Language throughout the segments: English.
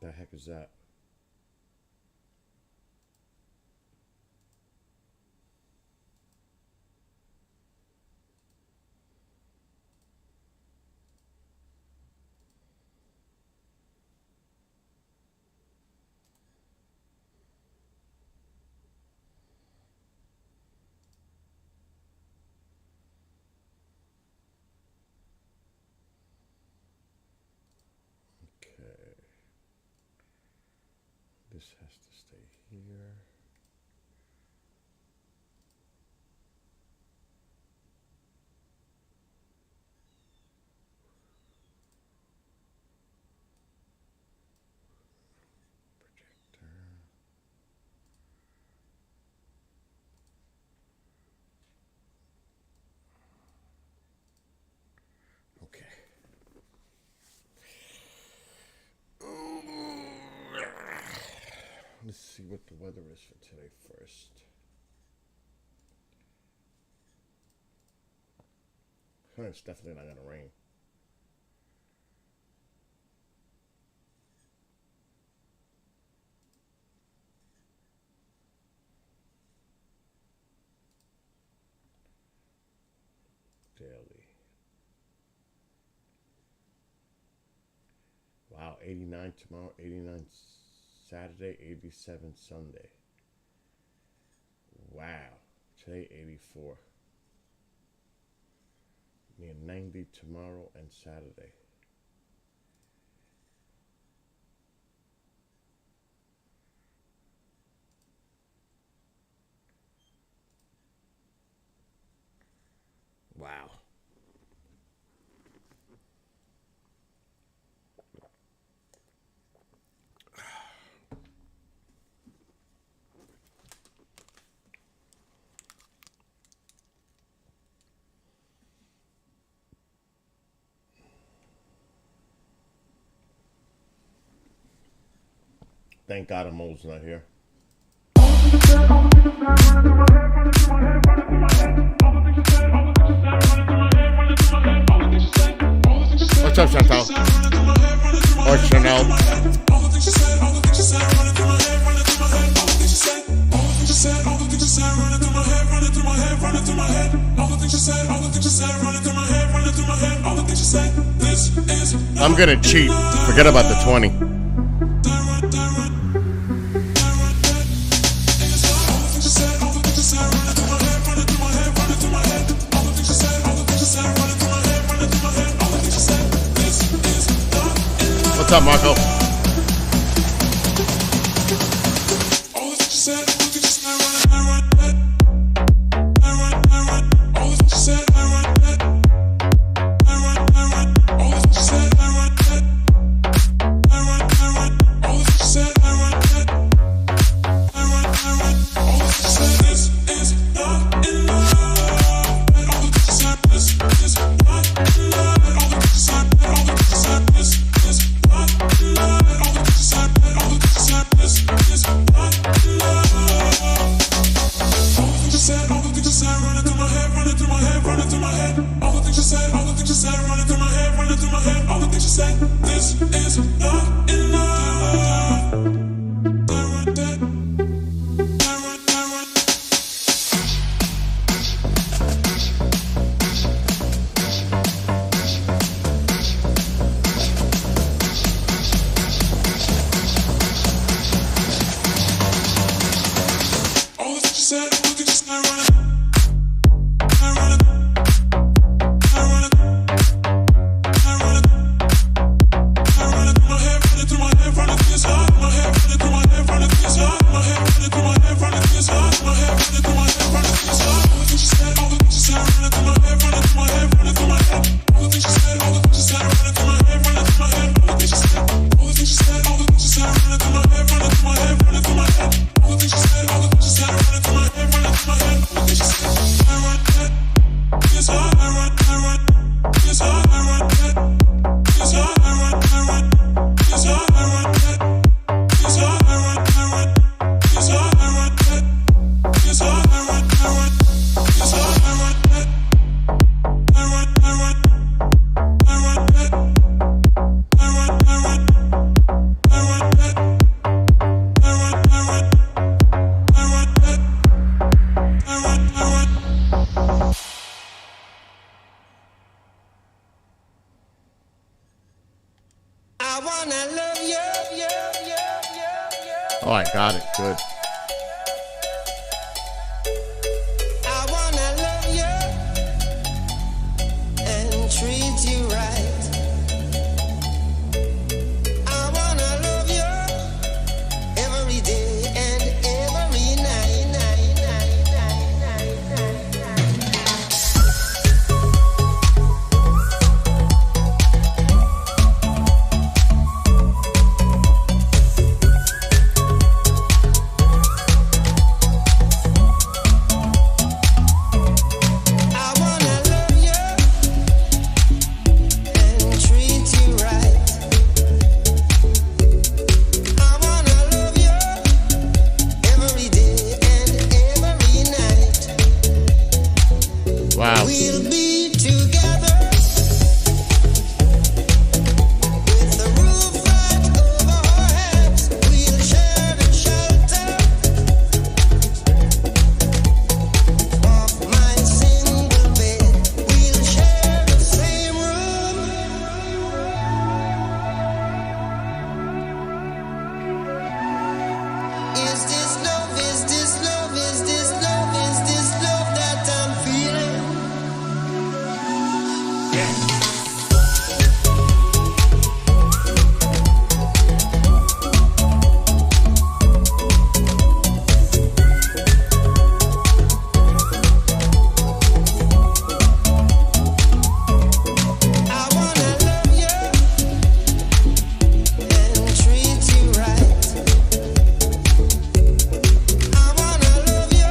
The heck is that? Okay. This has to stay here. Projector. Okay. Let's see what the weather is for today first. It's definitely not gonna rain. Daily. Wow, 89 tomorrow, 89 Saturday, 87 Sunday. Wow. Today, 84. Near 90 tomorrow and Saturday. Wow. Thank God Amo's not here. What's up, Chantal? Or Chanel? I'm gonna cheat. Forget about the 20. What's up, Marco? Oh, I got it. Good. I wanna love you and treat you right. I wanna love you every day and every night, night, night, night, night, night, Wow. we'll be together with the roof right over our heads. We'll share the shelter of my single bed. We'll share the same room. Is this love? Is this love? Is this love? Is this love that I'm feeling? I wanna love you and treat you right. I wanna love you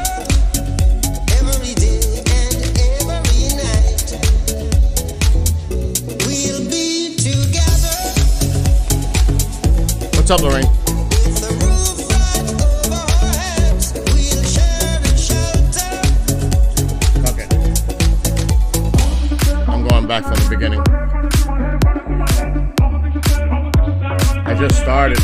every day and every night. We'll be together What's up, Lorraine? with the roof right over our heads. We'll share the shelter. Okay. I'm going back from the beginning. I just started.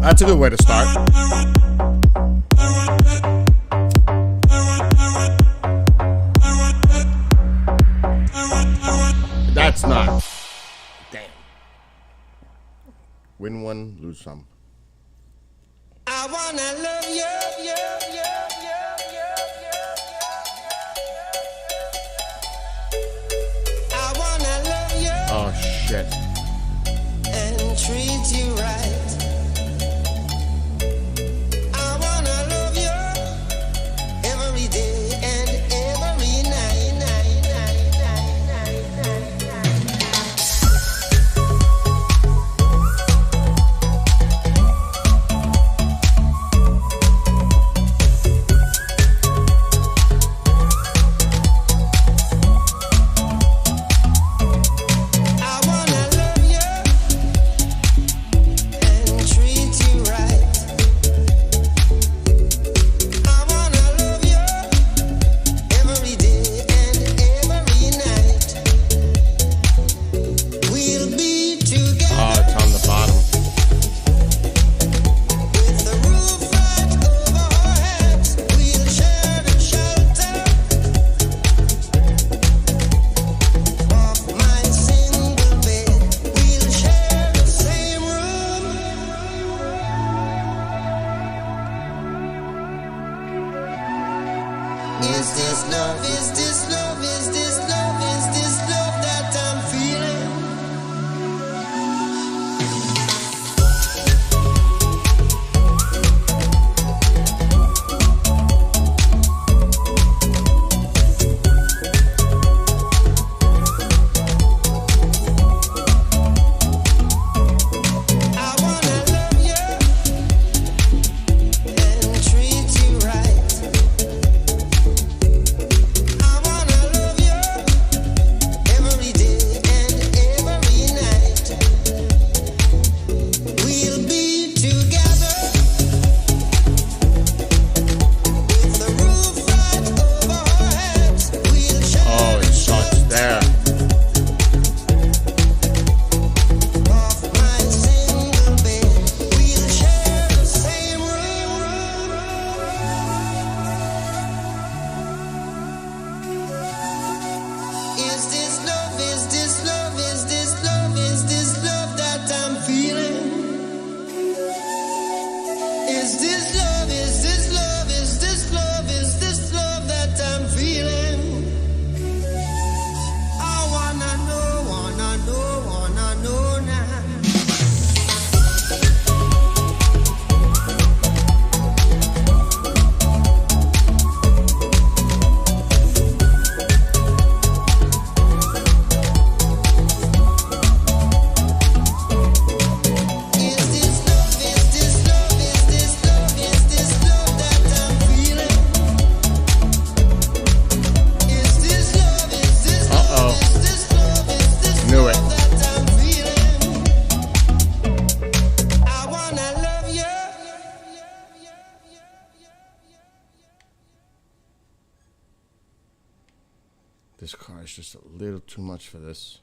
That's a good way to start. That's not. Damn. Win one one, lose some. I wanna love you, I wanna love you. Oh shit. And treat you right. I wanna love you every day and every night, night, night, night, night, night, night. I wanna love you and treat you right. I wanna love you every day and every night. We'll be together Oh, it's on the bottom. with the roof right over our heads. We'll share the shelter of my single bed. We'll share the same room. Is this love? Is this love? Is this love? Is this love that I'm feeling? I wanna love you and treat you right. I wanna love you every day and every night. We'll be together with the roof right over our heads. We'll share Oh, it starts there. of my single bed. We'll share the same room. Is this love? Is this love? Is this love? Is this love that I'm feeling? Is this love? Is this love? Is this love? Is this love that I'm feeling? I wanna know, wanna know, wanna know now. Is this love? Is this love? Is this love? Is this love that I'm feeling? Is this love? Is this love? Uh-oh. Is this love? Is this Knew love it. that I'm feeling? I wanna love you. This car is just a little too much for this.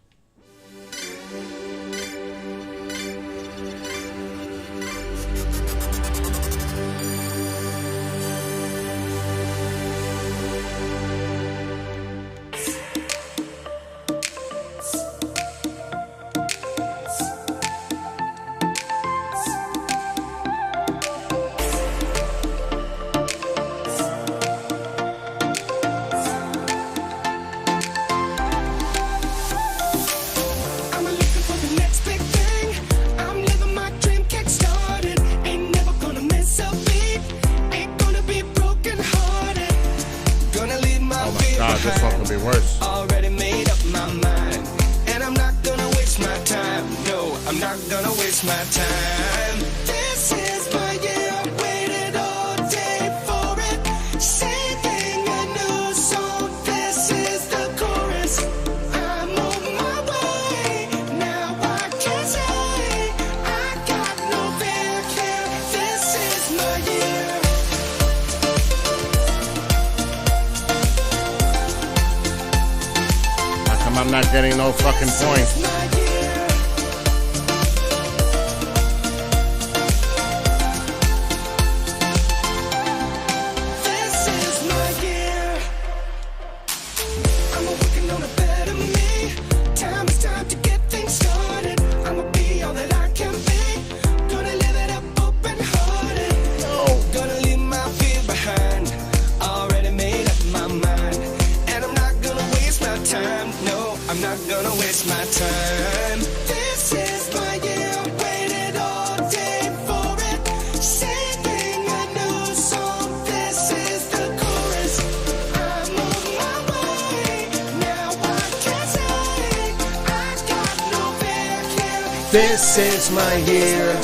I'm looking for the next big thing. I'm living my dream, kick started. Ain't never gonna miss a beat. Ain't gonna be broken hearted. Gonna leave my Oh my fear god, this one behind. could be worse. Already made up my mind, and I'm not gonna waste my time. No, I'm not gonna waste my time. This is my year. I waited all day for it. Singing a new song. This is the chorus. I'm on my way. Now I can say I got no fear here. This is my year. How come I'm not getting no fucking points? My year. This is my year. I'm working on a better me. Time to get things started. I'ma be all that I can be. This is my year.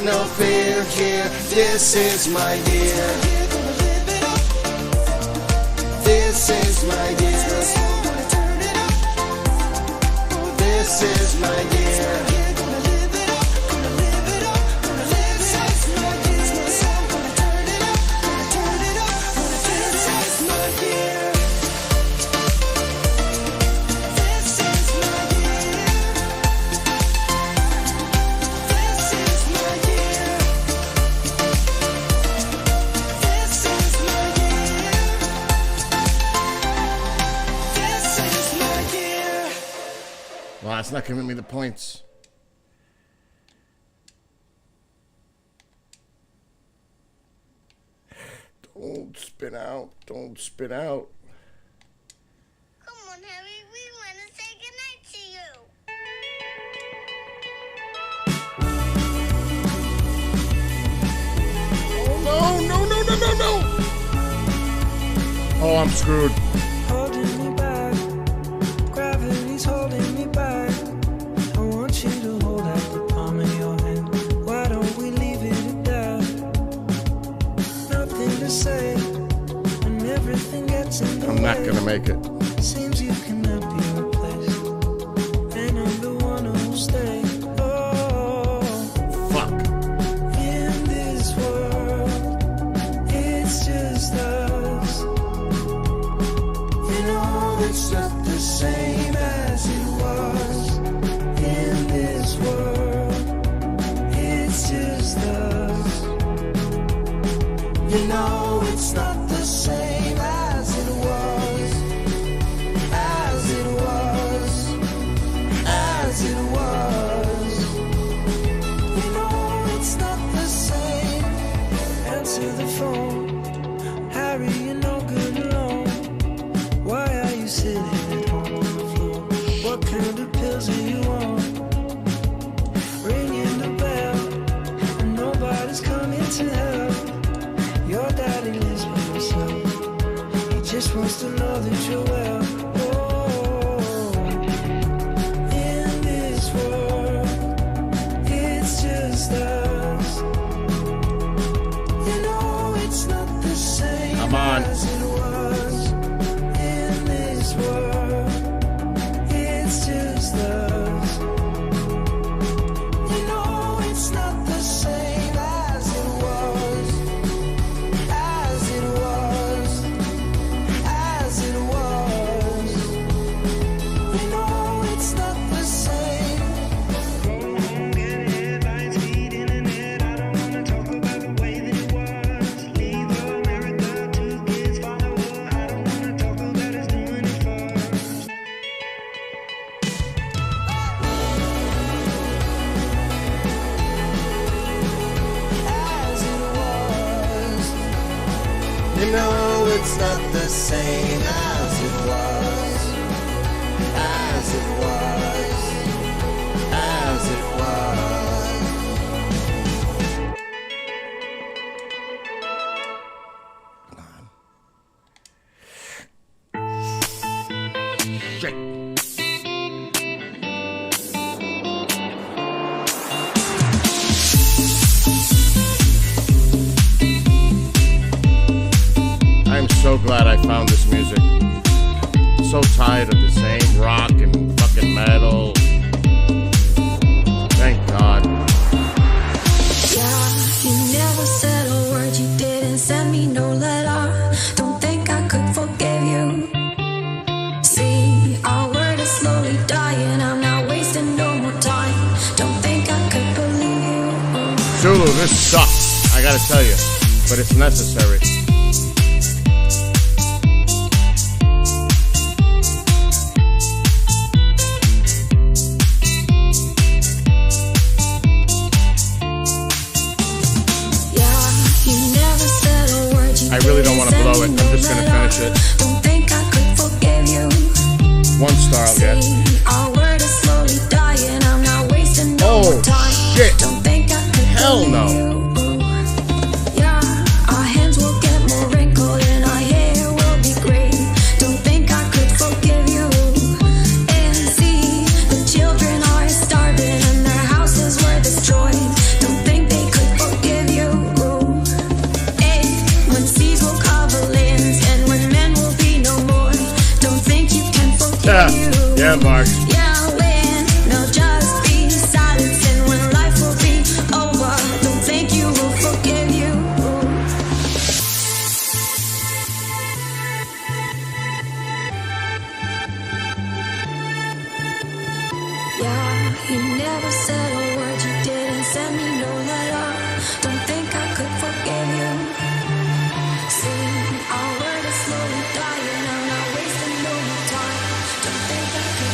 No fear here, this is my year. This is my year. This is my year. Well, it's not giving me the points. Don't spin out. Don't spin out. Come on, Harry. We want to say goodnight to you. Oh, no, no, no, no, no, no. Oh, I'm screwed. Holding me back, gravity's holding me back. I want you to hold out the palm of your hand. Why don't we leave it at that? Nothing to say, and everything gets in the way. I'm not gonna make it. Seems you cannot be replaced, and I'm the one who'll stay. Oh, Fuck. in this world, it's just us. You know it's not the same as it was. In this world, it's just us. You know it's not the same as it was. As it was. As it was. You know it's not the same. Answer the phone. Harry, you're no good alone. Why are you sitting at home on the floor? What kind of pills are you on? Ringing the bell, and nobody's coming to help. Your daddy lives by himself. He just wants to know that you're well. Oh, in this world, it's just us. You know it's not the same Come on. as it was. In this world, it's just us. You know it's not the same as it was. As it was. As it was. You know it's not the same. Go home, get headlines, feed internet. I don't wanna talk about the way that it was. Leave America, 2 kids, follow her. I don't wanna talk about us doing it first. As it was. You know it's not the same as it was. As it was. As it was. Shit. I'm so glad I found this music. So tired of the same rock and fucking metal. Thank God. Yeah, you never said a word, you didn't send me no letter. Don't think I could forgive you. See, our word is slowly dying, I'm not wasting no more time. Don't think I could believe you. Zulu, this sucks. I gotta tell you. But it's necessary. I really don't want to blow it. I'm just gonna finish it. Don't think I could forgive you. 1 star I'll get. Our word is slowly dying. I'm not wasting no Oh, more time. shit. Don't think I could Hell no. believe you. Yeah, our hands will get more wrinkled and our hair will be gray. Don't think I could forgive you. And see, the children are starving and their houses were destroyed. Don't think they could forgive you. Hey, when seas will cover lands and when men will be no more. Don't think you can forgive you. Yeah, Mark. Yeah, when they'll just be silence and when life will be over. Don't think you will forgive you. Yeah, you never said a word, you didn't send me no letter. Don't think I could forgive you. See, our word is slowly dying. I'm not wasting no more time. Don't think I could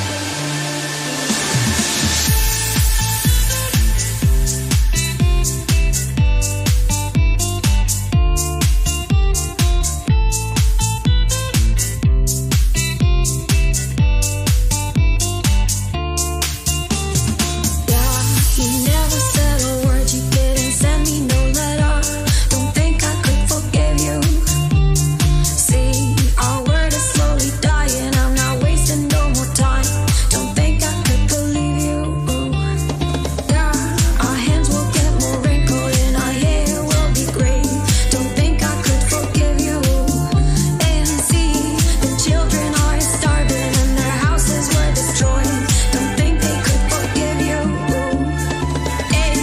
Yeah, you never said a word, you didn't send me no letter. Don't think I could forgive you. See, our word is slowly dying. I'm not wasting no more time. Don't think I could believe you. Yeah, our hands will get more wrinkled and our hair will be gray. Don't think I could forgive you. And see, the children are starving and their houses were destroyed. Don't think they could forgive you. Hey,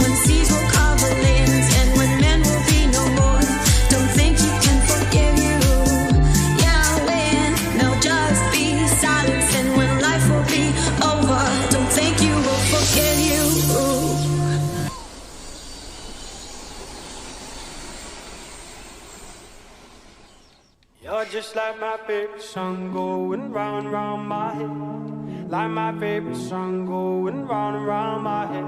when seas will cover lands and when men will be no more. Don't think you can forgive you. Yeah, when there'll just be silence and when life will be over. Don't think you will forgive you. You're just like my favorite song going round and round my head. Like my favorite song going round and round my head.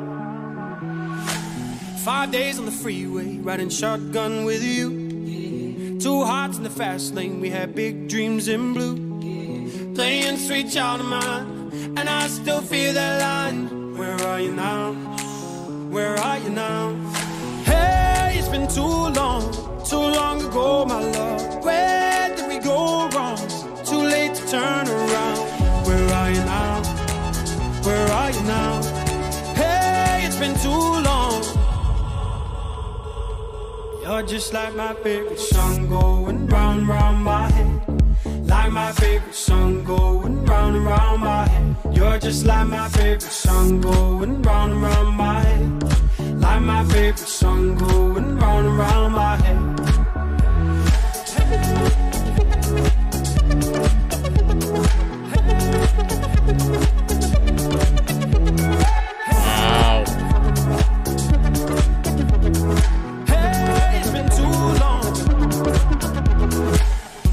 5 days on the freeway, riding shotgun with you. 2 hearts in the fast lane, we had big dreams in blue. Playing sweet child of mine, and I still feel that line. Where are you now? Where are you now? Hey, it's been too long ago, my love. Where did we go wrong? Too late to turn around. Where are you now? Where are you now? Hey, it's been too long. You're just like my favorite song going round and round my head. Like my favorite song going round and round my head. You're just like my favorite song going round and round my head. Like my favorite song going round and round my head. Wow. Hey, it's been too long.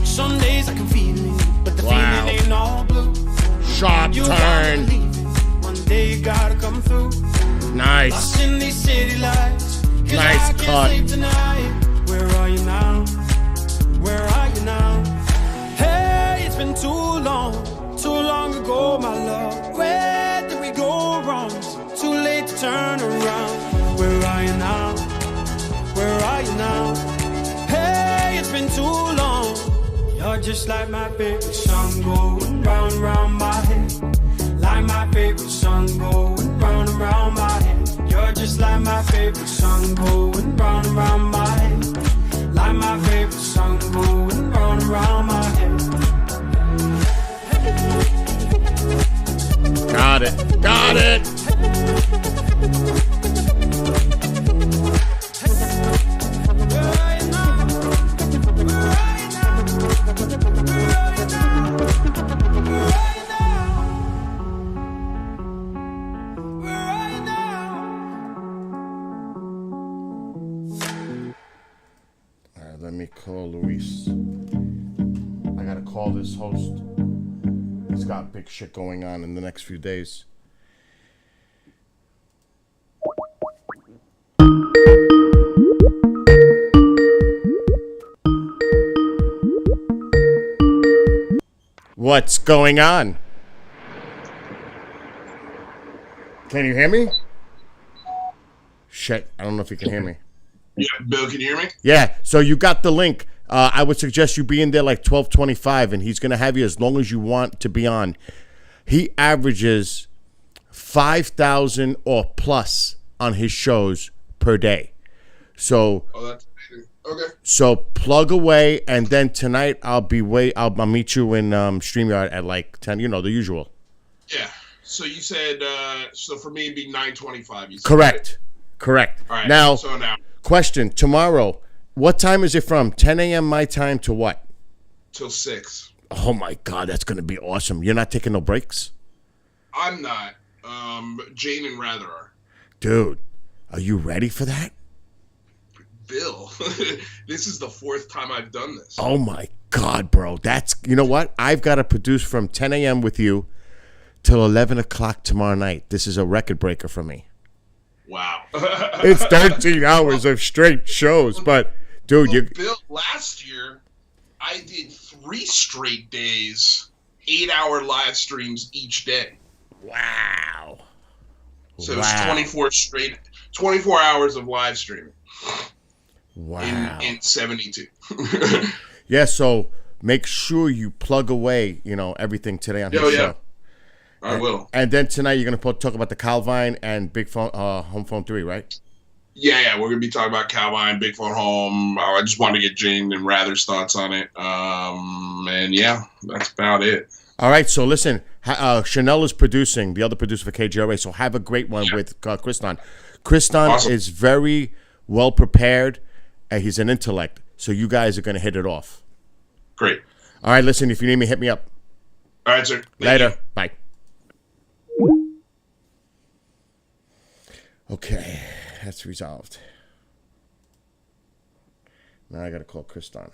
Some days I can feel it, but the Wow. feeling ain't all blue. Sharp You gotta turn. believe it. One day you gotta come through. Nice. Lost in these city lights. 'Cause Nice I can't cut. sleep tonight. Where are you now? Where are you now? Hey, it's been too long ago, my love. Where did we go wrong? Too late to turn around. Where are you now? Where are you now? Hey, it's been too long. You're just like my favorite song going round and round my head. Like my favorite song going round and round my head. You're just like my favorite song going round and round my head. Like my favorite song going round and round my head. Got it. Got it. Where are you now? Where are you now? Where are you now? Where are you now? Where are you now? All right, let me call Luis. I gotta call this host. He's got big shit going on in the next few days. What's going on? Can you hear me? Shit, I don't know if you can hear me. Yeah, Bill, can you hear me? Yeah, so you got the link. I would suggest you be in there like 12:25, and he's going to have you as long as you want to be on. He averages 5,000 or plus on his shows per day. So, Oh, that's amazing. Okay. so plug away, and then tonight I'll meet you in StreamYard at like 10. You know, the usual. Yeah. So you said, so for me it'd be 9:25. You said, Correct. Correct. All right. Now, So now question: tomorrow, what time is it from? 10 a.m. my time to what? till 6. Oh my God, that's going to be awesome. You're not taking no breaks? I'm not. Jane and Rather are. Dude, are you ready for that? Bill, this is the 4th time I've done this. Oh my God, bro. That's, you know what? I've got to produce from 10 a.m. with you till 11 o'clock tomorrow night. This is a record breaker for me. Wow. It's 13 hours of straight shows, but dude, you Bill, last year I did 3 straight days, 8-hour live streams each day. wow. So it was 24 hours of live streaming Wow. in 72. Yeah, so make sure you plug away, you know, everything today on his Oh, yeah. show. I will. And then tonight you're going to talk about the Calvine and Big Phone, Home Phone 3, right? Yeah, we're gonna be talking about Calvine, Big Phone Home. I just wanted to get Jane and Rather's thoughts on it. And yeah, that's about it. All right, so listen, Chanel is producing, the other producer for KGRA, so have a great one with Kriston. Kriston Awesome. is very well prepared, and he's an intellect, so you guys are going to hit it off. Great. All right, listen, if you need me, hit me up. All right, sir. Thank Later. you. Bye. Okay, that's resolved. Now I got to call Kriston.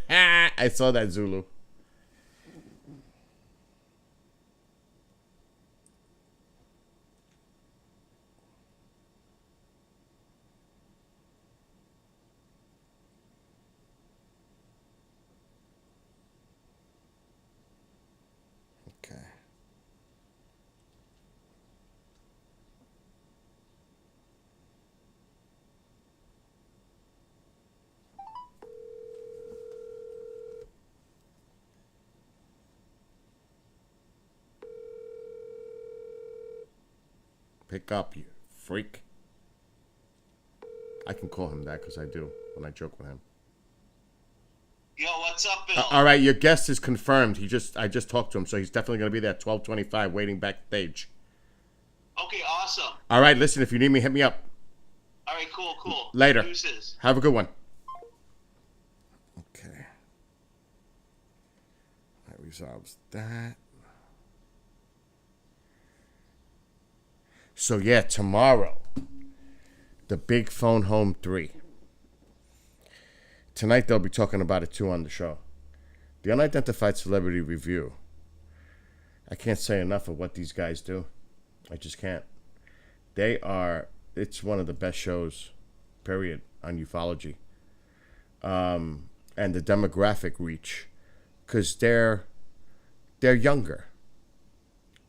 I saw that, Zulu. Okay. Pick up, you freak. I can call him that because I do when I joke with him. Yo, what's up, Bill? All right, your guest is confirmed. I just talked to him, so he's definitely going to be there at 12:25, waiting backstage. Okay, awesome. All right, listen, if you need me, hit me up. All right, cool. Later. Deuces. Have a good one. Okay. That resolves that. So, yeah, tomorrow, the Big Phone Home 3. Tonight, they'll be talking about it, too, on the show. The Unidentified Celebrity Review. I can't say enough of what these guys do. I just can't. It's one of the best shows, period, on ufology. And the demographic reach, because they're younger.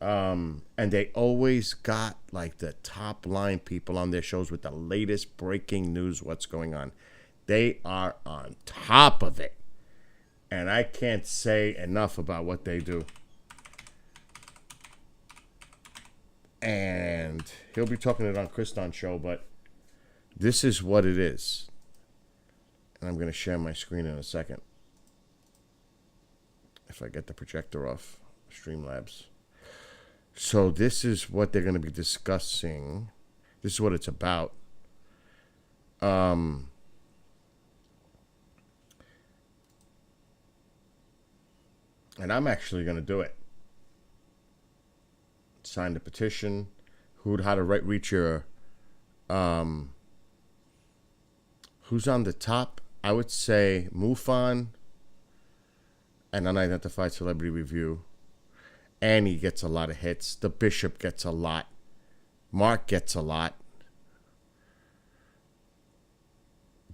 And they always got like the top line people on their shows with the latest breaking news, what's going on. They are on top of it. And I can't say enough about what they do. And he'll be talking it on Kriston's show, but this is what it is. And I'm going to share my screen in a second. If I get the projector off Streamlabs. So this is what they're going to be discussing. This is what it's about. And I'm actually going to do it. Sign the petition. How to reach your... who's on the top? I would say MUFON and Unidentified Celebrity Review. Annie gets a lot of hits. The Bishop gets a lot. Mark gets a lot.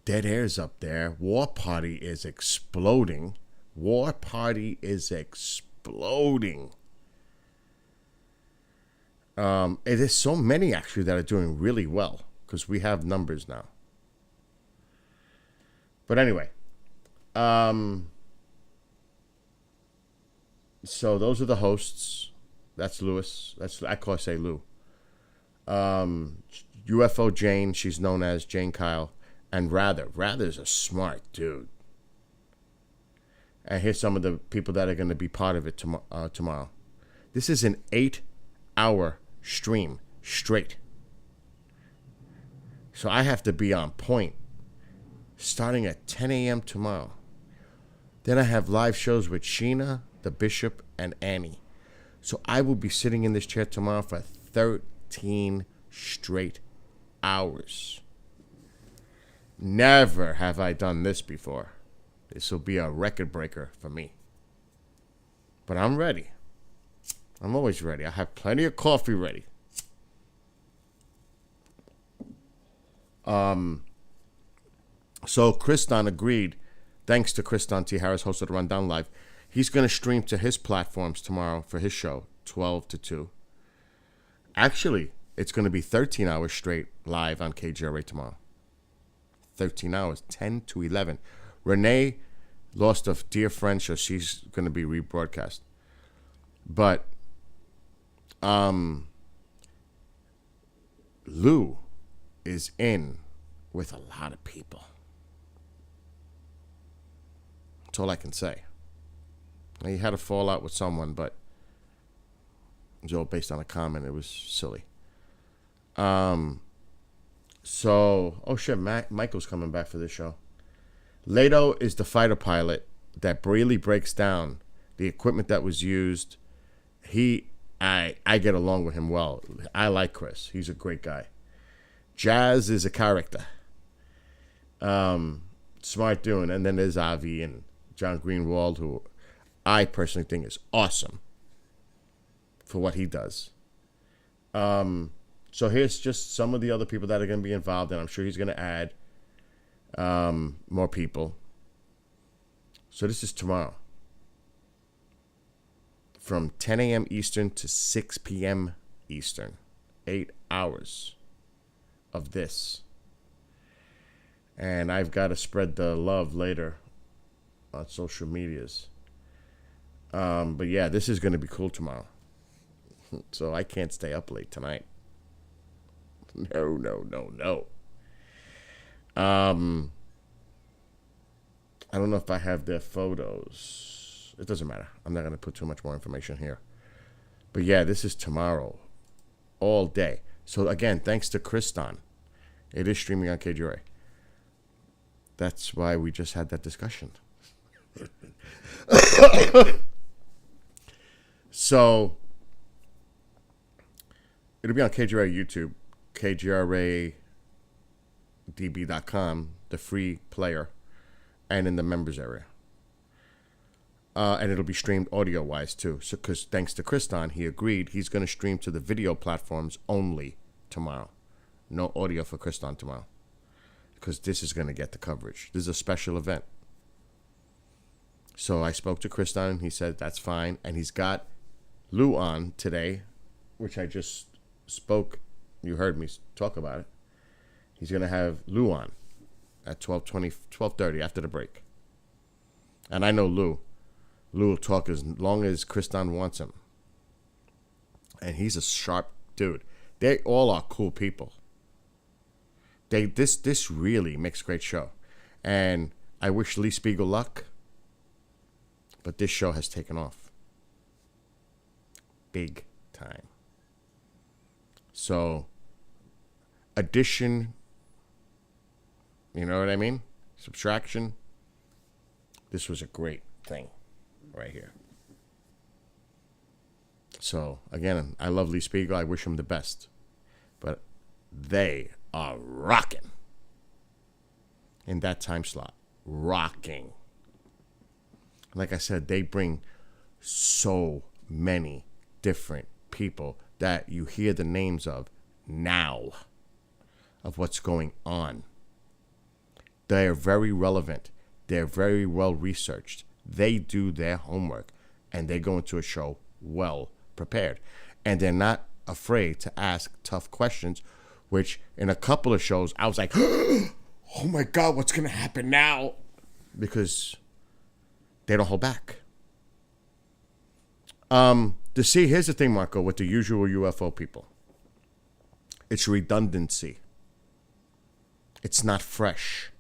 Dead Air's up there. War Party is exploding. War Party is exploding. It is so many actually that are doing really well because we have numbers now. But anyway, so those are the hosts. That's Lewis. I say Lou. UFO Jane, she's known as Jane Kyle, and Rather's a smart dude. And here's some of the people that are going to be part of it tomorrow. This is an 8-hour stream straight. So I have to be on point starting at 10 a.m. tomorrow. Then I have live shows with Sheena, the Bishop, and Annie. So I will be sitting in this chair tomorrow for 13 straight hours. Never have I done this before. This will be a record breaker for me. But I'm ready. I'm always ready. I have plenty of coffee ready. So Kriston agreed. Thanks to Kriston T. Harris, host of the Rundown Live. He's going to stream to his platforms tomorrow for his show, 12 to 2. Actually, it's going to be 13 hours straight live on KGRA tomorrow. 13 hours, 10 to 11. Renee lost a dear friend, so she's going to be rebroadcast. But Lou is in with a lot of people. That's all I can say. He had a fallout with someone, but it was all based on a comment. It was silly. So, oh shit, Michael's coming back for this show. Leto is the fighter pilot that really breaks down the equipment that was used. I get along with him well. I like Chris. He's a great guy. Jazz is a character. Smart dude. And then there's Avi and John Greenwald, who I personally think is awesome for what he does. So here's just some of the other people that are going to be involved, and I'm sure he's going to add more people. So this is tomorrow. From 10 a.m. Eastern to 6 p.m. Eastern. 8 hours of this. And I've got to spread the love later on social medias. But yeah, this is going to be cool tomorrow. So I can't stay up late tonight. No. I don't know if I have their photos. It doesn't matter. I'm not going to put too much more information here. But yeah, this is tomorrow. All day. So again, thanks to Kriston. It is streaming on KGRA. That's why we just had that discussion. So it'll be on KGRA YouTube, KGRADB.com, the free player, and in the members area. And it'll be streamed audio-wise, too. So, because thanks to Kriston, he agreed he's going to stream to the video platforms only tomorrow. No audio for Kriston tomorrow. Because this is going to get the coverage. This is a special event. So I spoke to Kriston, and he said that's fine. And he's got Lou on today, which I just spoke. You heard me talk about it. He's going to have Lou on at 12:30 after the break. And I know Lou. Lou will talk as long as Kriston wants him. And he's a sharp dude. They all are cool people. This really makes a great show. And I wish Lee Spiegel luck. But this show has taken off. Big time. So, addition, you know what I mean? Subtraction. This was a great thing right here. So, again, I love Lee Spiegel. I wish him the best. But they are rocking in that time slot. Rocking. Like I said, they bring so many different people that you hear the names of now, of what's going on. They are very relevant. They're very well researched. They do their homework, and they go into a show well prepared. And they're not afraid to ask tough questions, which in a couple of shows, I was like, oh my God, what's going to happen now? Because they don't hold back. Here's the thing, Marco, with the usual UFO people. It's redundancy. It's not fresh.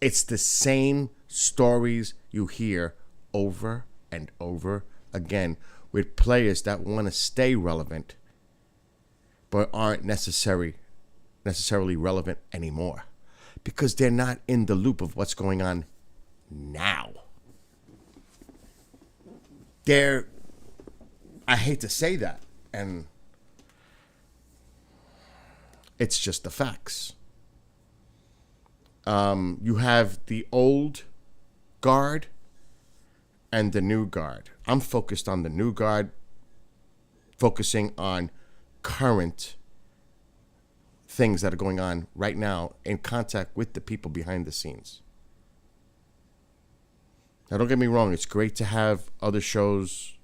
It's the same stories you hear over and over again with players that want to stay relevant but aren't necessarily relevant anymore because they're not in the loop of what's going on now. I hate to say that, and it's just the facts. You have the old guard and the new guard. I'm focused on the new guard, focusing on current things that are going on right now in contact with the people behind the scenes. Now, don't get me wrong. It's great to have other shows.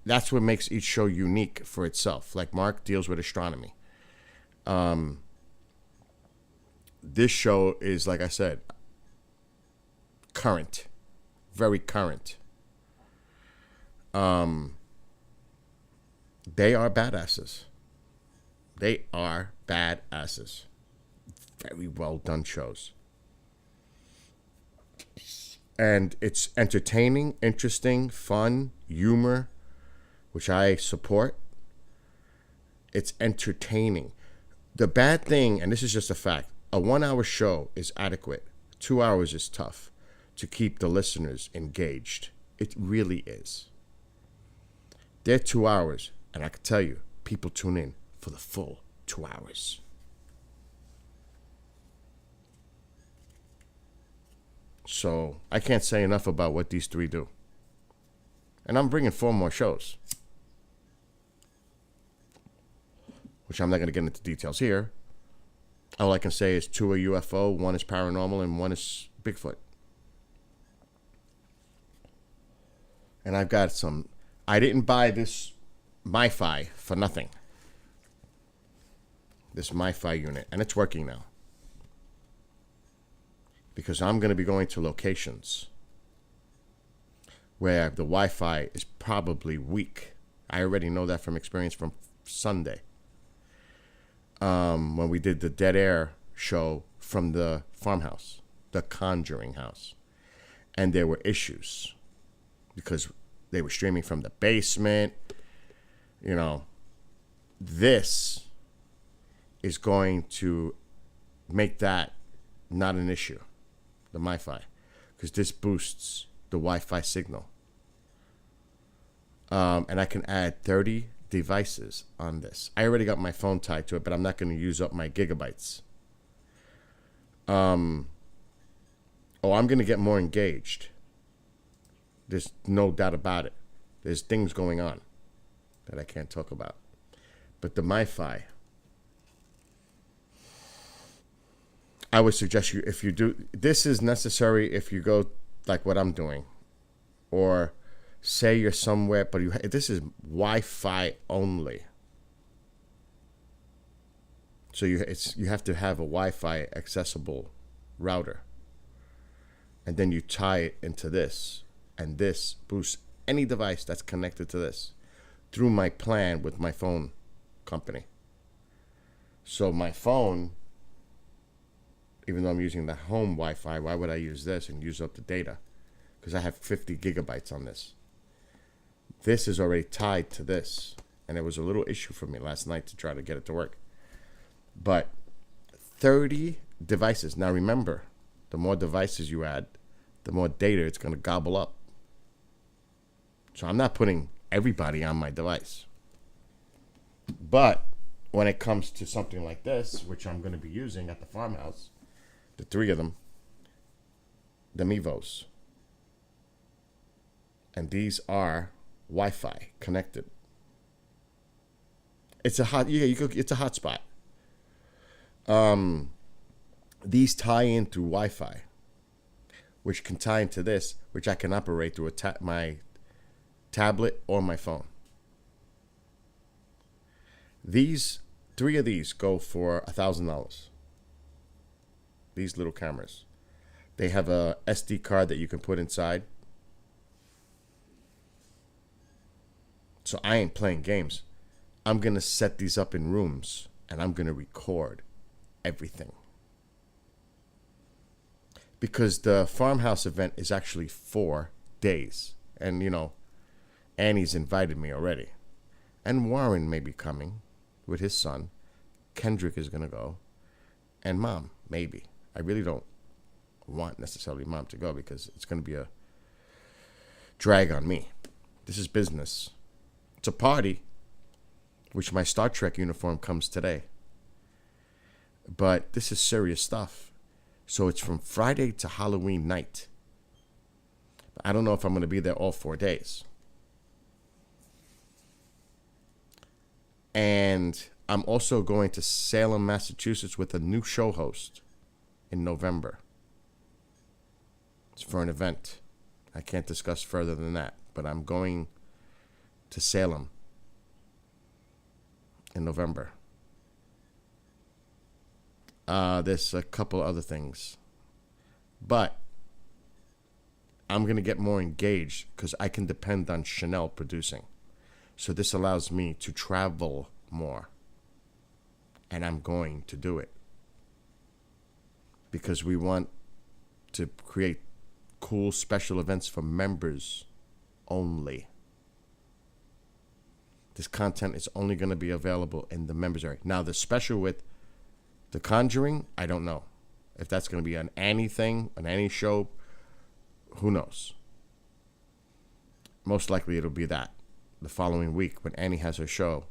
That's what makes each show unique for itself. Like Mark deals with astronomy. This show is, like I said, current, very current. They are badasses. They are badasses. Very well done shows. And it's entertaining, interesting, fun, humor, which I support. It's entertaining. The bad thing, and this is just a fact, a 1 hour show is adequate. 2 hours is tough to keep the listeners engaged. It really is. They're 2 hours, and I can tell you, people tune in for the full 2 hours. So I can't say enough about what these three do. And I'm bringing 4 more shows, which I'm not going to get into details here. All I can say is 2 are UFO, 1 is paranormal, and 1 is Bigfoot. And I've got some. I didn't buy this MiFi for nothing. This MiFi unit, and it's working now. Because I'm going to be going to locations where the Wi-Fi is probably weak. I already know that from experience from Sunday. When we did the Dead Air show from the farmhouse, the Conjuring house. And there were issues because they were streaming from the basement. You know, this is going to make that not an issue, the MiFi, because this boosts the Wi-Fi signal. And I can add 30 devices on this. I already got my phone tied to it, but I'm not going to use up my gigabytes. I'm going to get more engaged. There's no doubt about it. There's things going on that I can't talk about. But the MiFi, I would suggest you, if you do, this is necessary if you go like what I'm doing, or say you're somewhere, but this is Wi-Fi only. So you have to have a Wi-Fi accessible router, and then you tie it into this, and this boosts any device that's connected to this through my plan with my phone company. So my phone, even though I'm using the home Wi-Fi, why would I use this and use up the data? Because I have 50 gigabytes on this. This is already tied to this, and it was a little issue for me last night to try to get it to work. But 30 devices. Now remember, the more devices you add, the more data it's going to gobble up. So I'm not putting everybody on my device. But when it comes to something like this, which I'm going to be using at the farmhouse, the 3 of them, the Mevos. And these are Wi-Fi connected. It's a hotspot. These tie in through Wi-Fi, which can tie into this, which I can operate through my tablet or my phone. Three of these go for $1,000. These little cameras. They have a SD card that you can put inside. So I ain't playing games. I'm going to set these up in rooms and I'm going to record everything. Because the farmhouse event is actually 4 days. And, you know, Annie's invited me already. And Warren may be coming with his son. Kendrick is going to go. And Mom, maybe. I really don't want necessarily Mom to go because it's going to be a drag on me. This is business. It's a party, which my Star Trek uniform comes today. But this is serious stuff. So it's from Friday to Halloween night. I don't know if I'm going to be there all 4 days. And I'm also going to Salem, Massachusetts with a new show host in November. It's for an event. I can't discuss further than that, but I'm going to Salem in November. There's a couple other things. But I'm going to get more engaged because I can depend on Chanel producing. So this allows me to travel more. And I'm going to do it. Because we want to create cool special events for members only. This content is only going to be available in the members area. Now, the special with The Conjuring, I don't know. If that's going to be an Annie thing, an Annie show, who knows? Most likely it'll be that. The following week, when Annie has her show,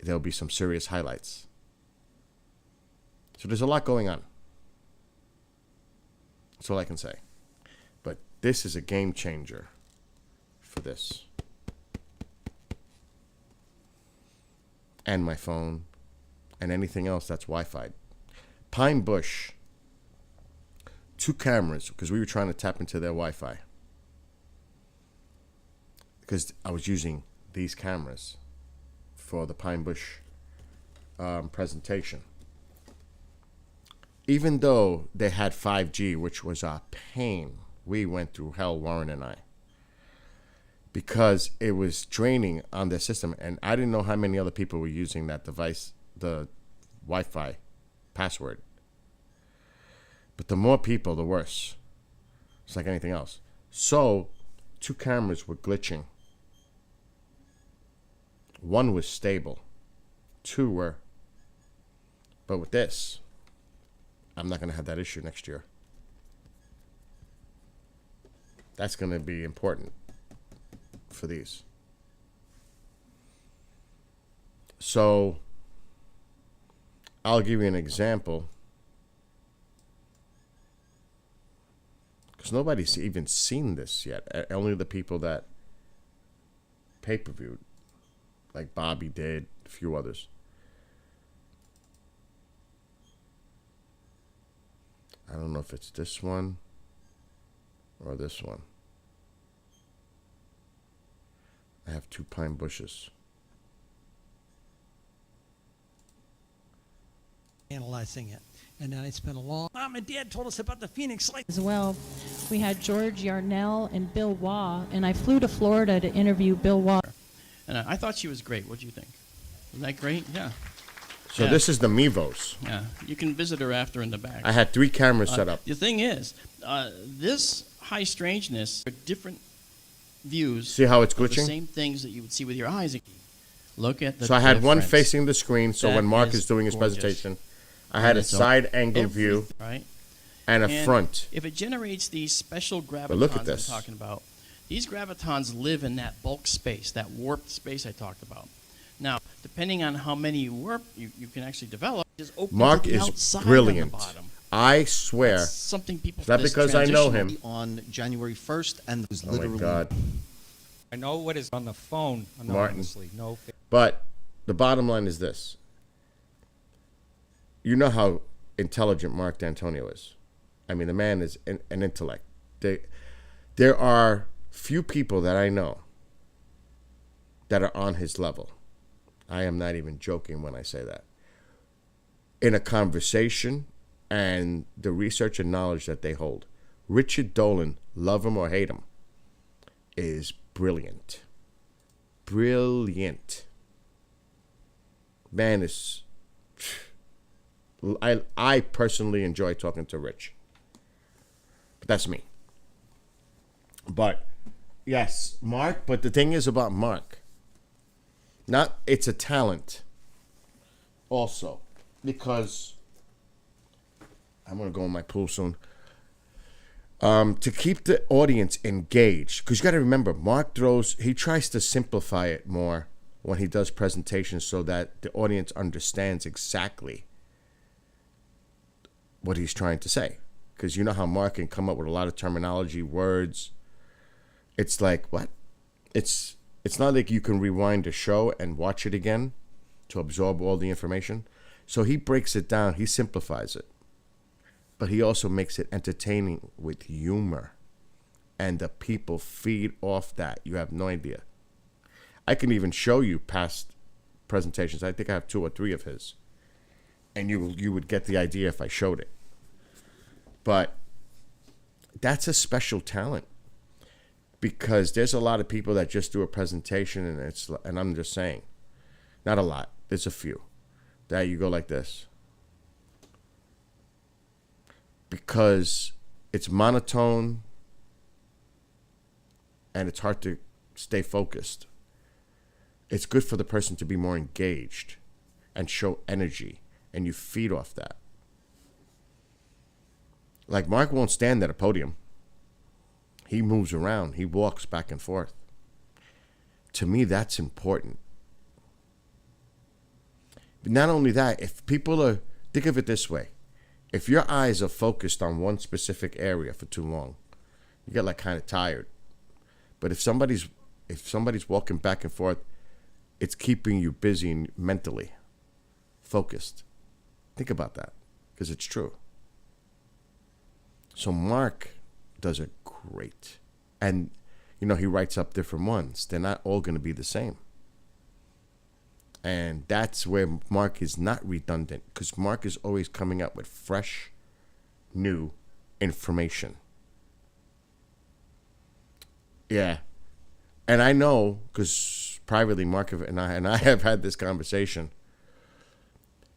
there'll be some serious highlights. So there's a lot going on. That's all I can say. But this is a game changer for this. And my phone. And anything else that's Wi-Fi. Pine Bush. 2 cameras, because we were trying to tap into their Wi-Fi. Because I was using these cameras for the Pine Bush presentation. Even though they had 5G, which was a pain, we went through hell, Warren and I. Because it was draining on their system. And I didn't know how many other people were using that device, the Wi-Fi password. But the more people, the worse. It's like anything else. So, 2 cameras were glitching. 1 was stable. 2 were. But with this, I'm not going to have that issue next year. That's going to be important for these. So, I'll give you an example. Because nobody's even seen this yet. Only the people that pay-per-viewed. Like Bobby did, a few others. I don't know if it's this one or this one. I have 2 pine bushes. Analyzing it. And then I spent a long... Mom and Dad told us about the Phoenix Lights. As well, we had George Yarnell and Bill Waugh, and I flew to Florida to interview Bill Waugh. And I thought she was great. What do you think? Isn't that great? Yeah. So Yeah. this is the Mevos. Yeah. You can visit her after in the back. I had 3 cameras set up. The thing is, this high strangeness are different views. See how it's of the glitching? same things that you would see with your eyes. Look at the So I had one difference. facing the screen, so That when Mark is is doing his gorgeous. presentation, I had And a it's all- side angle view Right. and a front. If it generates these special gravitons But look at this. I'm talking about, these gravitons live in that bulk space, that warped space I talked about. Now, depending on how many you can actually develop, just open Mark to the is outside brilliant. on the bottom. I swear. That's something people. Is that this because I know transition- him? On January 1st, and it was Oh literally. my God. I know what is on the phone Martin. anonymously. No. But the bottom line is this. You know how intelligent Mark D'Antonio is. I mean, the man is an intellect. There are few people that I know that are on his level. I am not even joking when I say that. In a conversation and the research and knowledge that they hold. Richard Dolan, love him or hate him, is brilliant. Brilliant. Man is... I personally enjoy talking to Rich. But that's me. But, yes, Mark. But the thing is about Mark, it's a talent also. Because I'm going to go in my pool soon. To keep the audience engaged. Because you got to remember, Mark he tries to simplify it more when he does presentations so that the audience understands exactly what he's trying to say. Because you know how Mark can come up with a lot of terminology, words. It's like, what? It's not like you can rewind a show and watch it again to absorb all the information. So he breaks it down. He simplifies it. But he also makes it entertaining with humor. And the people feed off that. You have no idea. I can even show you past presentations. I think I have 2 or 3 of his. And you would get the idea if I showed it. But that's a special talent. Because there's a lot of people that just do a presentation and I'm just saying. Not a lot. There's a few. That you go like this. Because it's monotone and it's hard to stay focused. It's good for the person to be more engaged and show energy, and you feed off that. Like Mark won't stand at a podium. He moves around. He walks back and forth. To me, that's important. But not only that, if people are, think of it this way. If your eyes are focused on one specific area for too long, you get like kind of tired. But if somebody's walking back and forth, it's keeping you busy and mentally focused. Think about that, because it's true. So Mark does it great. And, he writes up different ones. They're not all going to be the same. And that's where Mark is not redundant, because Mark is always coming up with fresh, new information. Yeah. And I know, because privately Mark and I have had this conversation,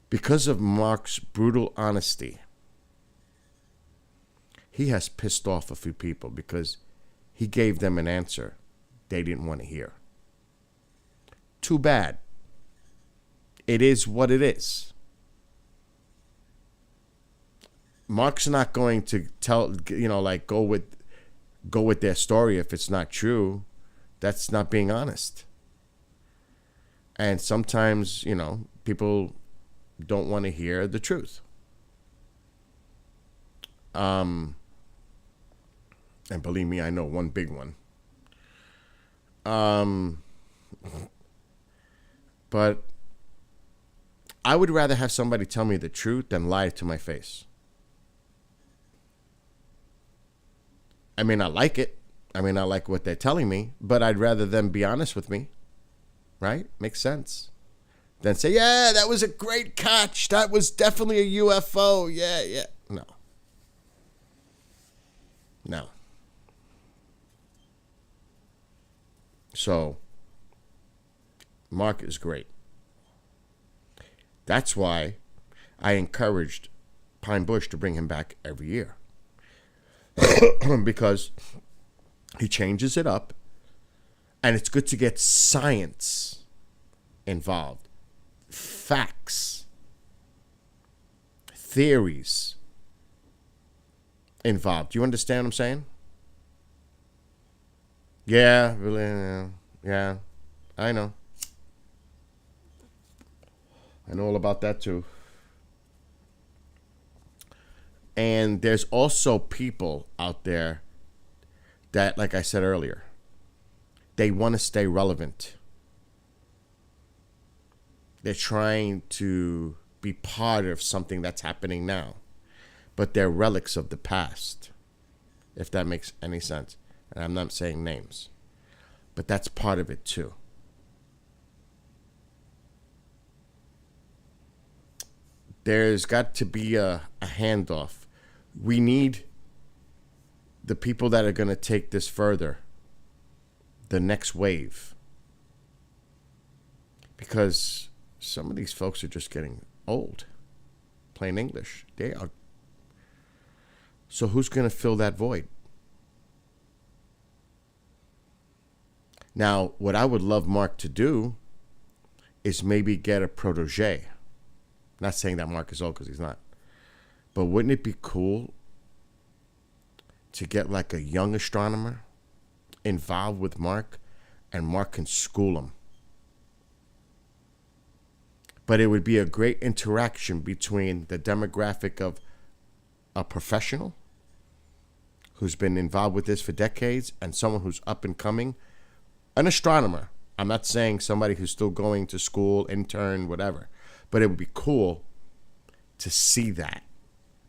because of Mark's brutal honesty, he has pissed off a few people because he gave them an answer they didn't want to hear. Too bad. It is what it is. Mark's not going to tell, go with their story if it's not true. That's not being honest. And sometimes, people don't want to hear the truth. And believe me, I know one big one. But I would rather have somebody tell me the truth than lie to my face. I may not like it. I may not like what they're telling me, but I'd rather them be honest with me. Right? Makes sense. Than say, yeah, that was a great catch. That was definitely a UFO. Yeah. No. So, Mark is great. That's why I encouraged Pine Bush to bring him back every year. Because he changes it up, and it's good to get science involved. Facts. Theories involved. Do you understand what I'm saying? Yeah, really, yeah. I know. I know all about that too. And there's also people out there that, like I said earlier, they want to stay relevant. They're trying to be part of something that's happening now, but they're relics of the past, if that makes any sense. And I'm not saying names, but that's part of it too. There's got to be a handoff. We need the people that are going to take this further, the next wave. Because some of these folks are just getting old. Plain English. They are. So who's going to fill that void? Now, what I would love Mark to do is maybe get a protege. Not saying that Mark is old, because he's not. But wouldn't it be cool to get like a young astronomer involved with Mark, and Mark can school him? But it would be a great interaction between the demographic of a professional who's been involved with this for decades and someone who's up and coming, an astronomer. I'm not saying somebody who's still going to school, intern, whatever. But it would be cool to see that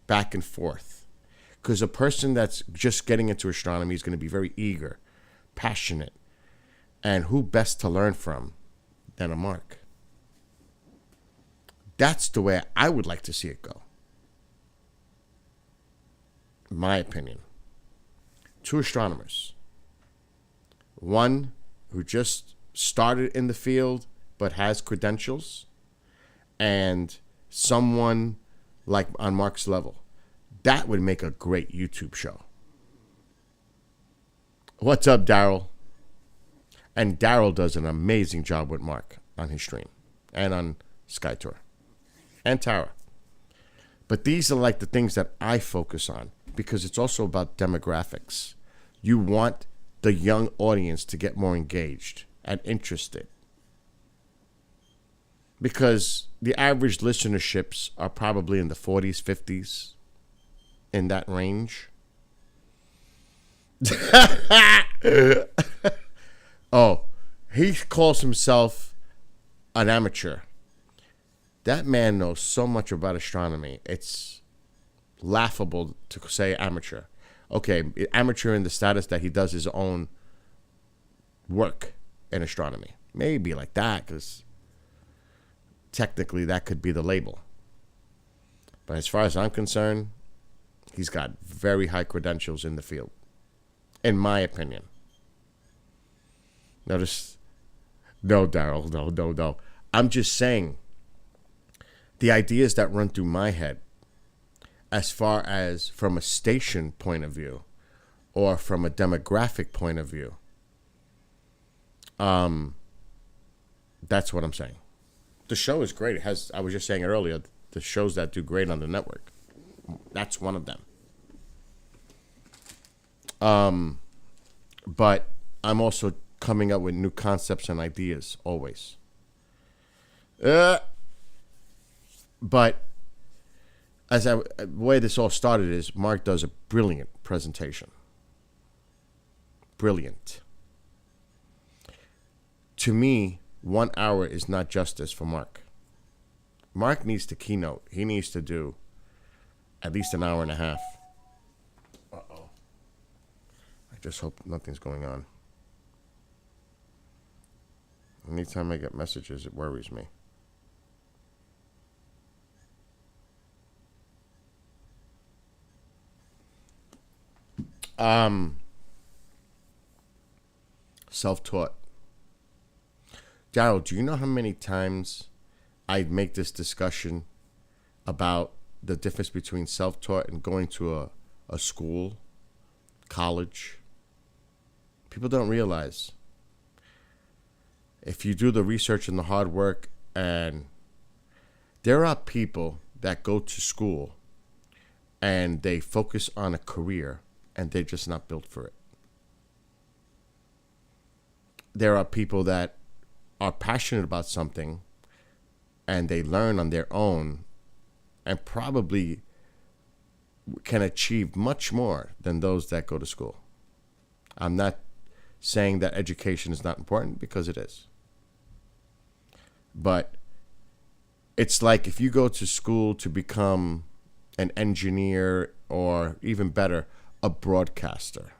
back and forth. Because a person that's just getting into astronomy is going to be very eager, passionate. And who best to learn from than a Mark? That's the way I would like to see it go. My opinion. 2 astronomers. One who just started in the field but has credentials, and someone like on Mark's level. That would make a great YouTube show. What's up, Daryl? And Daryl does an amazing job with Mark on his stream and on SkyTour and Tara. But these are like the things that I focus on, because it's also about demographics. You want the young audience to get more engaged and interested, because the average listenerships are probably in the 40s, 50s, in that range. Oh, he calls himself an amateur. That man knows so much about astronomy. It's laughable to say amateur. Okay, amateur in the status that he does his own work in astronomy. Maybe like that, because technically that could be the label. But as far as I'm concerned, he's got very high credentials in the field, in my opinion. Notice, no, Daryl, no. I'm just saying the ideas that run through my head, as far as from a station point of view or from a demographic point of view, that's what I'm saying. The show is great. It has, I was just saying it earlier, the shows that do great on the network. That's one of them. But I'm also coming up with new concepts and ideas always. But the way this all started is Mark does a brilliant presentation. Brilliant. To me, 1 hour is not justice for Mark. Mark needs to keynote. He needs to do at least an hour and a half. Uh-oh. I just hope nothing's going on. Anytime I get messages, it worries me. Self-taught. Daryl, do you know how many times I make this discussion about the difference between self-taught and going to a school, college? People don't realize. If you do the research and the hard work, and there are people that go to school and they focus on a career and they're just not built for it. There are people that are passionate about something and they learn on their own and probably can achieve much more than those that go to school. I'm not saying that education is not important, because it is. But It's like if you go to school to become an engineer or even better, a broadcaster.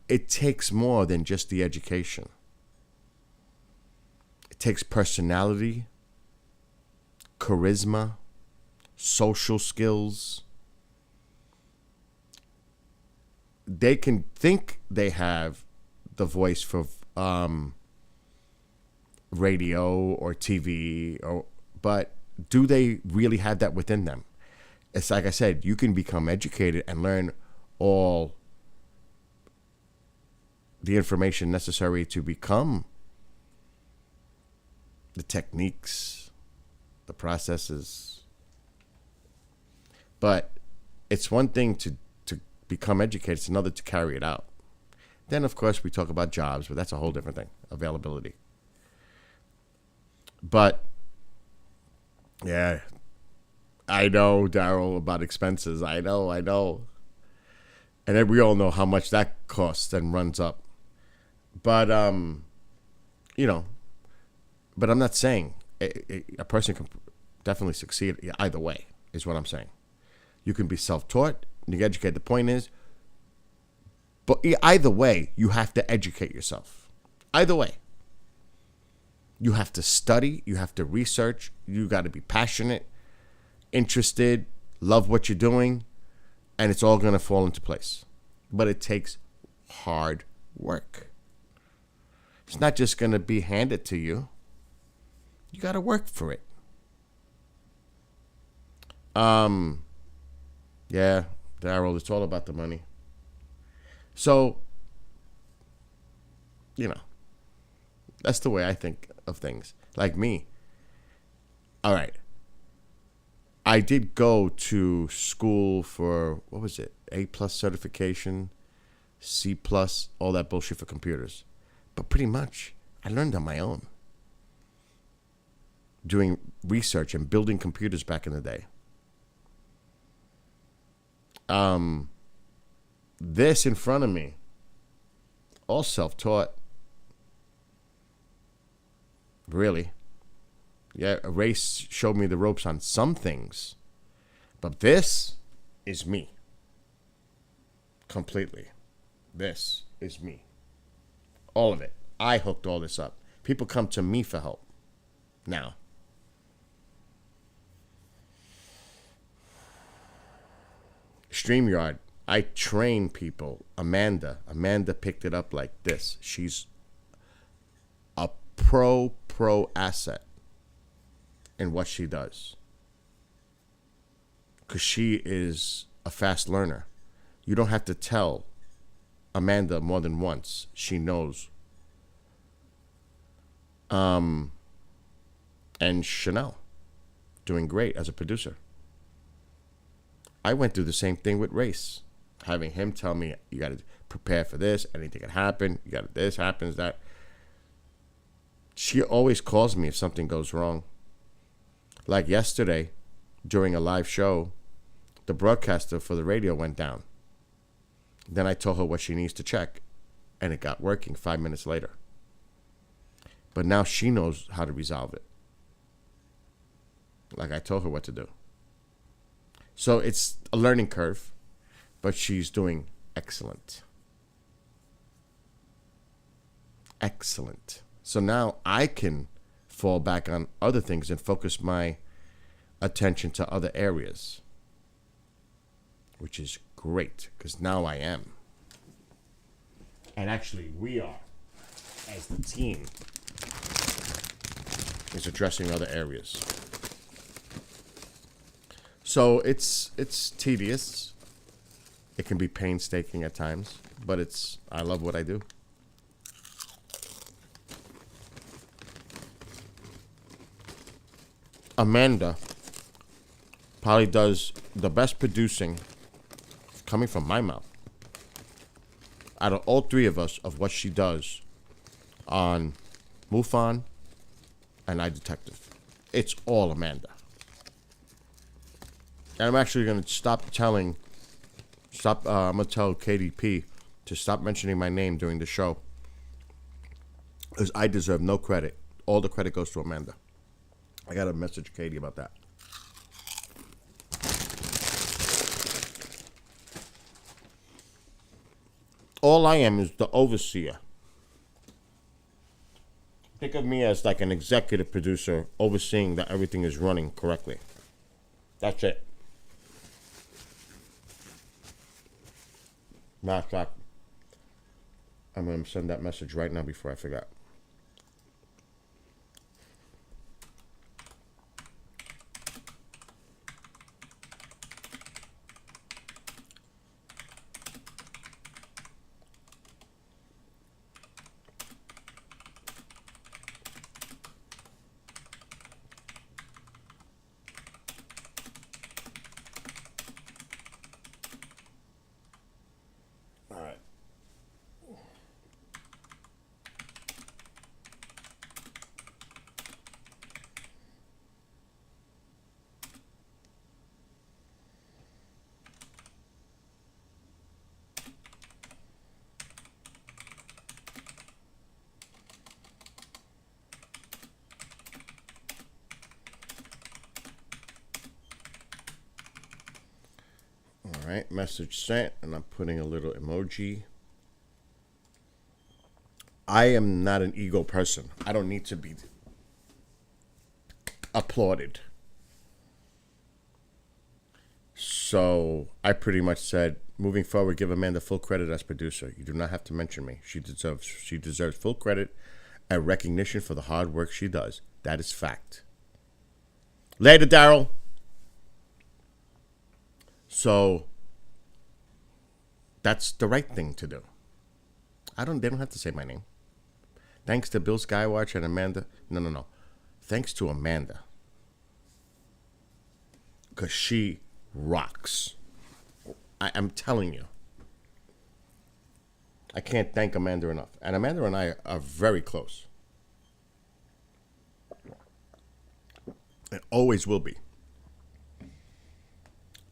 It takes more than just the education. It takes personality, charisma, social skills. They can think they have the voice for radio or TV, but do they really have that within them? It's like I said, you can become educated and learn all the information necessary to become the techniques, the processes. But it's one thing to become educated, it's another to carry it out. Then, of course, we talk about jobs, but that's a whole different thing, availability. But, yeah, I know, Daryl, about expenses. I know. And then we all know how much that costs and runs up. But, but I'm not saying a person can definitely succeed either way, is what I'm saying. You can be self-taught, you can educate. The point is, but either way, you have to educate yourself. Either way. You have to study, you have to research, you got to be passionate, interested, love what you're doing, and it's all going to fall into place. But it takes hard work. It's not just going to be handed to you. You got to work for it. Yeah, Daryl, it's all about the money. So, that's the way I think of things. Like me. All right. I did go to school for, what was it? A+ certification, C+, all that bullshit for computers. But pretty much, I learned on my own. Doing research and building computers back in the day. This in front of me, all self-taught. Really. Yeah, Race showed me the ropes on some things. But this is me. Completely. This is me. All of it. I hooked all this up. People come to me for help. Now. StreamYard. I train people. Amanda picked it up like this. She's a pro asset in what she does. Because she is a fast learner. You don't have to tell Amanda more than once. She knows. And Chanel, doing great as a producer. I went through the same thing with Race. Having him tell me, you got to prepare for this. Anything can happen. You got this happens, that. She always calls me if something goes wrong. Like yesterday, during a live show, the broadcaster for the radio went down. Then I told her what she needs to check, and it got working 5 minutes later. But now she knows how to resolve it. Like I told her what to do. So it's a learning curve, but she's doing excellent. Excellent. So now I can fall back on other things and focus my attention to other areas, which is great because now I am. And actually, we are, as the team, is addressing other areas. So it's tedious. It can be painstaking at times, but I love what I do. Amanda probably does the best producing coming from my mouth out of all three of us of what she does on MUFON and iDetective. It's all Amanda. And I'm actually going to I'm going to tell KDP to stop mentioning my name during the show because I deserve no credit. All the credit goes to Amanda. I got to message Katie about that. All I am is the overseer. Think of me as like an executive producer overseeing that everything is running correctly. That's it. Matter of fact, I'm going to send that message right now before I forget. All right, message sent, and I'm putting a little emoji. I am not an ego person. I don't need to be applauded. So I pretty much said, moving forward, give Amanda full credit as producer. You do not have to mention me. She deserves full credit and recognition for the hard work she does. That is fact. Later, Daryl. So that's the right thing to do. They don't have to say my name. Thanks to Bill Skywatch and Amanda. No. Thanks to Amanda. Because she rocks. I'm telling you. I can't thank Amanda enough. And Amanda and I are very close. It always will be.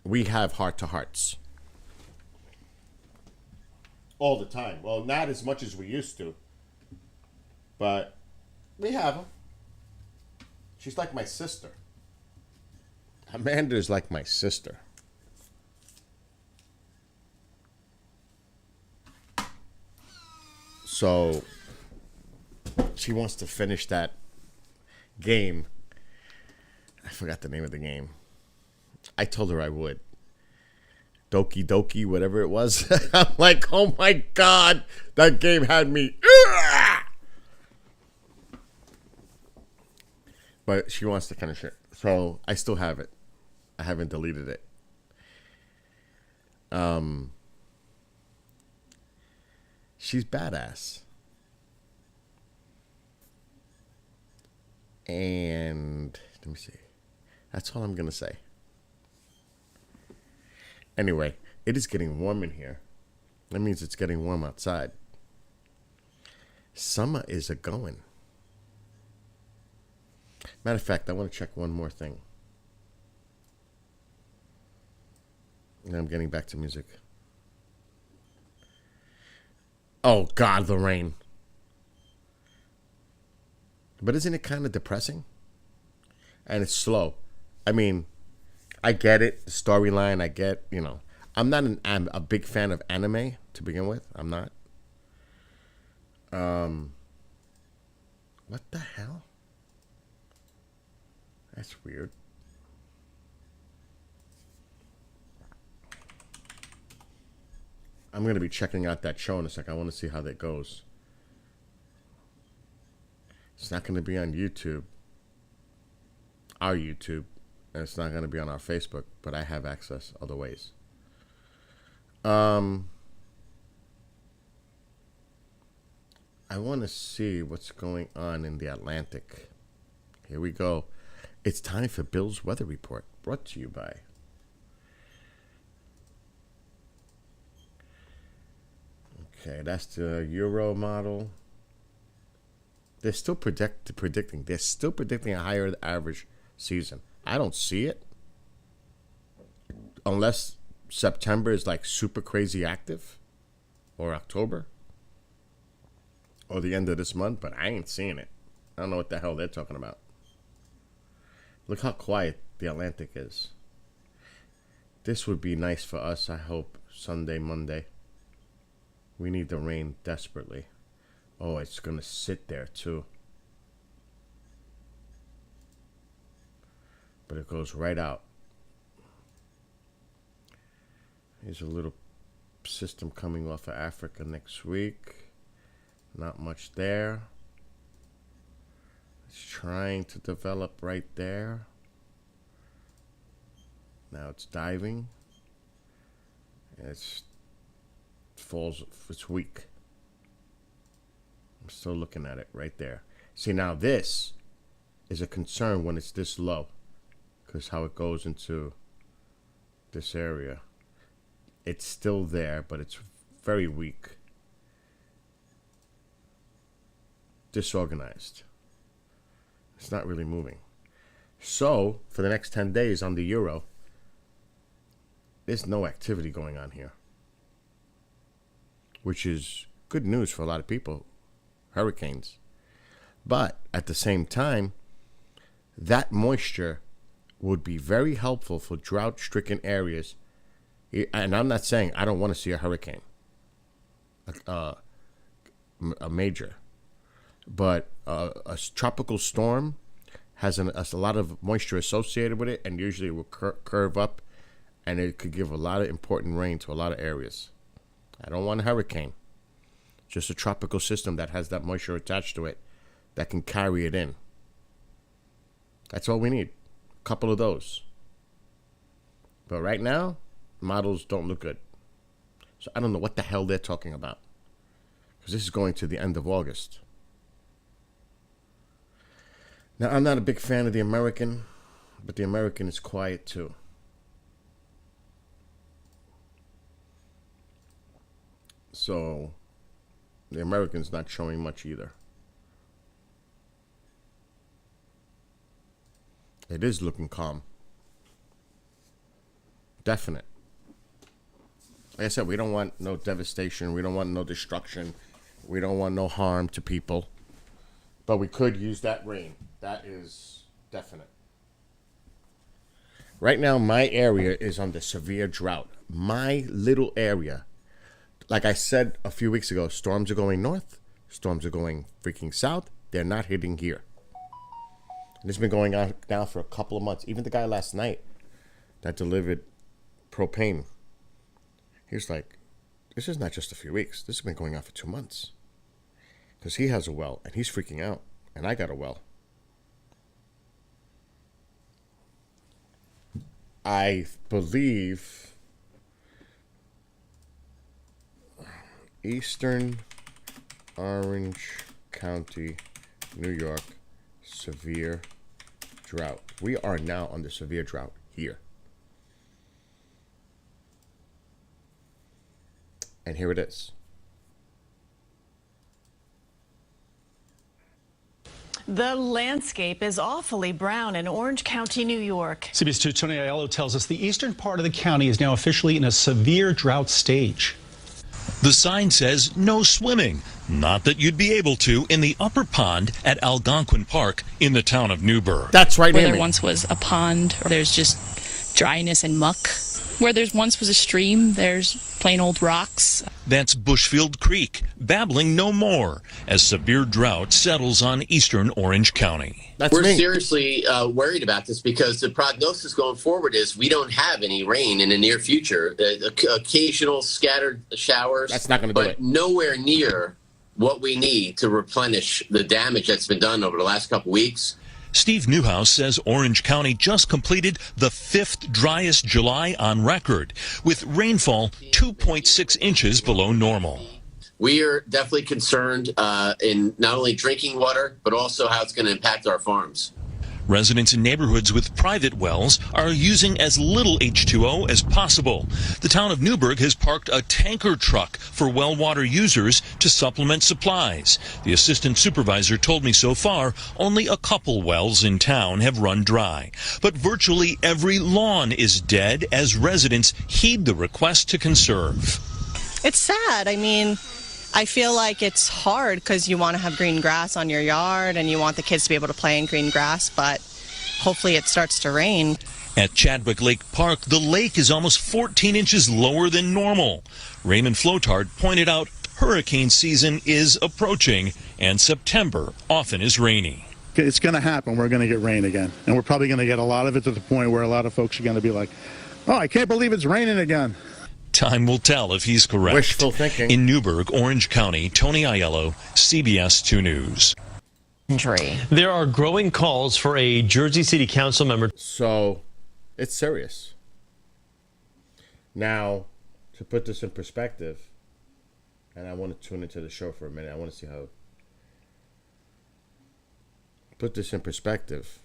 We have heart-to-hearts. All the time. Well, not as much as we used to. But we have them. She's like my sister. Amanda is like my sister. So she wants to finish that game. I forgot the name of the game. I told her I would. Doki Doki, whatever it was. I'm like, oh my God, that game had me. But she wants to finish it. So I still have it. I haven't deleted it. She's badass. And let me see. That's all I'm going to say. Anyway, it is getting warm in here. That means it's getting warm outside. Summer is a-going. Matter of fact, I want to check one more thing. And I'm getting back to music. Oh, God, the rain. But isn't it kind of depressing? And it's slow. I mean, I get it, the storyline, I get, you know. I'm not a big fan of anime to begin with. I'm not. What the hell? That's weird. I'm going to be checking out that show in a sec. I want to see how that goes. It's not going to be on YouTube. Our YouTube. And it's not going to be on our Facebook. But I have access other ways. I want to see what's going on in the Atlantic. Here we go. It's time for Bill's Weather Report. Brought to you by... Okay, that's the Euro model. They're still predicting. They're still predicting a higher average season. I don't see it. Unless September is like super crazy active. Or October. Or the end of this month. But I ain't seeing it. I don't know what the hell they're talking about. Look how quiet the Atlantic is. This would be nice for us, I hope, Sunday, Monday. We need the rain desperately. Oh, it's going to sit there, too. But it goes right out. Here's a little system coming off of Africa next week. Not much there. It's trying to develop right there. Now it's diving. And it's weak. I'm still looking at it right there. See, now this is a concern when it's this low, because how it goes into this area. It's still there, but it's very weak. Disorganized. It's not really moving. So, for the next 10 days on the euro, there's no activity going on here, which is good news for a lot of people. Hurricanes. But at the same time, that moisture would be very helpful for drought-stricken areas. And I'm not saying I don't want to see a hurricane, a major, but a tropical storm has a lot of moisture associated with it, and usually it will curve up, and it could give a lot of important rain to a lot of areas. I don't want a hurricane, just a tropical system that has that moisture attached to it that can carry it in. That's all we need, a couple of those. But right now, models don't look good. So I don't know what the hell they're talking about, because this is going to the end of August. Now, I'm not a big fan of the American, but the American is quiet too. So the American's not showing much either. It is looking calm. Definite. Like I said, we don't want no devastation. We don't want no destruction. We don't want no harm to people. But we could use that rain. That is definite. Right now, my area is under severe drought. My little area. Like I said a few weeks ago, storms are going north. Storms are going freaking south. They're not hitting here. And it's been going on now for a couple of months. Even the guy last night that delivered propane, he was like, this is not just a few weeks. This has been going on for 2 months. Because he has a well, and he's freaking out. And I got a well. I believe Eastern Orange County, New York, severe drought. We are now under severe drought here. And here it is. The landscape is awfully brown in Orange County, New York. CBS 2's Tony Aiello tells us the eastern part of the county is now officially in a severe drought stage. The sign says no swimming. Not that you'd be able to in the upper pond at Algonquin Park in the town of Newburgh. That's right, Where Amy. there once was a pond, there's just dryness and muck. Where there once was a stream, there's plain old rocks. That's Bushfield Creek, babbling no more as severe drought settles on eastern Orange County. We're seriously worried about this because the prognosis going forward is we don't have any rain in the near future. Occasional scattered showers. That's not going to do but it. Nowhere near what we need to replenish the damage that's been done over the last couple weeks. Steve Newhouse says Orange County just completed the 5th driest July on record, with rainfall 2.6 inches below normal. We are definitely concerned in not only drinking water, but also how it's going to impact our farms. Residents in neighborhoods with private wells are using as little H2O as possible. The town of Newburgh has parked a tanker truck for well water users to supplement supplies. The assistant supervisor told me so far only a couple wells in town have run dry. But virtually every lawn is dead as residents heed the request to conserve. It's sad. I mean, I feel like it's hard because you want to have green grass on your yard and you want the kids to be able to play in green grass, but hopefully it starts to rain. At Chadwick Lake Park, the lake is almost 14 inches lower than normal. Raymond Flotard pointed out hurricane season is approaching, and September often is rainy. It's going to happen. We're going to get rain again. And we're probably going to get a lot of it to the point where a lot of folks are going to be like, oh, I can't believe it's raining again. Time will tell if he's correct. Wishful thinking. In Newburgh, Orange County, Tony Aiello, CBS 2 News. There are growing calls for a Jersey City Council member. So, it's serious. Now, to put this in perspective, and I want to tune into the show for a minute. I want to see how. Put this in perspective.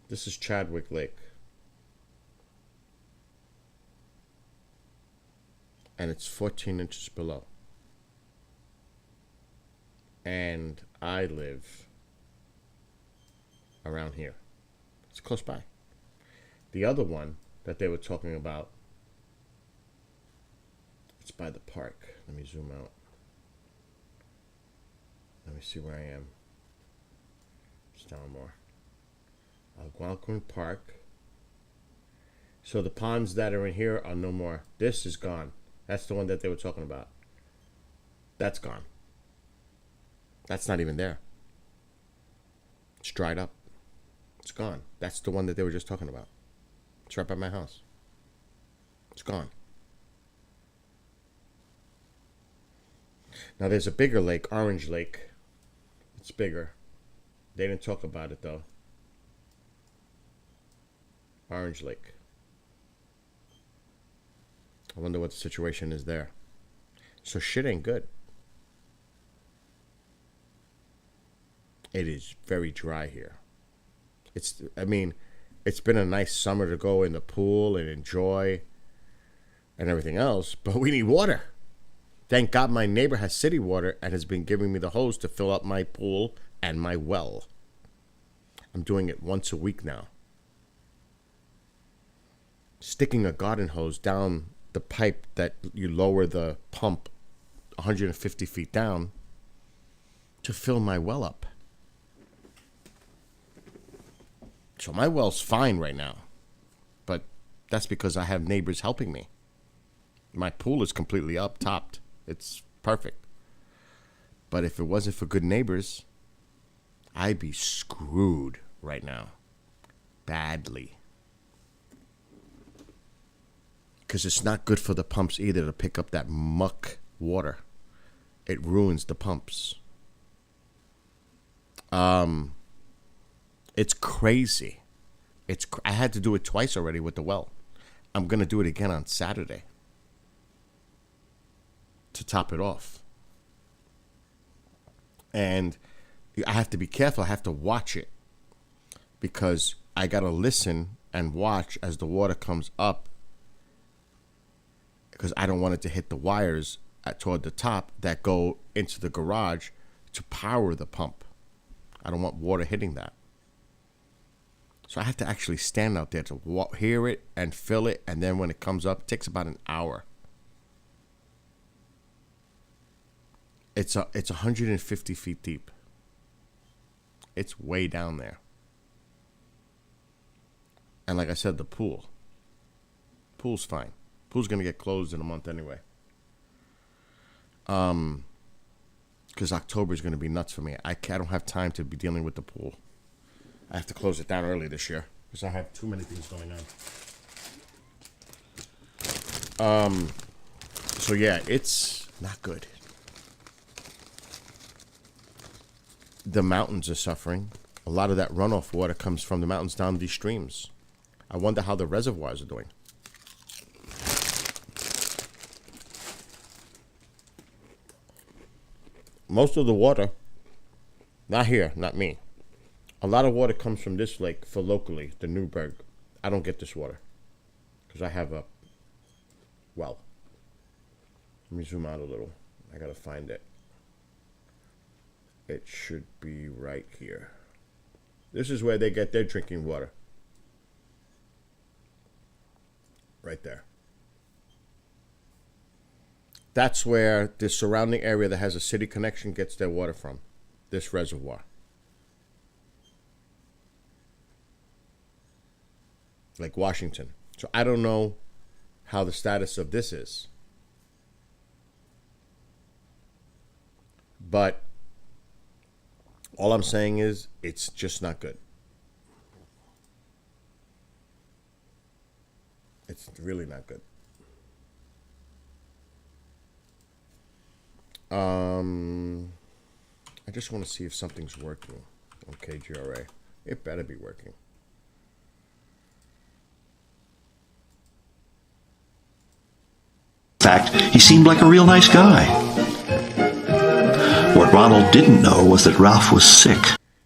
This is Chadwick Lake. And it's 14 inches below. And I live around here. It's close by. The other one that they were talking about, it's by the park. Let me zoom out. Let me see where I am. It's down more. Algonquin Park. So the ponds that are in here are no more. This is gone. That's the one that they were talking about. That's gone. That's not even there. It's dried up. It's gone. That's the one that they were just talking about. It's right by my house. It's gone. Now there's a bigger lake, Orange Lake. It's bigger. They didn't talk about it though. Orange Lake. I wonder what the situation is there. So shit ain't good. It is very dry here. It's been a nice summer to go in the pool and enjoy and everything else, but we need water. Thank God my neighbor has city water and has been giving me the hose to fill up my pool and my well. I'm doing it once a week now. Sticking a garden hose down the pipe that you lower the pump 150 feet down to fill my well up. So my well's fine right now, but that's because I have neighbors helping me. My pool is completely up, topped. It's perfect. But if it wasn't for good neighbors, I'd be screwed right now. Badly. Because it's not good for the pumps either to pick up that muck water. It ruins the pumps. It's crazy. I had to do it twice already with the well. I'm going to do it again on Saturday to top it off. And I have to be careful. I have to watch it because I got to listen and watch as the water comes up because I don't want it to hit the wires toward the top that go into the garage to power the pump. I don't want water hitting that. So I have to actually stand out there to hear it and fill it, and then when it comes up, it takes about an hour. It's 150 feet deep. It's way down there. And like I said, the pool's fine. Pool's gonna get closed in a month anyway. Because October is gonna be nuts for me. I don't have time to be dealing with the pool. I have to close it down early this year because I have too many things going on. So yeah, it's not good. The mountains are suffering. A lot of that runoff water comes from the mountains down these streams. I wonder how the reservoirs are doing. Most of the water, not here, not me. A lot of water comes from this lake for locally, the Newburgh. I don't get this water because I have a well. Let me zoom out a little. I gotta find it. It should be right here. This is where they get their drinking water. Right there. That's where the surrounding area that has a city connection gets their water from. This reservoir. Like Washington. So I don't know how the status of this is. But all I'm saying is it's just not good. It's really not good. I just want to see if something's working on KGRA. It better be working. In fact, he seemed like a real nice guy. What Ronald didn't know was that Ralph was sick.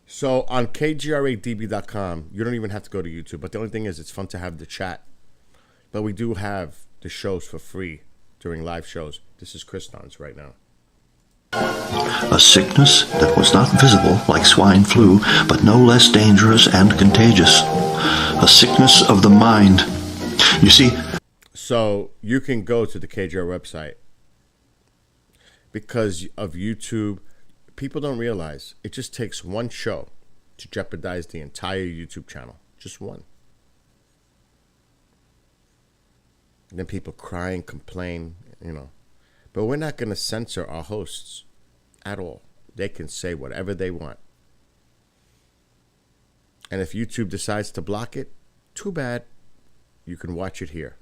So on KGRADB.com, you don't even have to go to YouTube. But the only thing is, it's fun to have the chat. But we do have the shows for free during live shows. This is Kriston's right now. A sickness that was not visible like swine flu, but no less dangerous and contagious. A sickness of the mind. You see... So you can go to the KGR website. Because of YouTube, people don't realize it just takes one show to jeopardize the entire YouTube channel. Just one. And then people cry and complain, you know. But we're not going to censor our hosts at all. They can say whatever they want. And if YouTube decides to block it, too bad. You can watch it here.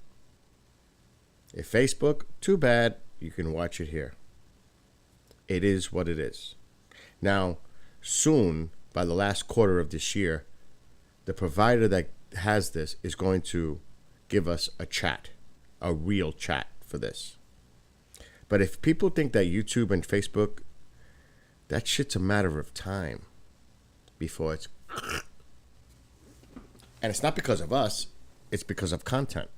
If Facebook, too bad. You can watch it here. It is what it is. Now, soon, by the last quarter of this year, the provider that has this is going to give us a chat, a real chat for this. But if people think that YouTube and Facebook, that shit's a matter of time before it's... And it's not because of us, it's because of content.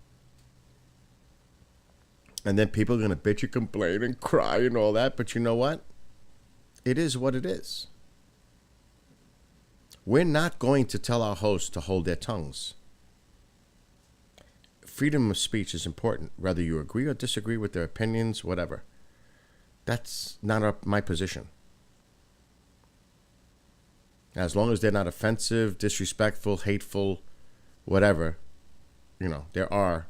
And then people are going to bitch and complain and cry and all that. But you know what? It is what it is. We're not going to tell our hosts to hold their tongues. Freedom of speech is important, whether you agree or disagree with their opinions, whatever. That's not my position. As long as they're not offensive, disrespectful, hateful, whatever, you know, there are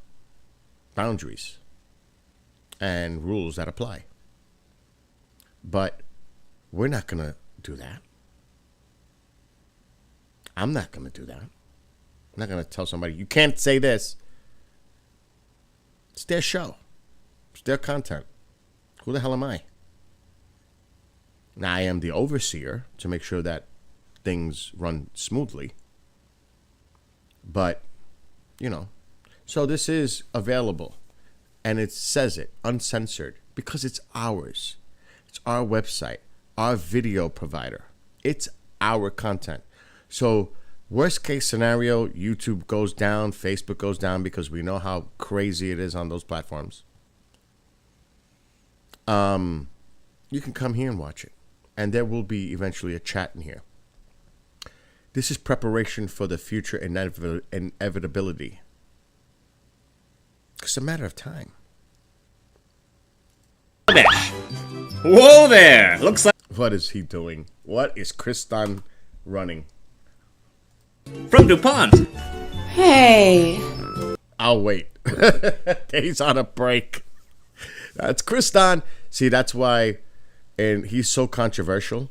boundaries and rules that apply. But we're not going to do that. I'm not going to do that. I'm not going to tell somebody, you can't say this. It's their show. It's their content. Who the hell am I? Now, I am the overseer to make sure that things run smoothly. But, you know, so this is available. And it says it, uncensored, because it's ours. It's our website, our video provider. It's our content. So worst case scenario, YouTube goes down, Facebook goes down, because we know how crazy it is on those platforms. You can come here and watch it. And there will be eventually a chat in here. This is preparation for the future inevitability. It's a matter of time. Whoa there! Looks like... What is he doing? What is Kriston running? From DuPont. Hey. I'll wait. He's on a break. That's Kriston. See, that's why, and he's so controversial.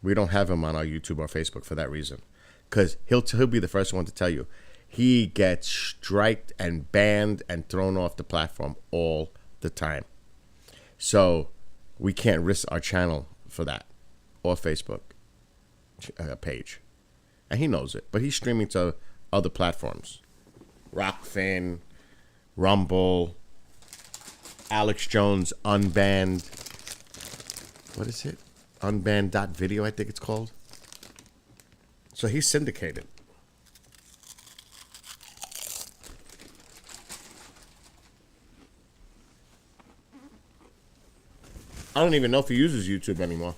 We don't have him on our YouTube or Facebook for that reason. Because he'll be the first one to tell you. He gets striked and banned and thrown off the platform all the time. So we can't risk our channel for that or Facebook page. And he knows it. But he's streaming to other platforms. Rockfin, Rumble, Alex Jones Unbanned. What is it? Unbanned.video, I think it's called. So he's syndicated. I don't even know if he uses YouTube anymore.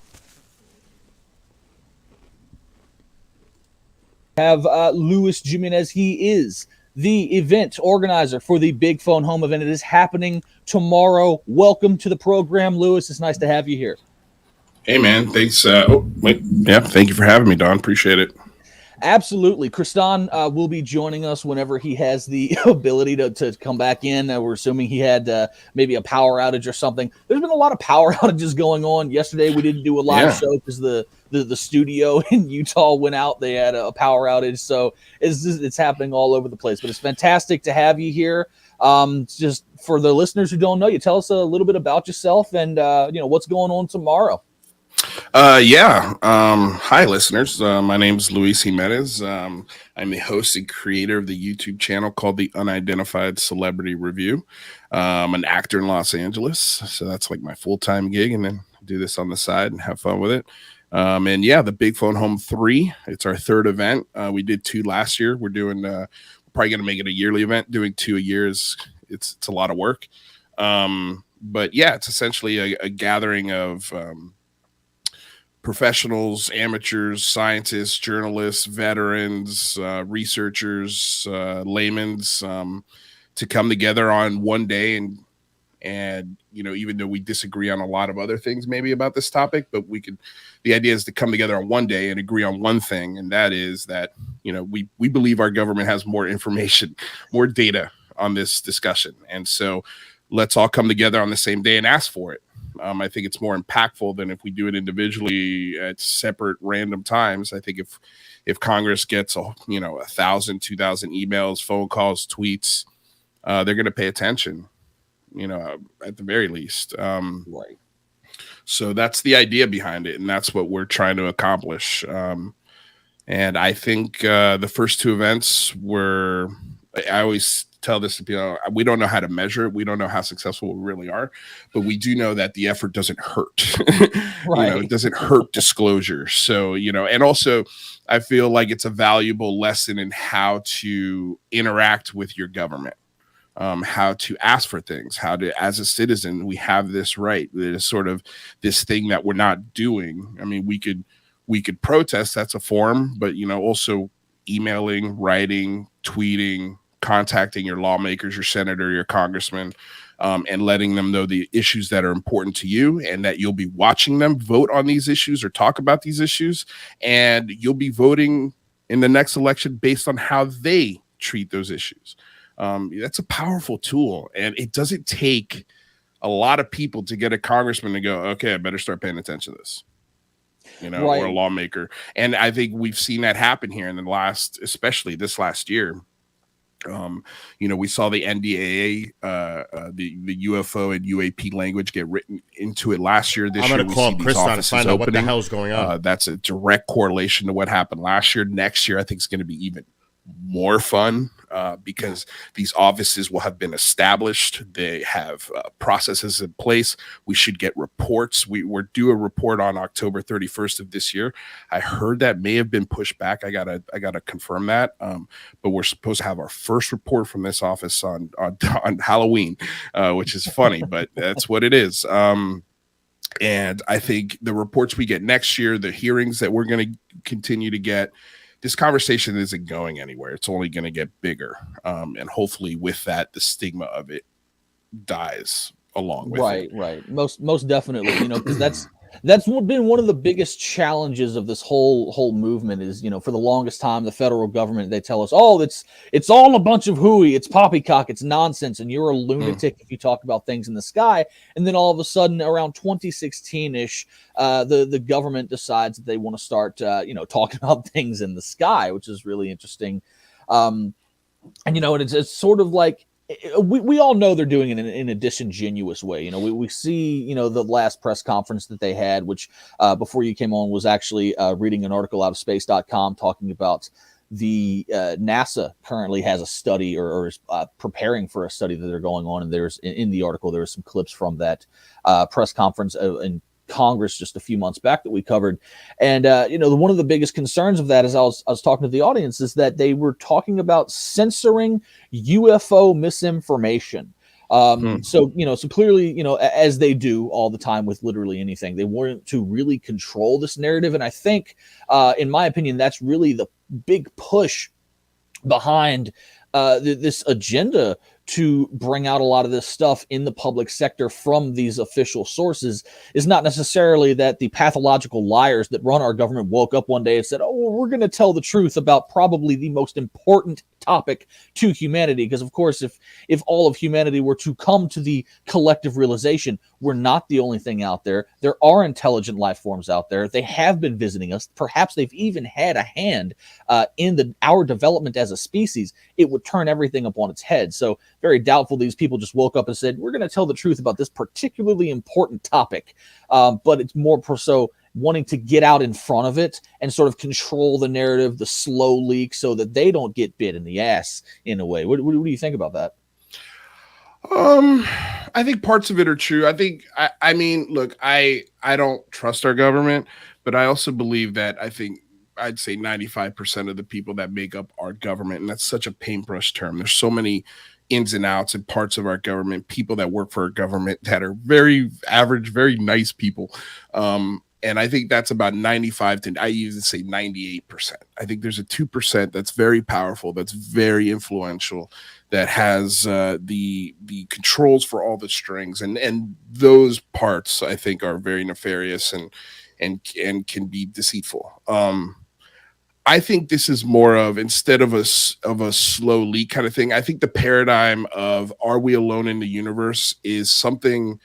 have Luis Jimenez. He is the event organizer for the Big Phone Home event. It is happening tomorrow. Welcome to the program, Luis. It's nice to have you here. Hey, man. Thanks. Thank you for having me, Don. Appreciate it. Absolutely. Kristan will be joining us whenever he has the ability to come back in. We're assuming he had maybe a power outage or something. There's been a lot of power outages going on. Yesterday, we didn't do a live show because the studio in Utah went out. They had a power outage. So it's happening all over the place. But it's fantastic to have you here. Just for the listeners who don't know you, tell us a little bit about yourself and what's going on tomorrow. Hi, listeners. My name is Luis Jimenez. I'm the host and creator of the YouTube channel called The Unidentified Celebrity Review. I'm an actor in Los Angeles, so that's like my full-time gig, and then do this on the side and have fun with it. The Big Phone Home 3, it's our third event. We did 2 last year. We're doing probably going to make it a yearly event. Doing 2 a year it's a lot of work. It's essentially a gathering of professionals, amateurs, scientists, journalists, veterans, researchers, laymen's to come together on one day and even though we disagree on a lot of other things maybe about this topic, but the idea is to come together on one day and agree on one thing, and that is that we believe our government has more information, more data on this discussion, and so let's all come together on the same day and ask for it. I think it's more impactful than if we do it individually at separate random times. I think if Congress gets 1,000, 2,000 emails, phone calls, tweets, they're going to pay attention, at the very least. Right. So that's the idea behind it, and that's what we're trying to accomplish. And I think the first 2 events were, I always tell this to people, we don't know how to measure it. We don't know how successful we really are, but we do know that the effort doesn't hurt. Right. It doesn't hurt disclosure. So, and also I feel like it's a valuable lesson in how to interact with your government, how to ask for things, how to, as a citizen, we have this right. There's sort of this thing that we're not doing. I mean, we could protest, that's a form, but, also emailing, writing, tweeting, contacting your lawmakers, your senator, your congressman, and letting them know the issues that are important to you and that you'll be watching them vote on these issues or talk about these issues. And you'll be voting in the next election based on how they treat those issues. That's a powerful tool. And it doesn't take a lot of people to get a congressman to go, okay, I better start paying attention to this. Right. Or a lawmaker. And I think we've seen that happen here in especially this last year. We saw the NDAA, the UFO and UAP language get written into it last year. This I'm going to call Chris on to find out what the hell's going on. That's a direct correlation to what happened last year. Next year, I think it's going to be even more fun because these offices will have been established. They have processes in place. We should get reports. We're due a report on October 31st of this year. I heard that may have been pushed back. I gotta confirm that. But we're supposed to have our first report from this office on Halloween, which is funny, but that's what it is. And I think the reports we get next year, the hearings that we're going to continue to get, this conversation isn't going anywhere. It's only going to get bigger. And hopefully with that, the stigma of it dies along with it. Right. Most definitely, because that's been one of the biggest challenges of this whole movement is, for the longest time, the federal government, they tell us, oh, it's all a bunch of hooey, it's poppycock, it's nonsense, and you're a lunatic if you talk about things in the sky. And then all of a sudden, around 2016-ish, the government decides that they want to start, talking about things in the sky, which is really interesting. And it's sort of like, we all know they're doing it in a disingenuous way. We see, the last press conference that they had, which before you came on was actually reading an article out of space.com talking about the NASA currently has a study or is preparing for a study that they're going on. And there's in the article, there are some clips from that press conference in Congress just a few months back that we covered. And, one of the biggest concerns of that, as I was talking to the audience, is that they were talking about censoring UFO misinformation. So clearly, as they do all the time with literally anything, they wanted to really control this narrative. And I think, in my opinion, that's really big push behind this agenda to bring out a lot of this stuff in the public sector from these official sources is not necessarily that the pathological liars that run our government woke up one day and said, oh, well, we're going to tell the truth about probably the most important topic to humanity. Because, of course, if all of humanity were to come to the collective realization, we're not the only thing out there. There are intelligent life forms out there. They have been visiting us. Perhaps they've even had a hand in our development as a species. It would turn everything up on its head. So very doubtful these people just woke up and said, we're going to tell the truth about this particularly important topic. But it's more so wanting to get out in front of it and sort of control the narrative, the slow leak, so that they don't get bit in the ass in a way. What do you think about that? I think parts of it are true. I mean, look, I don't trust our government, but I also believe that I'd say 95% of the people that make up our government, and that's such a paintbrush term. There's so many ins and outs and parts of our government, people that work for our government that are very average, very nice people. And I think that's about 95 to, I usually say 98%. I think there's a 2% that's very powerful, that's very influential, that has the controls for all the strings. And those parts, I think, are very nefarious and can be deceitful. I think this is more of, instead of a slow leak kind of thing, I think the paradigm of are we alone in the universe is something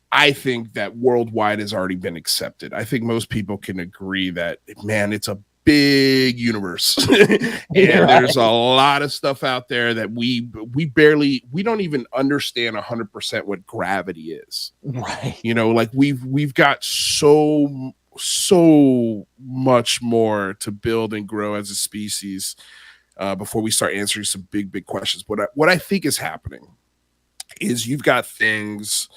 I think that worldwide has already been accepted. I think most people can agree that, man, it's a big universe and there's a lot of stuff out there that we don't even understand 100% what gravity is. Right. You know, like we've got so much more to build and grow as a species before we start answering some big questions. What I think is happening is you've got things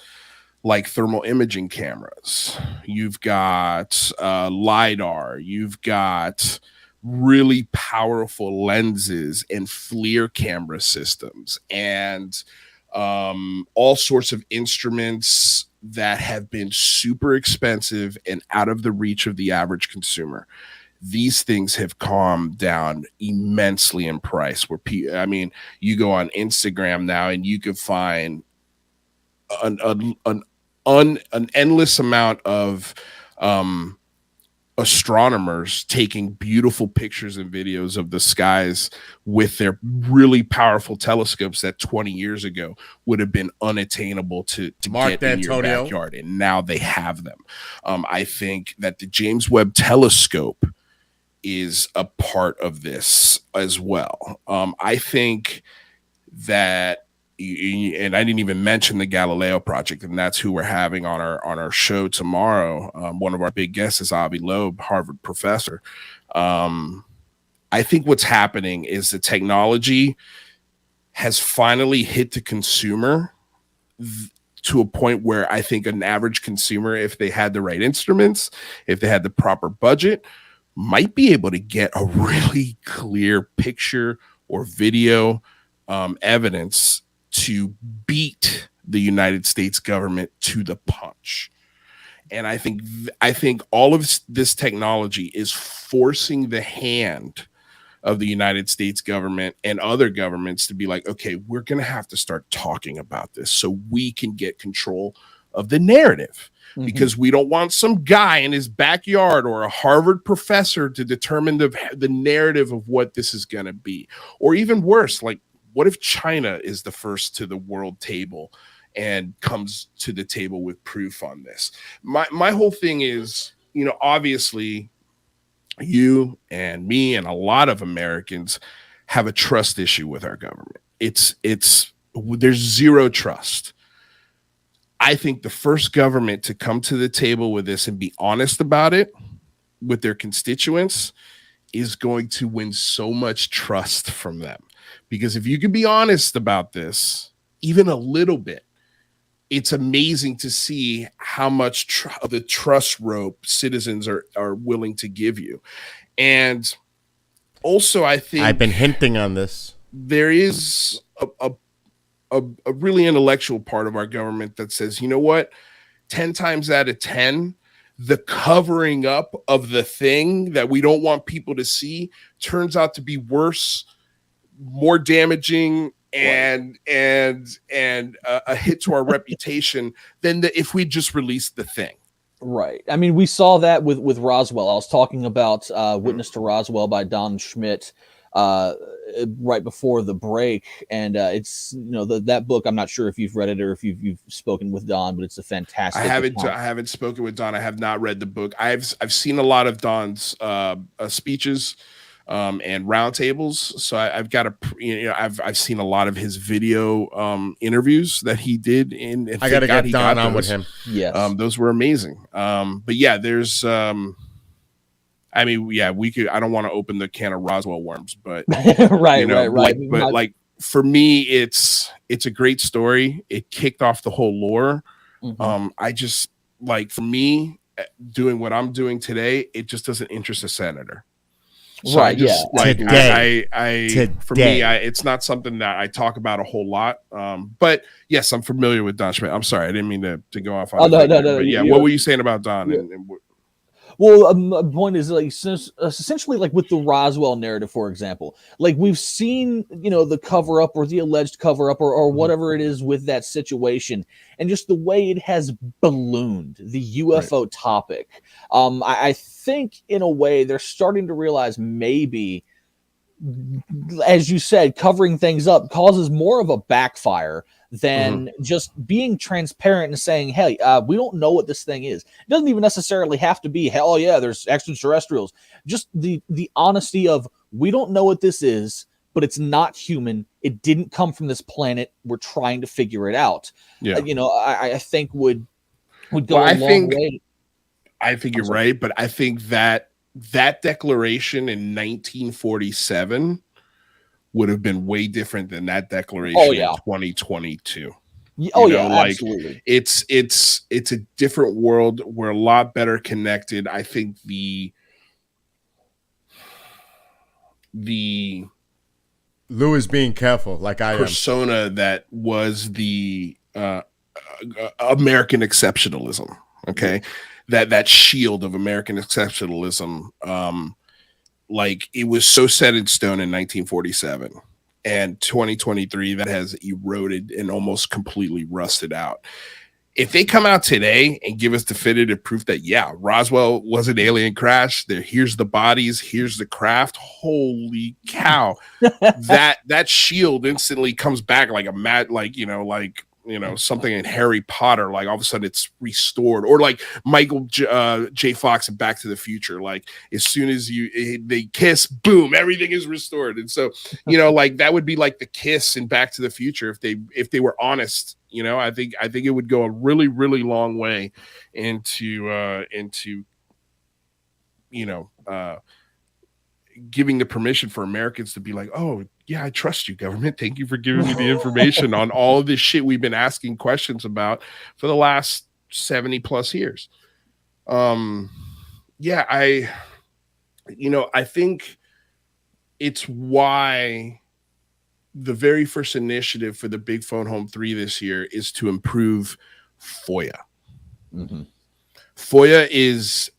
like thermal imaging cameras, you've got LiDAR, you've got really powerful lenses and FLIR camera systems, and all sorts of instruments that have been super expensive and out of the reach of the average consumer. These things have calmed down immensely in price. I mean, you go on Instagram now and you can find an endless amount of astronomers taking beautiful pictures and videos of the skies with their really powerful telescopes that 20 years ago would have been unattainable to get in your backyard, and now they have them. I think that the James Webb Telescope is a part of this as well. I think that, and I didn't even mention the Galileo Project, and that's who we're having on our show tomorrow. One of our big guests is Avi Loeb, Harvard professor. I think what's happening is the technology has finally hit the consumer to a point where I think an average consumer, if they had the right instruments, if they had the proper budget, might be able to get a really clear picture or video evidence to beat the United States government to the punch. And I think all of this technology is forcing the hand of the United States government and other governments to be like, okay, we're going to have to start talking about this so we can get control of the narrative. Mm-hmm. Because we don't want some guy in his backyard or a Harvard professor to determine the narrative of what this is going to be. Or even worse, like, what if China is the first to the world table and comes to the table with proof on this? My whole thing is, you know, obviously you and me and a lot of Americans have a trust issue with our government. There's zero trust. I think the first government to come to the table with this and be honest about it with their constituents is going to win so much trust from them. Because if you can be honest about this, even a little bit, it's amazing to see how much of the trust rope citizens are willing to give you. And also, I think I've been hinting on this. There is a really intellectual part of our government that says, you know what, 10 times out of 10, the covering up of the thing that we don't want people to see turns out to be worse, more damaging, and a hit to our reputation than if we just released the thing. Right. I mean, we saw that with Roswell. I was talking about Witness to Roswell by Don Schmidt right before the break, and it's that book. I'm not sure if you've read it or if you've spoken with Don, but it's a fantastic. I haven't spoken with Don. I have not read the book. I've seen a lot of Don's speeches and roundtables. So I've got I've seen a lot of his video interviews that he did. I got to get Don on with him. Yes, those were amazing. But yeah, there's I mean, yeah, we could. I don't want to open the can of Roswell worms, but right. Like for me, it's a great story. It kicked off the whole lore. Mm-hmm. I just for me, doing what I'm doing today, it just doesn't interest a senator. So right. For me, it's not something that I talk about a whole lot. But yes, I'm familiar with Don Schmidt. I'm sorry, I didn't mean to go off on. No. But yeah, what were you saying about Don? Yeah. Well, my point is essentially with the Roswell narrative, for example, we've seen, the cover up or the alleged cover up or whatever it is with that situation, and just the way it has ballooned the UFO topic. I think in a way they're starting to realize maybe, as you said, covering things up causes more of a backfire than just being transparent and saying, hey, we don't know what this thing is. It doesn't even necessarily have to be, hell yeah, there's extraterrestrials. Just the honesty of, we don't know what this is, but it's not human. It didn't come from this planet. We're trying to figure it out. Yeah. I think would go a long way. I think you're right, but I think that declaration in 1947 would have been way different than that declaration in 2022. Absolutely. It's a different world. We're a lot better connected. I think the Lou is being careful, like I am. Persona that was the American exceptionalism. Okay, that shield of American exceptionalism. It was so set in stone in 1947, and 2023 that has eroded and almost completely rusted out. If they come out today and give us definitive proof that Roswell was an alien crash, here's the bodies, here's the craft, holy cow, that shield instantly comes back like a something in Harry Potter, all of a sudden it's restored, or Michael J. Fox in Back to the Future, as soon as they kiss, boom, everything is restored. And so that would be like the kiss in Back to the Future if they were honest. I think it would go a really, really long way into giving the permission for Americans to be like, oh yeah, I trust you, government. Thank you for giving me the information on all of this shit we've been asking questions about for the last 70 plus years. I think it's why the very first initiative for the Big Phone Home 3 this year is to improve FOIA. Mm-hmm. FOIA is,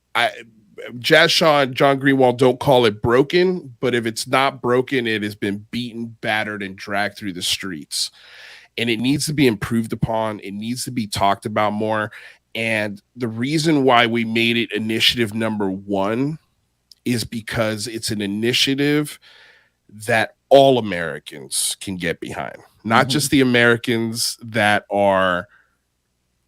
Jazz Shaw and John Greenwald don't call it broken, but if it's not broken, it has been beaten, battered, and dragged through the streets. And it needs to be improved upon. It needs to be talked about more. And the reason why we made it initiative number 1 is because it's an initiative that all Americans can get behind, not just the Americans that are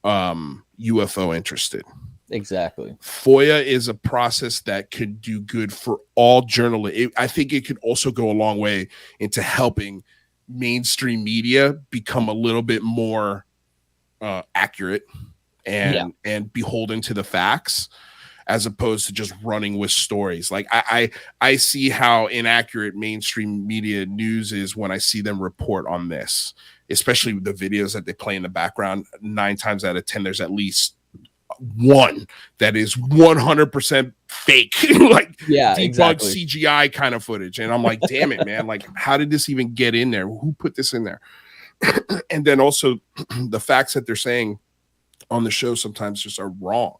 UFO interested. Exactly. FOIA is a process that could do good for all journalists. I think it could also go a long way into helping mainstream media become a little bit more accurate and beholden to the facts, as opposed to just running with stories. I see how inaccurate mainstream media news is when I see them report on this, especially the videos that they play in the background. 9 times out of 10, there's at least one that is 100% fake, debunked CGI kind of footage. And I'm like, damn it, man. How did this even get in there? Who put this in there? And then also the facts that they're saying on the show sometimes just are wrong.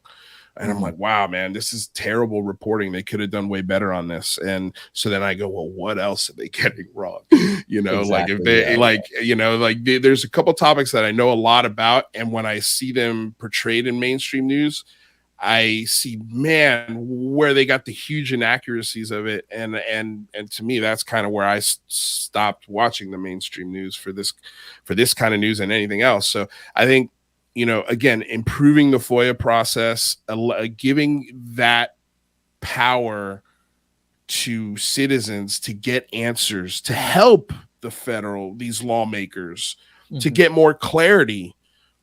And I'm like, wow, man, this is terrible reporting. They could have done way better on this. And so then I go, well, what else are they getting wrong? You know, Exactly, like if they yeah. you know, like there's a couple topics that I know a lot about. And when I see them portrayed in mainstream news, I see, man, where they got the huge inaccuracies of it. And to me, that's kind of where I stopped watching the mainstream news for this kind of news and anything else. So I think, you know, again, improving the FOIA process, giving that power to citizens to get answers, to help these lawmakers to get more clarity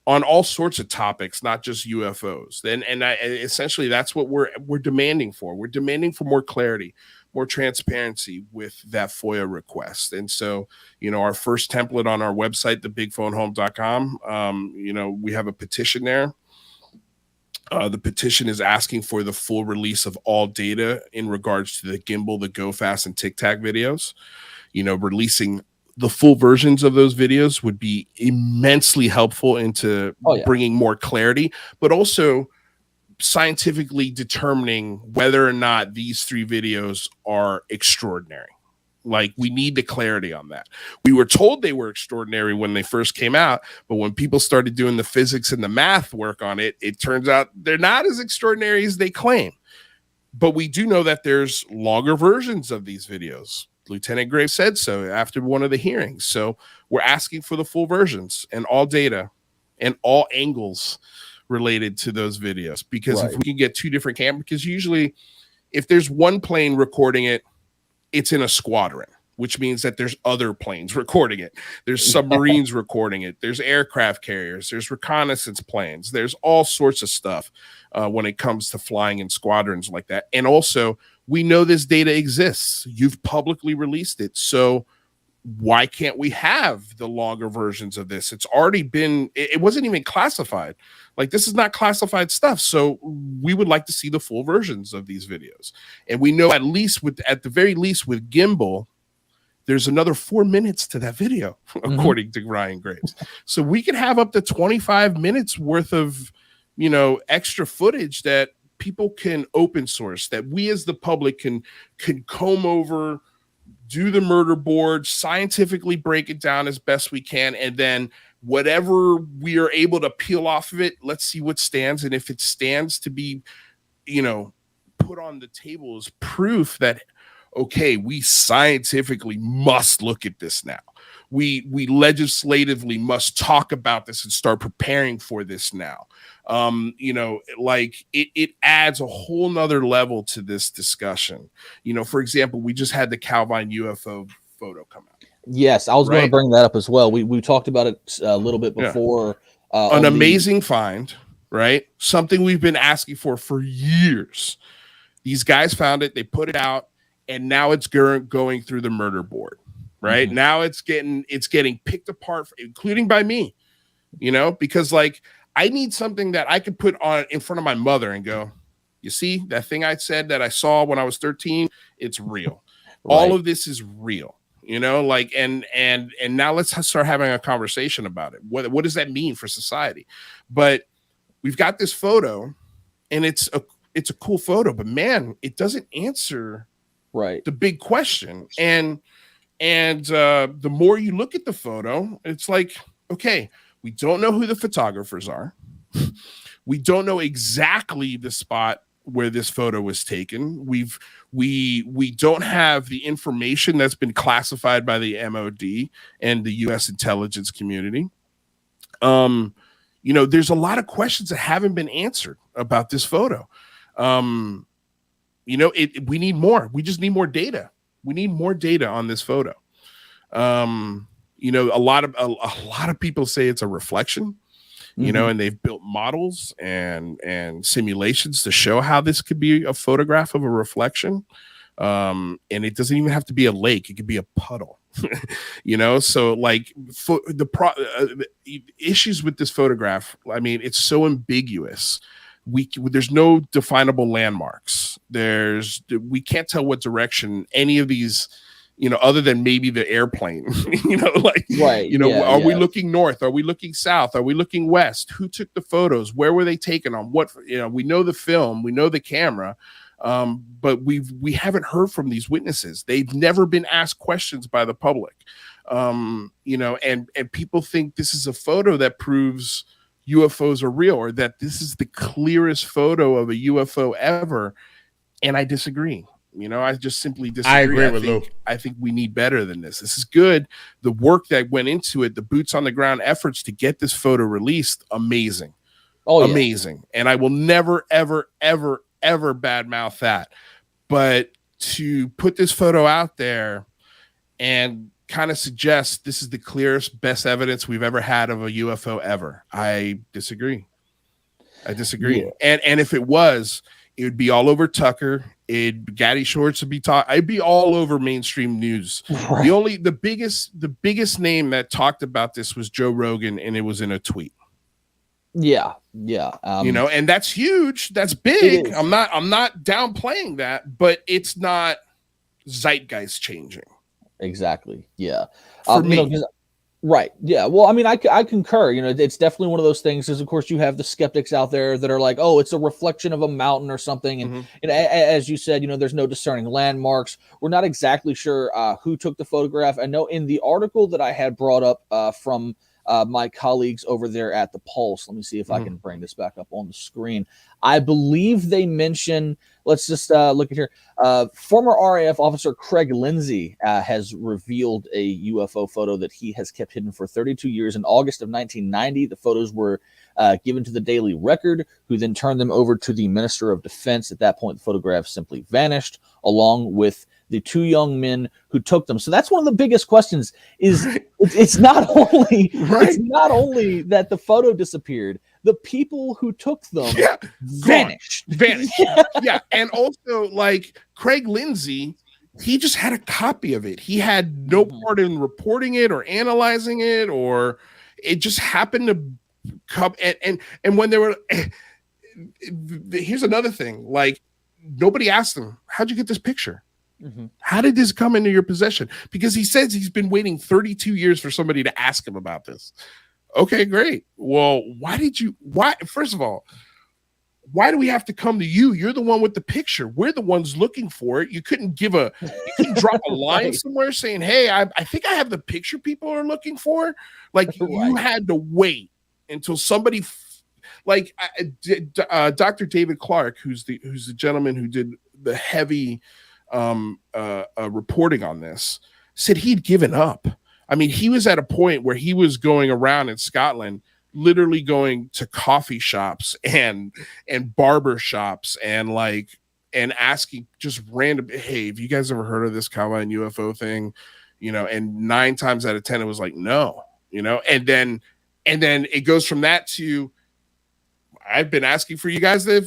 on all sorts of topics, not just UFOs. Essentially, that's what we're demanding for. We're demanding for more clarity, more transparency with that FOIA request. And so, you know, our first template on our website, thebigphoneHome.com, you know, we have a petition there. The petition is asking for the full release of all data in regards to the Gimbal, the Go Fast, and Tic Tac videos. You know, releasing the full versions of those videos would be immensely helpful into bringing more clarity, but also scientifically determining whether or not these 3 videos are extraordinary. Like, we need the clarity on that. We were told they were extraordinary when they first came out, but when people started doing the physics and the math work on it, it turns out they're not as extraordinary as they claim. But we do know that there's longer versions of these videos. Lieutenant Graves said so after one of the hearings. So we're asking for the full versions and all data and all angles related to those videos, because if we can get 2 different cameras, because usually if there's one plane recording it, it's in a squadron, which means that there's other planes recording it. There's submarines recording it. There's aircraft carriers. There's reconnaissance planes. There's all sorts of stuff when it comes to flying in squadrons like that. And also, we know this data exists. You've publicly released it. So why can't we have the longer versions of this? It's already been, it wasn't even classified. Like, this is not classified stuff. So we would like to see the full versions of these videos. And we know at the very least with Gimbal, there's another 4 minutes to that video, according to Ryan Graves. So we could have up to 25 minutes worth of, you know, extra footage that people can open source, that we as the public can comb over, do the murder board, scientifically break it down as best we can, and then whatever we are able to peel off of it, let's see what stands. And if it stands to be, you know, put on the table as proof that, okay, we scientifically must look at this now. We legislatively must talk about this and start preparing for this now. You know, like it adds a whole nother level to this discussion. You know, for example, we just had the Calvine UFO photo come out. Yes, I was going to bring that up as well. We talked about it a little bit before. An amazing find, right? Something we've been asking for years. These guys found it, they put it out, and now it's going through the murder board. Right now, it's getting picked apart, including by me. You know, because like, I need something that I could put on in front of my mother and go, you see that thing I said that I saw when I was 13? It's real. All of this is real. You know, like, and now let's start having a conversation about it. What does that mean for society? But we've got this photo, and it's a cool photo, but man, it doesn't answer the big question. And the more you look at the photo, it's like, okay, we don't know who the photographers are. We don't know exactly the spot where this photo was taken. We don't have the information that's been classified by the MOD and the U.S. intelligence community. You know, there's a lot of questions that haven't been answered about this photo. You know, we need more. We just need more data. We need more data on this photo. You know, a lot of people say it's a reflection, you know, and they've built models and simulations to show how this could be a photograph of a reflection. And it doesn't even have to be a lake. It could be a puddle, you know? So like the issues with this photograph, I mean, it's so ambiguous. There's no definable landmarks. We can't tell what direction any of these, other than maybe the airplane, right. Are we looking north? Are we looking south? Are we looking west? Who took the photos? Where were they taken on? What, we know the film, we know the camera, but we haven't heard from these witnesses. They've never been asked questions by the public. And people think this is a photo that proves UFOs are real, or that this is the clearest photo of a UFO ever. And I disagree. I just simply disagree. I agree with Lou. I think we need better than this. This is good. The work that went into it, the boots on the ground efforts to get this photo released, amazing. Oh, yeah. Amazing. And I will never, ever, ever, ever badmouth that. But to put this photo out there and kind of suggest this is the clearest, best evidence we've ever had of a UFO ever, I disagree. Yeah. And if it was, it would be all over Tucker. Gaddy Shorts would be I'd be all over mainstream news. Right. The biggest name that talked about this was Joe Rogan, and it was in a tweet. Yeah. And that's huge. That's big. I'm not downplaying that, but it's not zeitgeist changing. Exactly. Yeah. For me. Right. Yeah. Well, I mean, I concur. It's definitely one of those things. Because of course you have the skeptics out there that are like, oh, it's a reflection of a mountain or something. And as you said, there's no discerning landmarks. We're not exactly sure who took the photograph. I know in the article that I had brought up from my colleagues over there at the Pulse. Let me see if I can bring this back up on the screen. I believe they mention, let's just look at here. Former RAF officer Craig Lindsay has revealed a UFO photo that he has kept hidden for 32 years. In August of 1990, the photos were given to the Daily Record, who then turned them over to the Minister of Defense. At that point, the photographs simply vanished, along with the two young men who took them. So that's one of the biggest questions. It's not only it's not only that the photo disappeared, the people who took them vanished. Yeah. And also, Craig Lindsay, he just had a copy of it. He had no part in reporting it or analyzing it, or it just happened to come. And when they were, here's another thing. Nobody asked him, how'd you get this picture? How did this come into your possession? Because he says he's been waiting 32 years for somebody to ask him about this. Okay, great. Well, first of all, why do we have to come to you? You're the one with the picture. We're the ones looking for it. You couldn't drop a line somewhere saying, hey, I think I have the picture people are looking for. You had to wait until somebody Dr. David Clark, who's the gentleman who did the heavy reporting on this, said he'd given up. I mean, he was at a point where he was going around in Scotland, literally going to coffee shops and barber shops and asking just random, hey, have you guys ever heard of this Kawaii UFO thing? And 9 times out of 10 it was like, no, and then it goes from that to, I've been asking for you guys to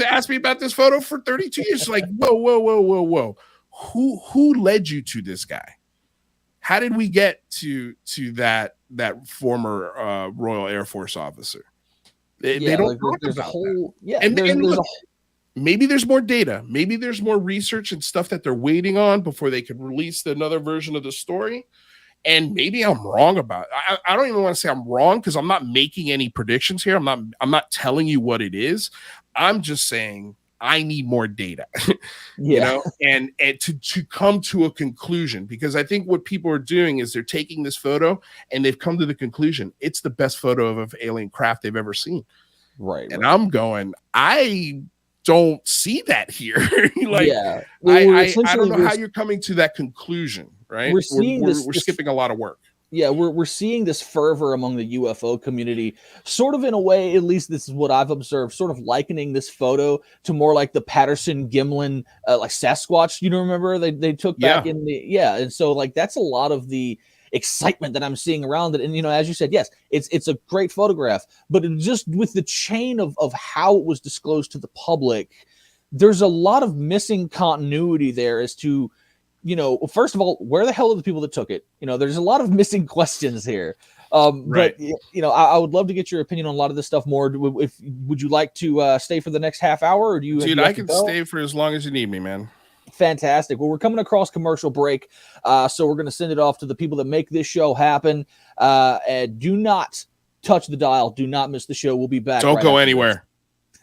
ask me about this photo for 32 years. Whoa. Who led you to this guy? How did we get to that former Royal Air Force officer? They don't talk about that. Yeah, and look, maybe there's more data. Maybe there's more research and stuff that they're waiting on before they can release another version of the story. And maybe I'm wrong about it. I don't even want to say I'm wrong, because I'm not making any predictions here. I'm not telling you what it is. I'm just saying I need more data, and to come to a conclusion, because I think what people are doing is they're taking this photo and they've come to the conclusion it's the best photo of alien craft they've ever seen. Right. And I'm going, I don't see that here. I don't know how you're coming to that conclusion. Right. We're skipping a lot of work. Yeah, we're seeing this fervor among the UFO community, sort of in a way, at least this is what I've observed, sort of likening this photo to more like the Patterson Gimlin, like Sasquatch. Remember they took back in the and so that's a lot of the excitement that I'm seeing around it. And as you said, yes, it's a great photograph, but it just with the chain of how it was disclosed to the public, there's a lot of missing continuity there as to, first of all, where the hell are the people that took it? There's a lot of missing questions here. But I would love to get your opinion on a lot of this stuff more. Would you like to stay for the next half hour, or do you? Dude, I can stay for as long as you need me, man. fantastic. Well, we're coming across commercial break, so we're going to send it off to the people that make this show happen. And do not touch the dial. Do not miss the show. We'll be back. Don't go anywhere.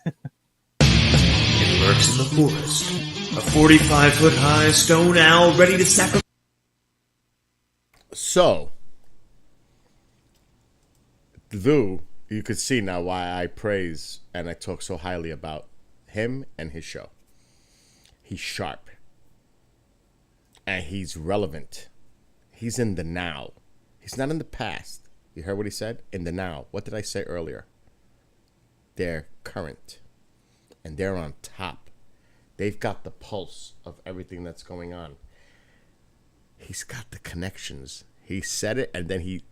It lurks in the forest. A 45-foot-high stone owl ready to sacrifice. So, Lou, you could see now why I praise and I talk so highly about him and his show. He's sharp. And he's relevant. He's in the now. He's not in the past. You heard what he said? In the now. What did I say earlier? They're current. And they're on top. They've got the pulse of everything that's going on. He's got the connections. He said it, and then he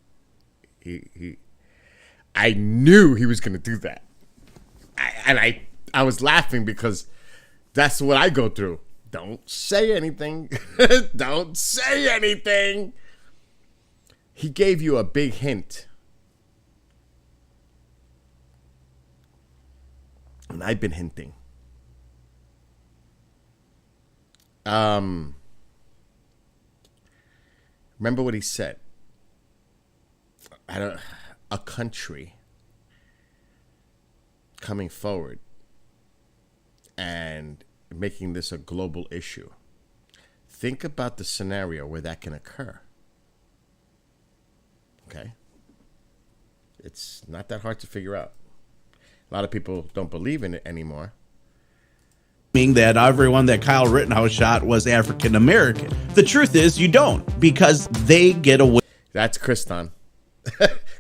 I knew he was going to do that. I was laughing because that's what I go through. Don't say anything. Don't say anything. He gave you a big hint. And I've been hinting. Remember what he said? A country coming forward and making this a global issue. Think about the scenario where that can occur. Okay? It's not that hard to figure out. A lot of people don't believe in it anymore. Meaning that everyone that Kyle Rittenhouse shot was African American. The truth is you don't, because they get away. That's Kristan.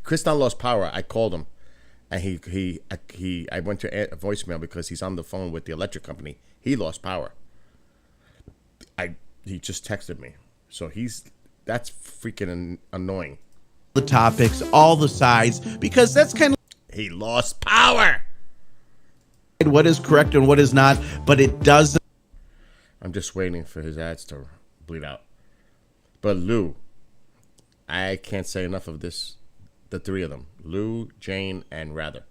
Kristan lost power. I called him, and I went to a voicemail because he's on the phone with the electric company. He lost power. He just texted me, so that's freaking annoying. The topics, all the sides, because that's kind of he lost power. What is correct and what is not, but it doesn't. I'm just waiting for his ads to bleed out. But Lou, I can't say enough of this. The three of them, Lou, Jane, and Rather.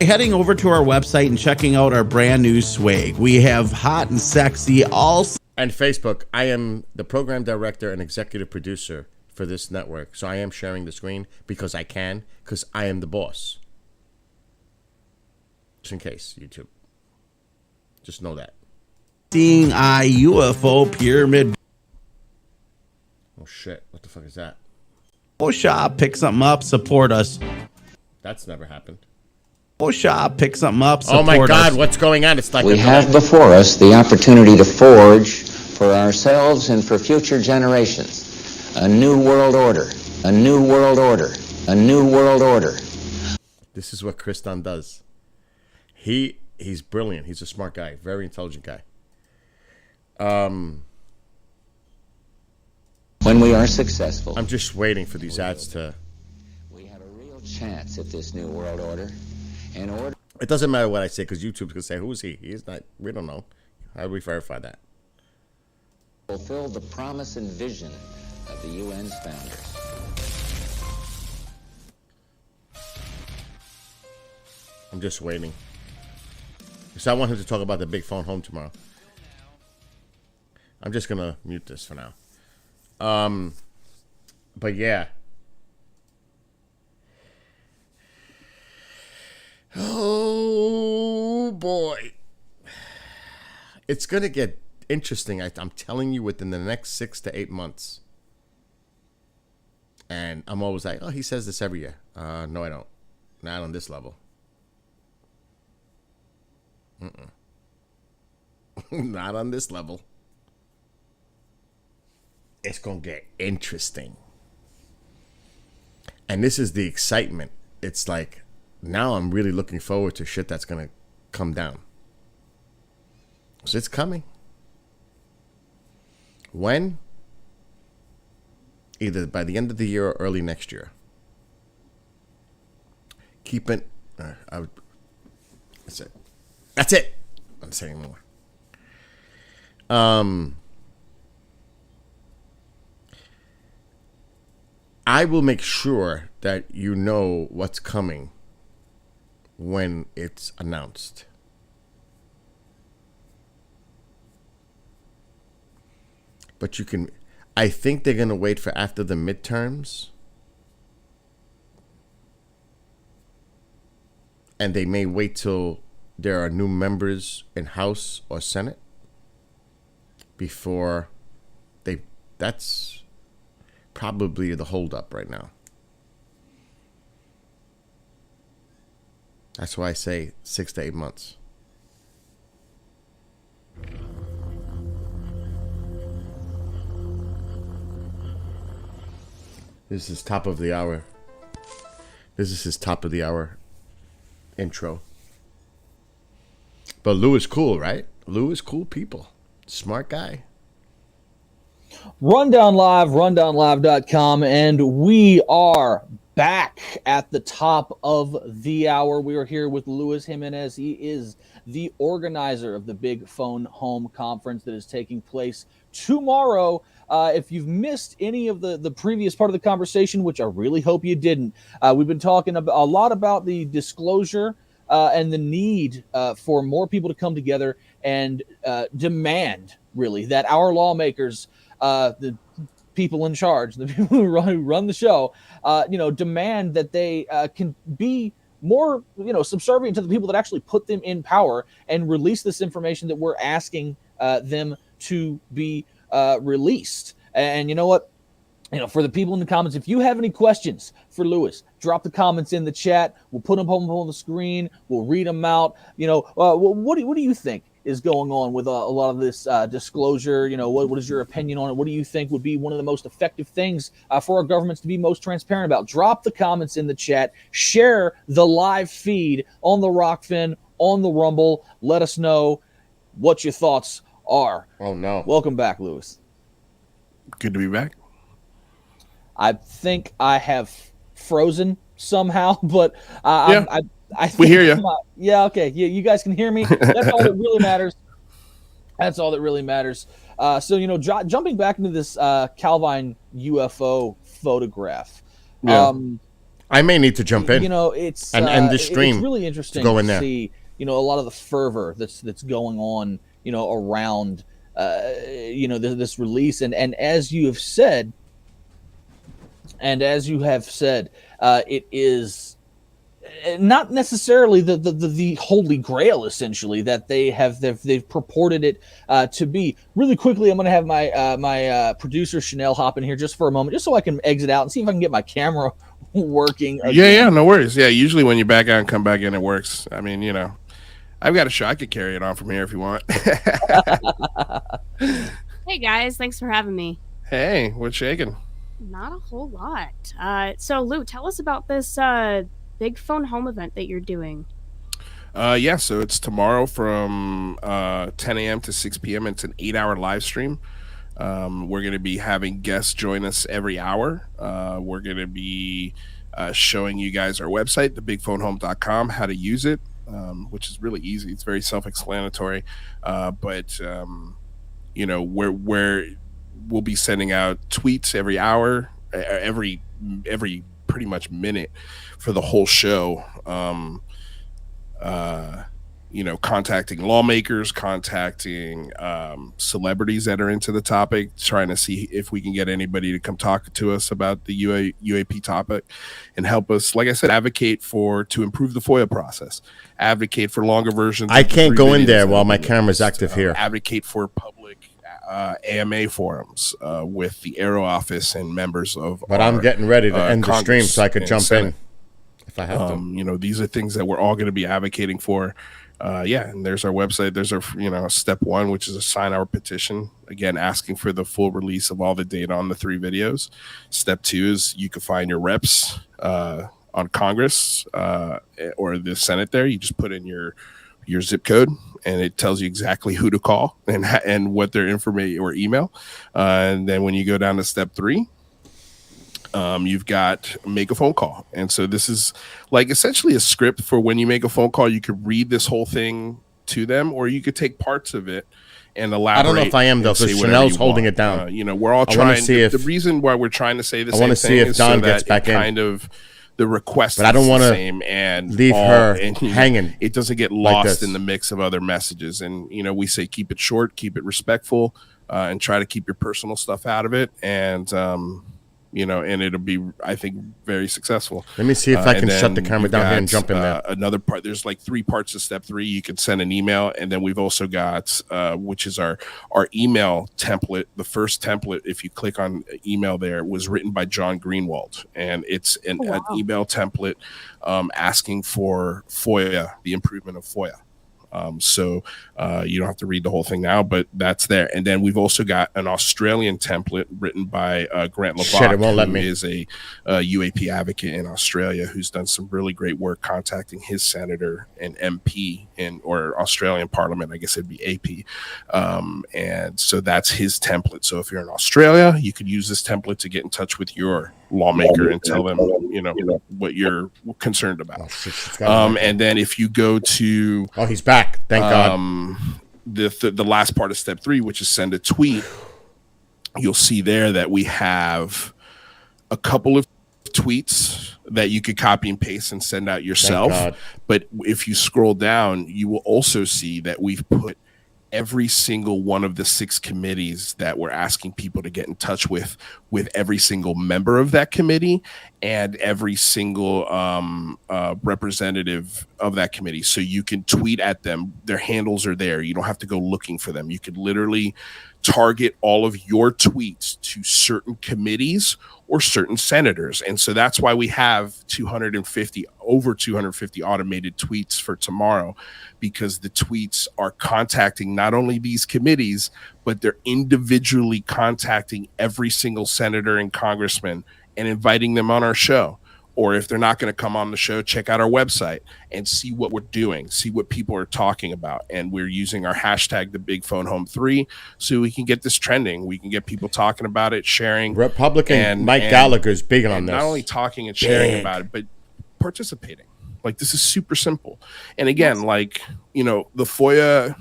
Heading over to our website and checking out our brand new swag. We have hot and sexy all. And Facebook. I am the program director and executive producer for this network. So I am sharing the screen because I can, because I am the boss. Just in case, YouTube. Just know that. Seeing eye UFO pyramid. Oh shit, what the fuck is that? Go shop, pick something up, support us. That's never happened. Go shop, pick something up, support us. Oh my God, what's going on? It's like we have before us the opportunity to forge for ourselves and for future generations a new world order, a new world order, a new world order. This is what Kristan does. He's brilliant. He's a smart guy, very intelligent guy. When we are successful, I'm just waiting for these ads to. We have a real chance at this new world order. In order. It doesn't matter what I say because YouTube's gonna say, "Who's he?" He's not. We don't know. How do we verify that? Fulfill the promise and vision of the UN's founders. I'm just waiting. So I want him to talk about the big phone home tomorrow. I'm just gonna mute this for now. But yeah. Oh boy. It's gonna get interesting. I'm telling you, within the next 6 to 8 months. And I'm always like, oh, he says this every year. No, I don't. Not on this level. Not on this level. It's gonna get interesting. And this is the excitement. It's like, now I'm really looking forward to shit that's gonna come down. So it's coming. When? Either by the end of the year or early next year. Keep it. That's it. That's it. I'm not saying more. I will make sure that you know what's coming when it's announced. But I think they're going to wait for after the midterms. And they may wait till there are new members in House or Senate before that's probably the holdup right now. That's why I say 6 to 8 months. This is top of the hour. This is his top of the hour intro. But Lou is cool, right? Lou is cool people. Smart guy. Rundown Live, rundownlive.com, and we are back at the top of the hour. We are here with Luis Jimenez. He is the organizer of the Big Phone Home Conference that is taking place tomorrow. If you've missed any of the previous part of the conversation, which I really hope you didn't, we've been talking a lot about the disclosure and the need for more people to come together and demand, really, that our lawmakers, the people in charge, the people who run the show, demand that they can be more, subservient to the people that actually put them in power and release this information that we're asking them to be released. And you know what? For the people in the comments, if you have any questions for Luis, drop the comments in the chat. We'll put them on the screen. We'll read them out. What do you think is going on with a lot of this disclosure? What is your opinion on it? What do you think would be one of the most effective things for our governments to be most transparent about? Drop the comments in the chat. Share the live feed on the Rockfin, on the Rumble. Let us know what your thoughts are. Oh, no. Welcome back, Luis. Good to be back. I think I have frozen somehow, but I think we hear you. Yeah, okay. You guys can hear me. That's all that really matters. That's all that really matters. Jumping back into this Calvine UFO photograph. Yeah. I may need to jump in. It's and the stream. It's really interesting to go in to there. see. A lot of the fervor that's going on. Around. This release, and as you have said. It is not necessarily the holy grail, essentially, that they've purported it to be. Really quickly, I'm going to have my producer Chanel hop in here just for a moment, just so I can exit out and see if I can get my camera working again. Yeah, no worries. Yeah, usually when you back out and come back in, it works. I mean, I've got a show. I could carry it on from here if you want. Hey guys, thanks for having me. Hey, what's shaking? Not a whole lot. So Lou, tell us about this Big Phone Home event that you're doing. So it's tomorrow from 10 a.m. to 6 p.m. It's an 8-hour live stream. We're going to be having guests join us every hour. We're going to be showing you guys our website, thebigphonehome.com, how to use it, which is really easy. It's very self-explanatory. We'll be sending out tweets every hour, every pretty much minute for the whole show. Contacting lawmakers, contacting celebrities that are into the topic, trying to see if we can get anybody to come talk to us about the UAP topic and help us, like I said, advocate to improve the FOIA process, advocate for longer versions. I can't go in there while my camera's active here. Advocate for public AMA forums with the Aero office and members of. But I'm getting ready to end the stream so I could jump Senate. in if I have to. These are things that we're all going to be advocating for. And there's our website. There's our step one, which is to sign our petition. Again, asking for the full release of all the data on the 3 videos. Step 2 is you can find your reps on Congress or the Senate. There, you just put in your zip code, and it tells you exactly who to call and what their information or email. And then when you go down to step 3. You've got make a phone call. And so this is like essentially a script for when you make a phone call. You could read this whole thing to them, or you could take parts of it and elaborate. I don't know if I am, though, because Chanel's holding it down. We're all trying. The reason why we're trying to say the same thing is so that it kind of the request But I don't is wanna the same and leave her hanging it doesn't get like lost this. in the mix of other messages. And we say keep it short, keep it respectful, and try to keep your personal stuff out of it. And and it'll be, I think, very successful. Let me see if I And can shut the then camera you've down here got, and jump in there. Another part, there's like 3 parts to step 3. You can send an email, and then we've also got which is our email template. The first template, if you click on email there, was written by John Greenwald, and it's an email template asking for FOIA, the improvement of FOIA. So you don't have to read the whole thing now, but that's there. And then we've also got an Australian template written by Grant Shit, it won't let who me. is a UAP advocate in Australia, who's done some really great work contacting his senator and MP or Australian Parliament. I guess it'd be AP. And so that's his template. So if you're in Australia, you could use this template to get in touch with your lawmaker and tell them, what you're concerned about. And then if you go to, he's back. Thank God. The last part of step 3, which is send a tweet, you'll see there that we have a couple of tweets that you could copy and paste and send out yourself. God. But if you scroll down, you will also see that we've put every single one of the 6 committees that we're asking people to get in touch with every single member of that committee and every single representative of that committee. So you can tweet at them. Their handles are there. You don't have to go looking for them. You could literally target all of your tweets to certain committees or certain senators. And so that's why we have over 250 automated tweets for tomorrow, because the tweets are contacting not only these committees, but they're individually contacting every single senator and congressman and inviting them on our show. Or if they're not going to come on the show, check out our website and see what we're doing, see what people are talking about. And we're using our hashtag, the Big Phone Home 3, so we can get this trending. We can get people talking about it, sharing. Republican Mike Gallagher's big on this. Not only talking and sharing about it, but participating. Like, this is super simple. And again, like, the FOIA,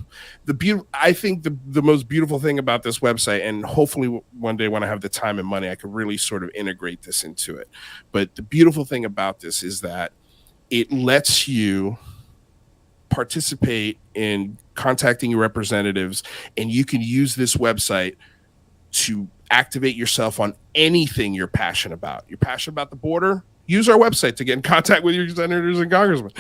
I think the most beautiful thing about this website, and hopefully one day when I have the time and money, I could really sort of integrate this into it. But the beautiful thing about this is that it lets you participate in contacting your representatives, and you can use this website to activate yourself on anything you're passionate about. You're passionate about the border? Use our website to get in contact with your senators and congressmen.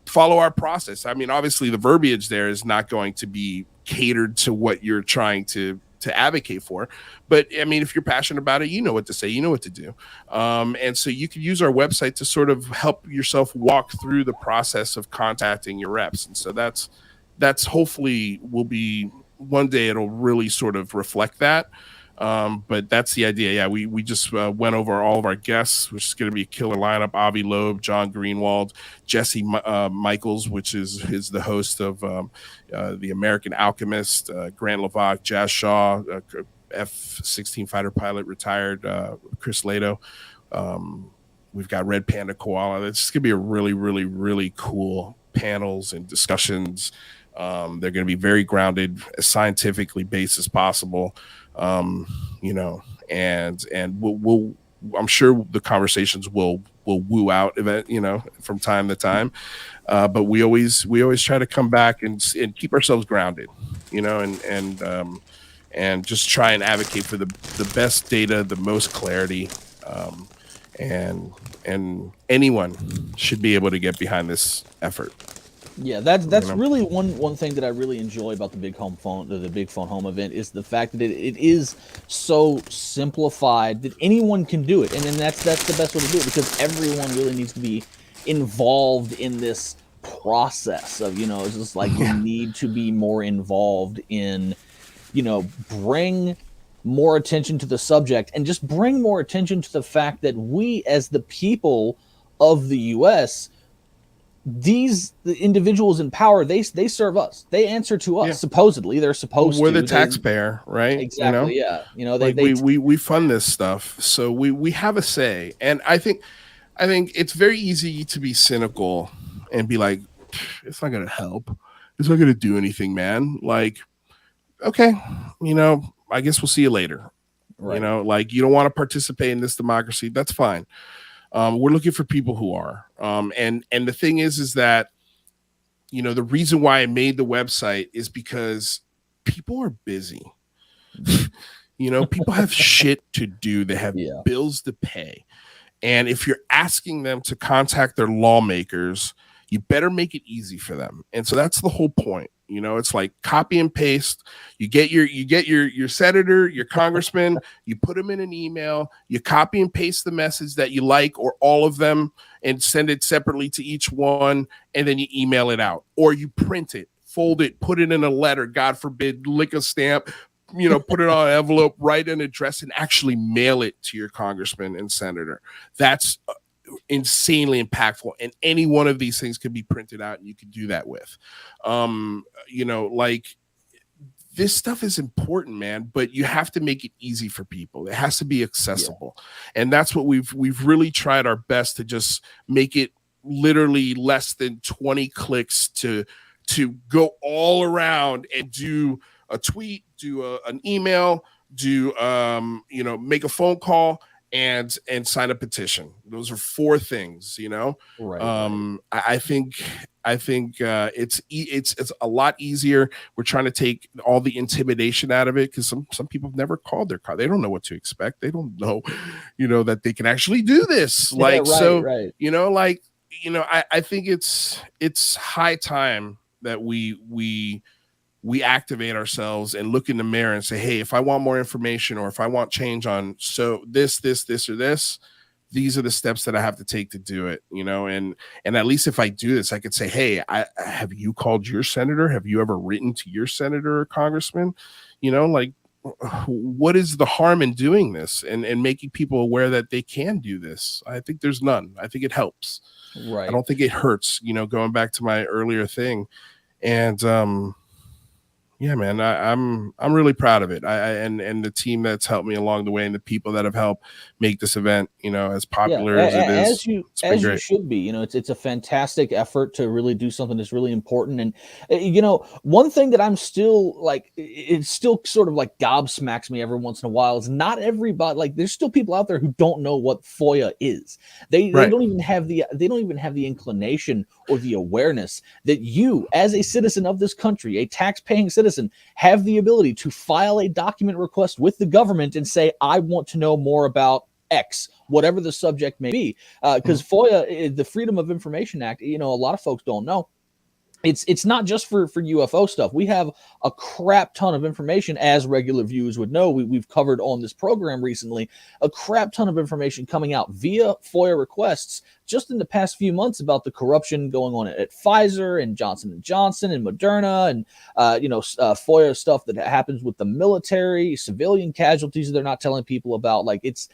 Follow our process. I mean, obviously, the verbiage there is not going to be catered to what you're trying to advocate for. But, I mean, if you're passionate about it, you know what to say, you know what to do. And so you can use our website to sort of help yourself walk through the process of contacting your reps. And so that's hopefully will be one day it'll really sort of reflect that. But that's the idea. Yeah, we just went over all of our guests, which is going to be a killer lineup. Avi Loeb, John Greenwald, Jesse Michaels, which is the host of The American Alchemist, Grant Levac, Jazz Shaw, F-16 fighter pilot, retired, Chris Lato. We've got Red Panda Koala. It's going to be a really, really, really cool panels and discussions. They're going to be very grounded, as scientifically based as possible. And we'll I'm sure the conversations will woo out from time to time. But we always try to come back and keep ourselves grounded, and just try and advocate for the best data, the most clarity. And anyone should be able to get behind this effort. Yeah, that's really one thing that I really enjoy about the Big Phone Home event is the fact that it is so simplified that anyone can do it, and then that's the best way to do it, because everyone really needs to be involved in this process of it's just like you need to be more involved in bring more attention to the subject and just bring more attention to the fact that we as the people of the U.S. the individuals in power, they serve us. They answer to us. Yeah. Supposedly, they're supposed to. We're the taxpayer, right? Exactly. Yeah. We fund this stuff, so we have a say. And I think it's very easy to be cynical and be like, it's not going to help. It's not going to do anything, man. Like, okay, I guess we'll see you later. Right. You don't want to participate in this democracy. That's fine. We're looking for people who are. And the thing is that, you know, the reason why I made the website is because people are busy. You know, people have shit to do. They have bills to pay. And if you're asking them to contact their lawmakers, you better make it easy for them. And so that's the whole point. You know, it's like copy and paste. You get your senator, your congressman, you put them in an email, you copy and paste the message that you like or all of them and send it separately to each one, and then you email it out. Or you print it, fold it, put it in a letter, God forbid, lick a stamp, you know, put it on an envelope, write an address, and actually mail it to your congressman and senator. That's insanely impactful, and any one of these things can be printed out and you can do that with. You know, like, this stuff is important, man, but you have to make it easy for people. It has to be accessible. And that's what we've really tried our best to just make it literally less than 20 clicks to go all around and do a tweet, do an email, do you know, make a phone call and sign a petition. Those are 4 things, you know. I think it's a lot easier. We're trying to take all the intimidation out of it, because some people have never called their car. They don't know what to expect. They don't know, you know, that they can actually do this. Like, you know, like, you know, I think it's high time that we activate ourselves and look in the mirror and say, hey, if I want more information, or if I want change on this, or this, these are the steps that I have to take to do it, you know. And at least if I do this, I could say, hey, have you called your senator? Have you ever written to your senator or congressman? You know, like, what is the harm in doing this and making people aware that they can do this? I think there's none. I think it helps. I don't think it hurts, you know, going back to my earlier thing. And yeah, man, I'm really proud of it. And the team that's helped me along the way, and the people that have helped make this event, you know, as popular as it is. As you should be. You know, it's a fantastic effort to really do something that's really important. And you know, one thing that I'm still like, it still sort of like gobsmacks me every once in a while, is not everybody, like, there's still people out there who don't know what FOIA is. They don't even have the inclination or the awareness that you, as a citizen of this country, a tax-paying citizen, have the ability to file a document request with the government and say, I want to know more about X, whatever the subject may be. Because FOIA, the Freedom of Information Act, you know, a lot of folks don't know. It's not just for UFO stuff. We have a crap ton of information, as regular viewers would know. We've covered on this program recently a crap ton of information coming out via FOIA requests just in the past few months about the corruption going on at Pfizer and Johnson & Johnson and Moderna, and you know, FOIA stuff that happens with the military, civilian casualties they're not telling people about. Like, it's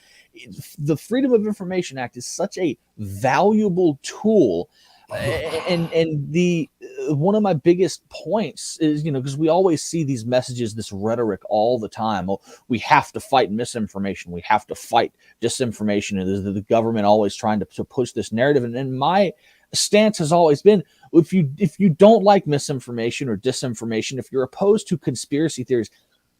the Freedom of Information Act is such a valuable tool. And the one of my biggest points is, you know, because we always see these messages, this rhetoric all the time. Oh, we have to fight misinformation. We have to fight disinformation. And the government always trying to push this narrative. And my stance has always been, if you don't like misinformation or disinformation, if you're opposed to conspiracy theories,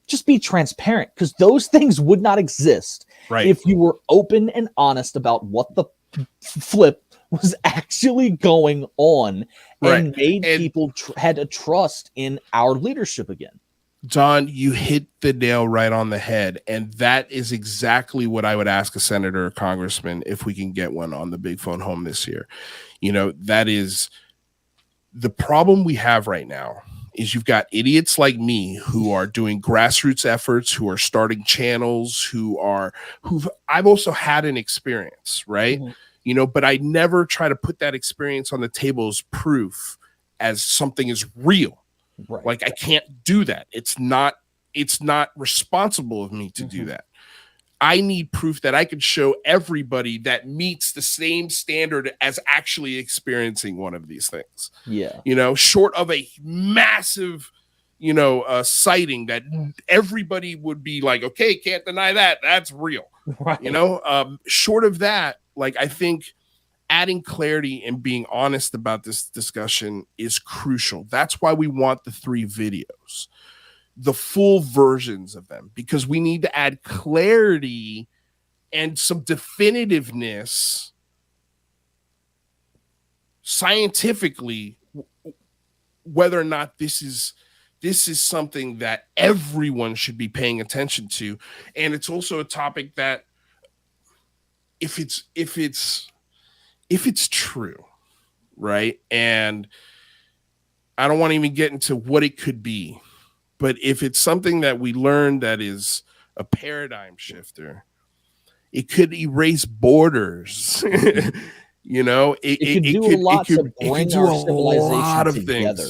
just be transparent, because those things would not exist if you were open and honest about what the flip was actually going on, and made people had a trust in our leadership again. John, you hit the nail right on the head. And that is exactly what I would ask a senator or congressman if we can get one on the Big Phone Home this year. You know, that is the problem we have right now, is you've got idiots like me who are doing grassroots efforts, who are starting channels, who've I've also had an experience, right? You know, but I never try to put that experience on the table as proof, as something is real. Like, I can't do that. It's not responsible of me to do that. I need proof that I can show everybody that meets the same standard as actually experiencing one of these things. Yeah. You know, short of a massive, you know, sighting that everybody would be like, okay, can't deny that. That's real. You know, short of that, like, I think adding clarity and being honest about this discussion is crucial. That's why we want the 3 videos, the full versions of them, because we need to add clarity and some definitiveness scientifically whether or not this is something that everyone should be paying attention to. And it's also a topic that if it's true, right? And I don't want to even get into what it could be, but if it's something that we learn that is a paradigm shifter, it could erase borders. You know, it could do a lot to bring our civilization together.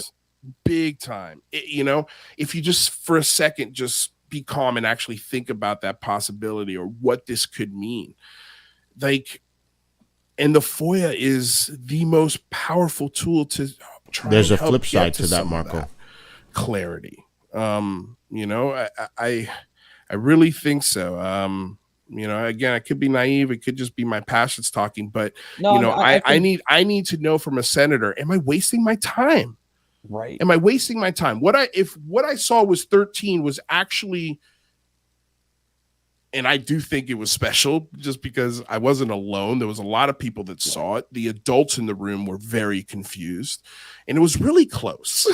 Big time. You know, if you just for a second just be calm and actually think about that possibility or what this could mean. Like, and the FOIA is the most powerful tool to try. There's a flip side to that, Marco. Clarity. You know, I really think so. You know, again, I could be naive. It could just be my passions talking, but you know, I need to know from a senator, am I wasting my time? Right. Am I wasting my time? If what I saw was 13 was actually, and I do think it was special just because I wasn't alone. There was a lot of people that saw it. The adults in the room were very confused and it was really close.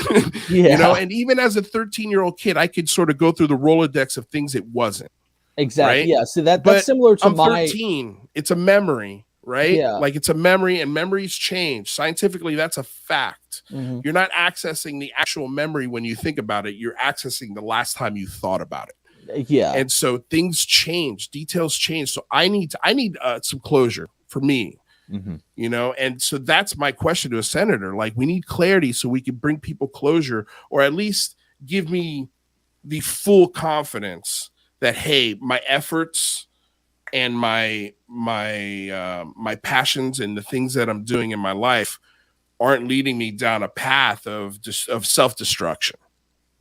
Yeah. You know, and even as a 13-year-old kid, I could sort of go through the Rolodex of things it wasn't. Exactly. Right? Yeah. So that's similar to I'm 13. It's a memory, right? Yeah. Like it's a memory and memories change. Scientifically, that's a fact. Mm-hmm. You're not accessing the actual memory when you think about it. You're accessing the last time you thought about it. Yeah. And so things change, details change. So I need some closure for me. Mm-hmm. You know, and so that's my question to a senator. Like, we need clarity so we can bring people closure, or at least give me the full confidence that, hey, my efforts and my passions and the things that I'm doing in my life aren't leading me down a path of self-destruction.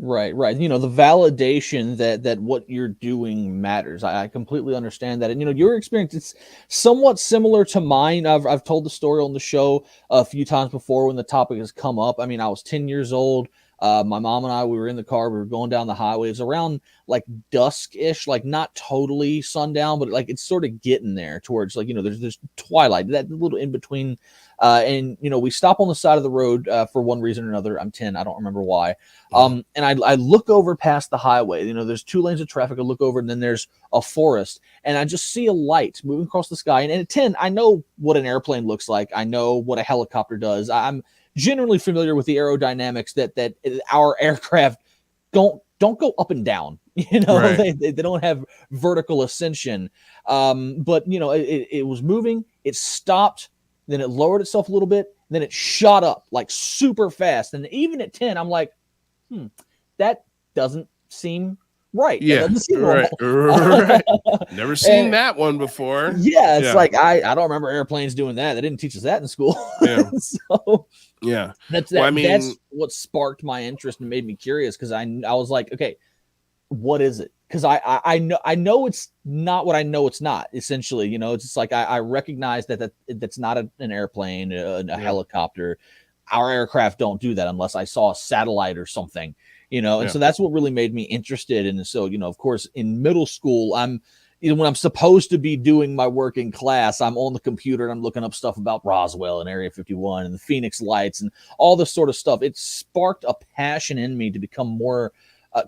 Right. You know, the validation that what you're doing matters. I completely understand that. And, you know, your experience, it's somewhat similar to mine. I've told the story on the show a few times before when the topic has come up. I mean, I was 10 years old. My mom and I, we were in the car, we were going down the highway. It was around like dusk-ish, like not totally sundown, but like it's sort of getting there towards, like, you know, there's twilight, that little in between. And, you know, we stop on the side of the road for one reason or another. I'm 10. I don't remember why. And I look over past the highway. You know, there's 2 lanes of traffic. I look over and then there's a forest. And I just see a light moving across the sky. And at 10, I know what an airplane looks like. I know what a helicopter does. I'm generally familiar with the aerodynamics that our aircraft don't go up and down. You know, right. they don't have vertical ascension. But, you know, it was moving. It stopped. Then it lowered itself a little bit. Then it shot up like super fast. And even at 10, I'm like, that doesn't seem right. Yeah, right. Never seen that one before. Yeah, it's like I don't remember airplanes doing that. They didn't teach us that in school. Yeah. So yeah, that's what sparked my interest and made me curious, because I was like, okay, what is it? Because I know it's not what I know it's not. Essentially, you know, it's just like I recognize that's not an airplane, a helicopter. Our aircraft don't do that unless I saw a satellite or something, you know. And so that's what really made me interested. And so, you know, of course, in middle school, when I'm supposed to be doing my work in class, I'm on the computer and I'm looking up stuff about Roswell and Area 51 and the Phoenix Lights and all this sort of stuff. It sparked a passion in me to become more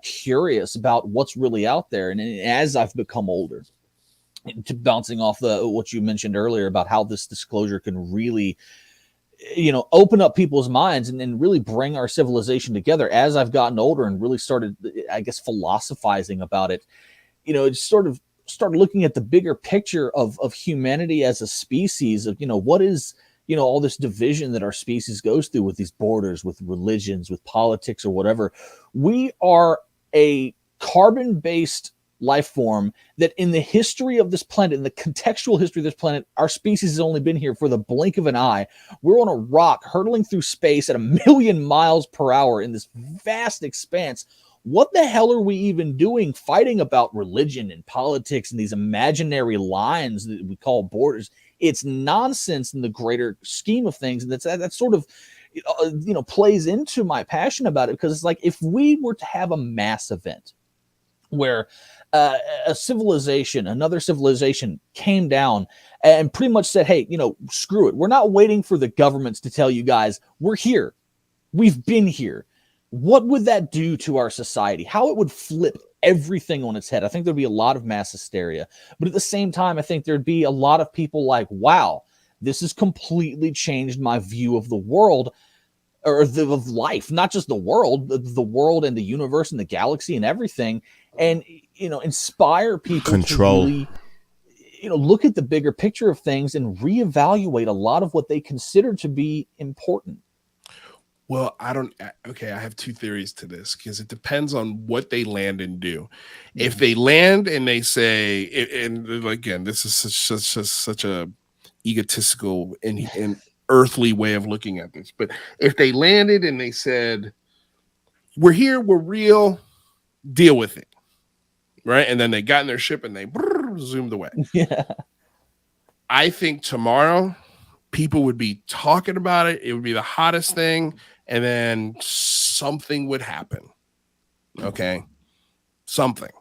curious about what's really out there. And as I've become older, to bouncing off what you mentioned earlier about how this disclosure can really, you know, open up people's minds and really bring our civilization together. As I've gotten older and really started, I guess, philosophizing about it, you know, it sort of started looking at the bigger picture of humanity as a species, of, you know, what is, you know, all this division that our species goes through with these borders, with religions, with politics or whatever. We are a carbon-based life form that in the history of this planet, in the contextual history of this planet, our species has only been here for the blink of an eye. We're on a rock hurtling through space at 1,000,000 miles per hour in this vast expanse. What the hell are we even doing fighting about religion and politics and these imaginary lines that we call borders? It's nonsense in the greater scheme of things. And that sort of, you know, plays into my passion about it, because it's like, if we were to have a mass event where a civilization, another civilization came down and pretty much said, hey, screw it. We're not waiting for the governments to tell you guys we're here. We've been here. What would that do to our society? How it would flip everything on its head. I think there'd be a lot of mass hysteria. But at the same time, I think there'd be a lot of people like, wow, this has completely changed my view of the world or of life, not just the world and the universe and the galaxy and everything. And, inspire people to really, look at the bigger picture of things and reevaluate a lot of what they consider to be important. Well, I have two theories to this because it depends on what they land and do. If they land and they say, and again, this is such a egotistical and earthly way of looking at this, but if they landed and they said, we're here, we're real, deal with it, right? And then they got in their ship and they zoomed away. Yeah. I think tomorrow people would be talking about it. It would be the hottest thing. And then something would happen. Okay. Something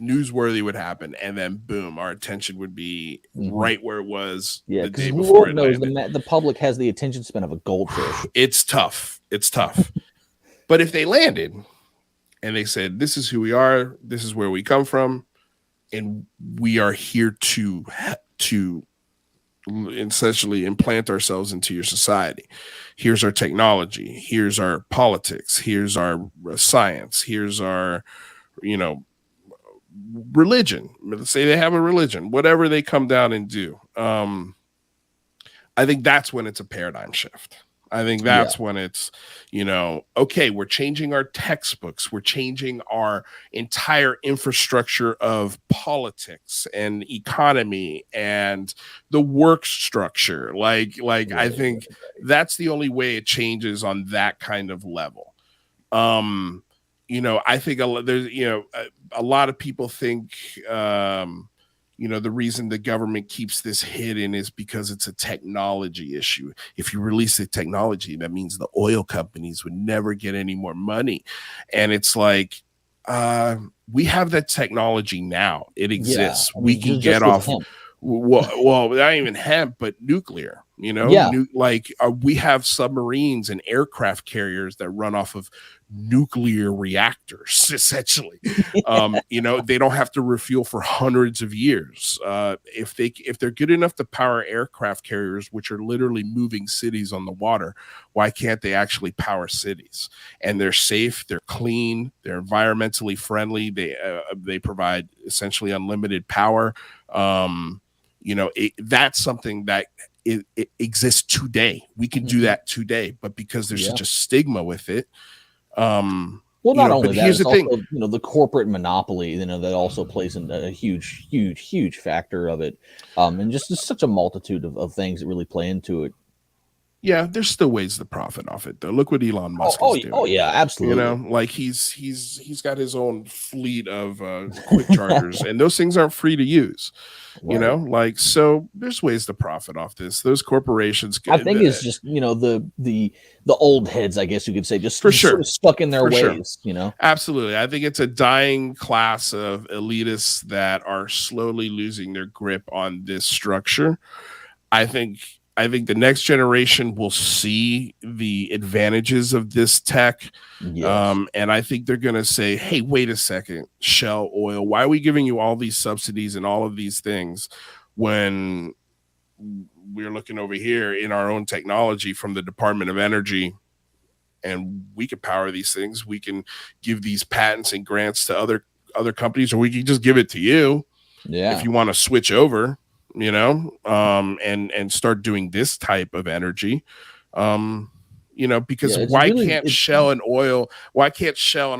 newsworthy would happen. And then boom, our attention would be right where it was the day before. Lord knows the public has the attention span of a goldfish. It's tough. But if they landed and they said, this is who we are, this is where we come from, and we are here to essentially implant ourselves into your society. Here's our technology. Here's our politics. Here's our science. Here's our, religion. Let's say they have a religion, whatever they come down and do. I think that's when it's a paradigm shift. I think that's when it's, okay, we're changing our textbooks. We're changing our entire infrastructure of politics and economy and the work structure. I think that's the only way it changes on that kind of level. I think there's, a lot of people think, the reason the government keeps this hidden is because it's a technology issue. If you release the technology, that means the oil companies would never get any more money. And it's like, we have that technology now. It exists. We can get off. Well, not even hemp, but nuclear. We have submarines and aircraft carriers that run off of nuclear reactors, essentially. They don't have to refuel for hundreds of years. If they're good enough to power aircraft carriers, which are literally moving cities on the water, why can't they actually power cities? And they're safe, they're clean, they're environmentally friendly. They provide essentially unlimited power. That's something that it exists today. We can do that today, but because there's such a stigma with it. Not only that, here's the thing. Also, the corporate monopoly, that also plays in a huge factor of it. And just such a multitude of things that really play into it. Yeah, there's still ways to profit off it though. Look what Elon Musk is doing. Oh yeah, absolutely. He's got his own fleet of quick chargers, and those things aren't free to use. Right. So there's ways to profit off this. Those corporations. I think it's just the old heads, I guess you could say, just for sure sort of stuck in their ways. Absolutely. I think it's a dying class of elitists that are slowly losing their grip on this structure. I think the next generation will see the advantages of this tech. Yes. And I think they're going to say, hey, wait a second, Shell Oil, why are we giving you all these subsidies and all of these things when we're looking over here in our own technology from the Department of Energy, and we can power these things. We can give these patents and grants to other companies, or we can just give it to you if you want to switch over. And start doing this type of energy, because why can't Shell and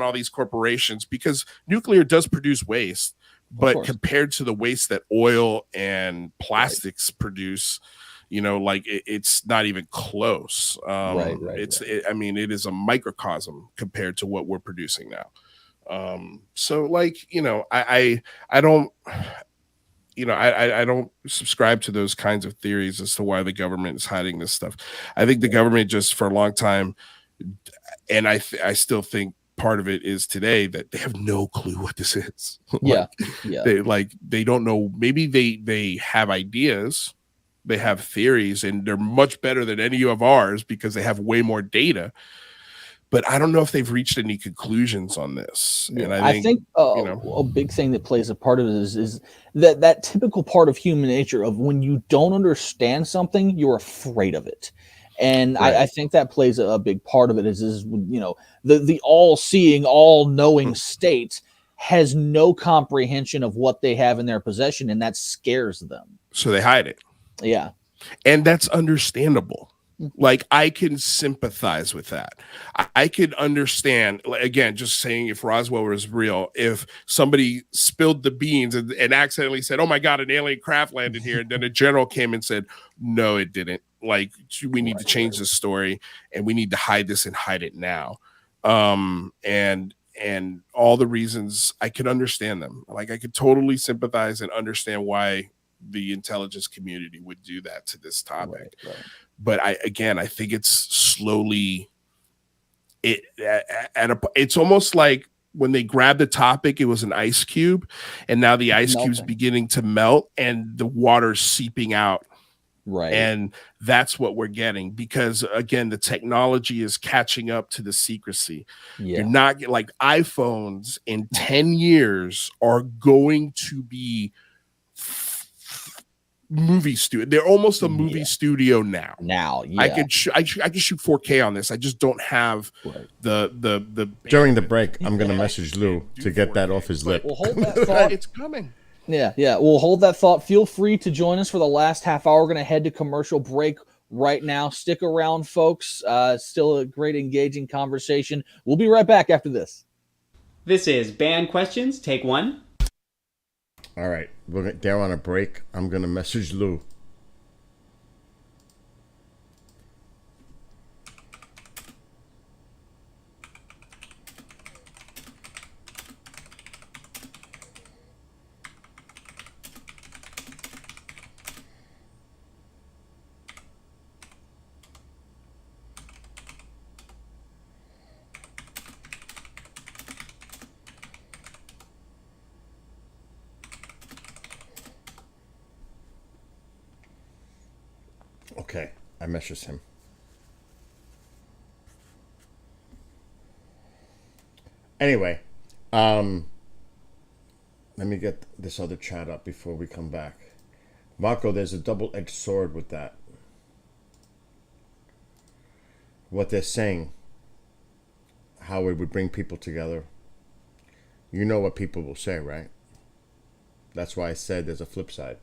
all these corporations, because nuclear does produce waste, but compared to the waste that oil and plastics produce, it's not even close. It is a microcosm compared to what we're producing now. I don't subscribe to those kinds of theories as to why the government is hiding this stuff. I think the government just for a long time, and I still think part of it is today that they have no clue what this is. Yeah, They don't know. Maybe they have ideas, they have theories, and they're much better than any of ours because they have way more data. But I don't know if they've reached any conclusions on this. And I think a big thing that plays a part of it is that typical part of human nature of when you don't understand something, you're afraid of it. And Right. I think that plays a big part of it is the all-seeing, all-knowing state has no comprehension of what they have in their possession, and that scares them. So they hide it. Yeah. And that's understandable. Like, I can sympathize with that. I could understand, again, just saying, if Roswell was real, if somebody spilled the beans and accidentally said, oh my God, an alien craft landed here. And then a general came and said, no, it didn't. Like, we need to change the story, and we need to hide this and hide it now. And all the reasons, I could understand them. Like, I could totally sympathize and understand why the intelligence community would do that to this topic. Right. But I think it's slowly it's almost like when they grabbed the topic, it was an ice cube, and now the ice cube's beginning to melt and the water's seeping out. Right. And that's what we're getting, because again, the technology is catching up to the secrecy. Yeah. You're not like iPhones in 10 years are going to be movie studio. They're almost a movie studio now. Yeah. I could shoot 4K on this. I just don't have the During the break, I'm gonna message Lou to get that off his lip. Well, hold that thought. It's coming. Yeah. We'll hold that thought. Feel free to join us for the last half hour. We're going to head to commercial break right now. Stick around, folks. Still a great, engaging conversation. We'll be right back after this. This is Band Questions, take one. All right, they're on a break. I'm gonna message Lou. Okay, I messaged him. Anyway, let me get this other chat up before we come back. Marco, there's a double-edged sword with that. What they're saying, how it would bring people together. You know what people will say, right? That's why I said there's a flip side.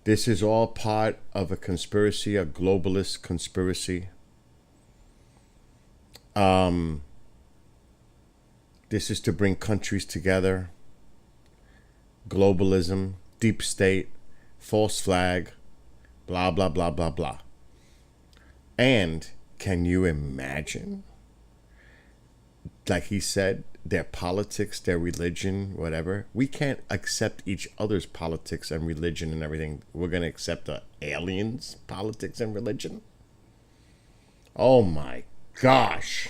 This is all part of a conspiracy, a globalist conspiracy. This is to bring countries together. Globalism, deep state, false flag, blah, blah, blah, blah, blah. And can you imagine, like he said, their politics, their religion, whatever. We can't accept each other's politics and religion and everything. We're going to accept the aliens' politics and religion? Oh my gosh.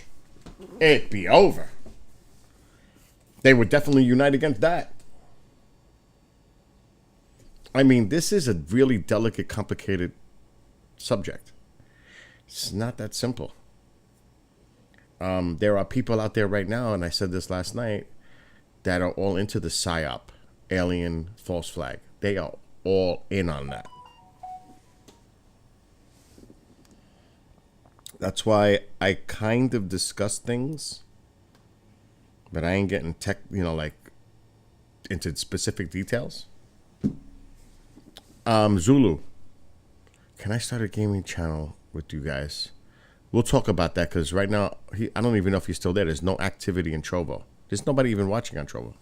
It'd be over. They would definitely unite against that. I mean, this is a really delicate, complicated subject. It's not that simple. There are people out there right now, and I said this last night, that are all into the PSYOP, alien false flag. They are all in on that. That's why I kind of discuss things, but I ain't getting into specific details. Zulu, can I start a gaming channel with you guys? We'll talk about that, because right now, I don't even know if he's still there. There's no activity in Trovo. There's nobody even watching on Trovo.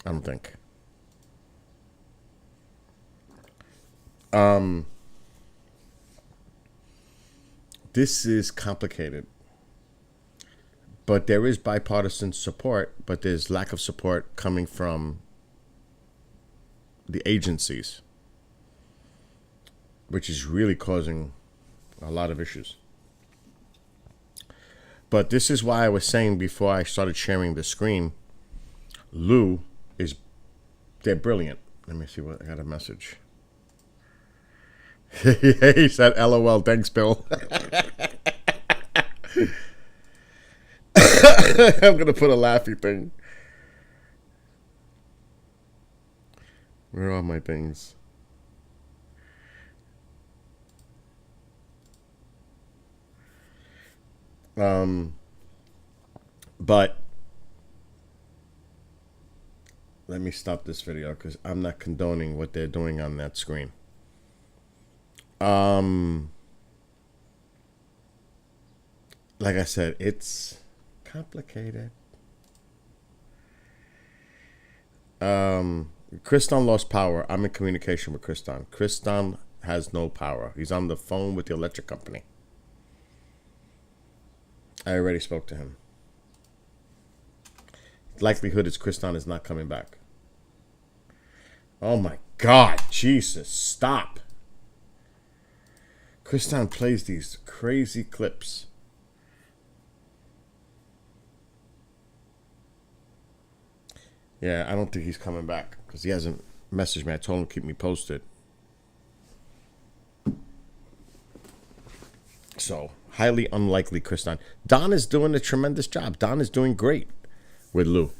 I don't think. This is complicated. But there is bipartisan support, but there's lack of support coming from the agencies, which is really causing a lot of issues. But this is why I was saying before I started sharing the screen, Lou is, they're brilliant. Let me see what, I got a message. He said, LOL, thanks, Bill. I'm going to put a laughy thing. Where are my things? But let me stop this video because I'm not condoning what they're doing on that screen. Like I said, it's complicated. Kriston lost power. I'm in communication with Kriston. Kriston has no power. He's on the phone with the electric company. I already spoke to him. Likelihood is Kriston is not coming back. Oh my God, Jesus, stop. Kriston plays these crazy clips. Yeah, I don't think he's coming back because he hasn't messaged me. I told him to keep me posted. So, highly unlikely Kriston. Don is doing a tremendous job. Don is doing great with Lou.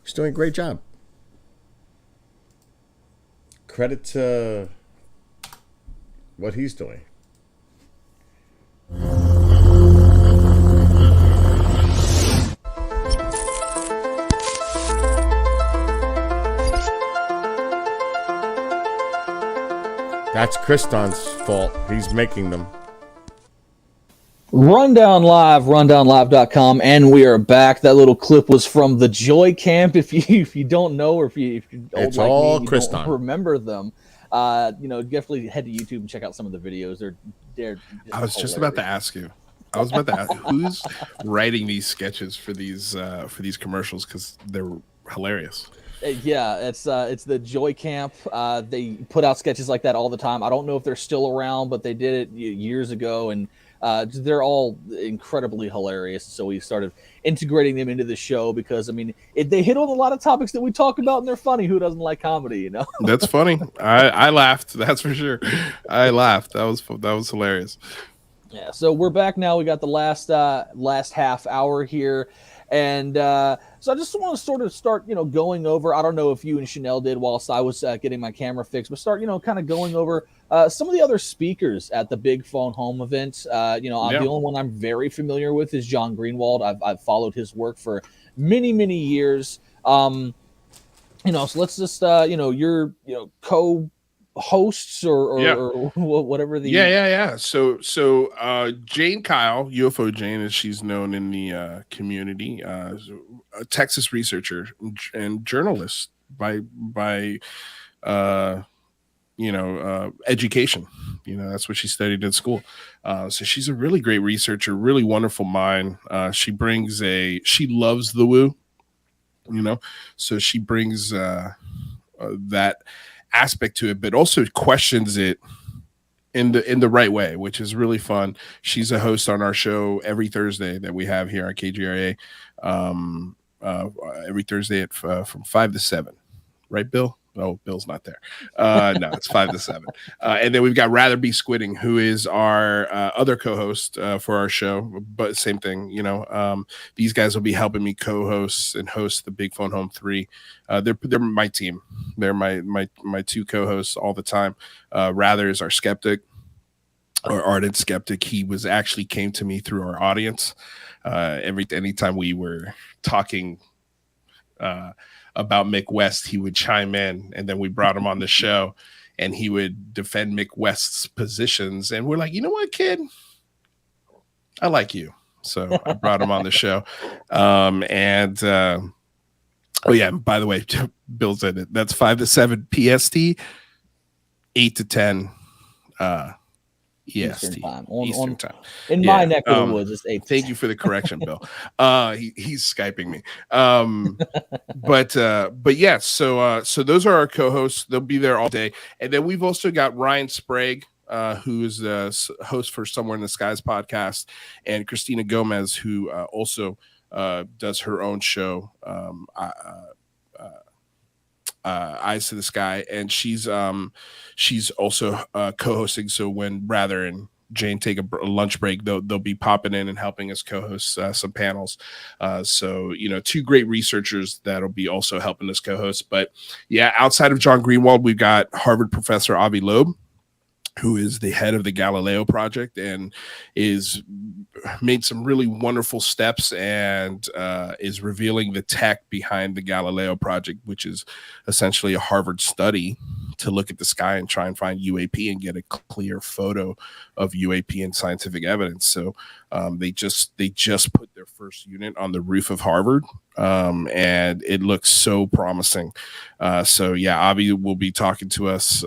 He's doing a great job. Credit to what he's doing. That's Kriston's fault. He's making them. Rundown Live, rundownlive.com, and we are back. That little clip was from the Joy Camp. If you don't know, or if you're old it's like all me, you Kriston. don't remember them, definitely head to YouTube and check out some of the videos. They're I was just about to ask you. I was about to ask who's writing these sketches for these commercials because they're hilarious. Yeah, it's the Joy Camp. They put out sketches like that all the time. I don't know if they're still around, but they did it years ago, and they're all incredibly hilarious. So we started integrating them into the show because, I mean, they hit on a lot of topics that we talk about, and they're funny. Who doesn't like comedy, you know? That's funny. I laughed. That's for sure. I laughed. That was hilarious. Yeah. So we're back now. We got the last half hour here. And so I just want to sort of start, going over, I don't know if you and Chanel did whilst I was getting my camera fixed, but start, kind of going over some of the other speakers at the Big Phone Home event. The only one I'm very familiar with is John Greenwald. I've followed his work for many, many years. So let's just, your, co-hosts or whatever the So Jane Kyle, UFO Jane, as she's known in the community, a Texas researcher and journalist by education. That's what she studied in school. So she's a really great researcher, really wonderful mind. She loves the woo, so she brings that aspect to it, but also questions it in the right way, which is really fun. She's a host on our show every Thursday that we have here on KGRA, every Thursday at from 5 to 7, right, Bill? Oh, Bill's not there. No, it's 5 to 7. And then we've got Rather Be Squidding, who is our other co-host for our show. But same thing, these guys will be helping me co-host and host the Big Phone Home 3. They're my team. They're my two co-hosts all the time. Rather is our skeptic, or ardent skeptic. He came to me through our audience. Anytime we were talking about Mick West, he would chime in, and then we brought him on the show, and he would defend Mick West's positions. And we're like, you know what, kid? I like you. So I brought him on the show. Oh yeah, by the way, Bill said it. That's 5 to 7 PST, 8 to 10 EST. Eastern time. In my neck of the woods, it's 8. Thank you for the correction, Bill. He's Skyping me. But yeah, so those are our co-hosts. They'll be there all day. And then we've also got Ryan Sprague, who is the host for Somewhere in the Skies podcast, and Christina Gomez, who also does her own show, Eyes to the Sky, and she's also co-hosting. So when Rather and Jane take a lunch break, they'll be popping in and helping us co-host some panels. So, two great researchers that'll be also helping us co-host. But yeah, outside of John Greenwald, we've got Harvard professor Avi Loeb, who is the head of the Galileo Project and is made some really wonderful steps and is revealing the tech behind the Galileo Project, which is essentially a Harvard study to look at the sky and try and find UAP and get a clear photo of UAP and scientific evidence. So they just put their first unit on the roof of Harvard, and it looks so promising. So yeah, Avi will be talking to us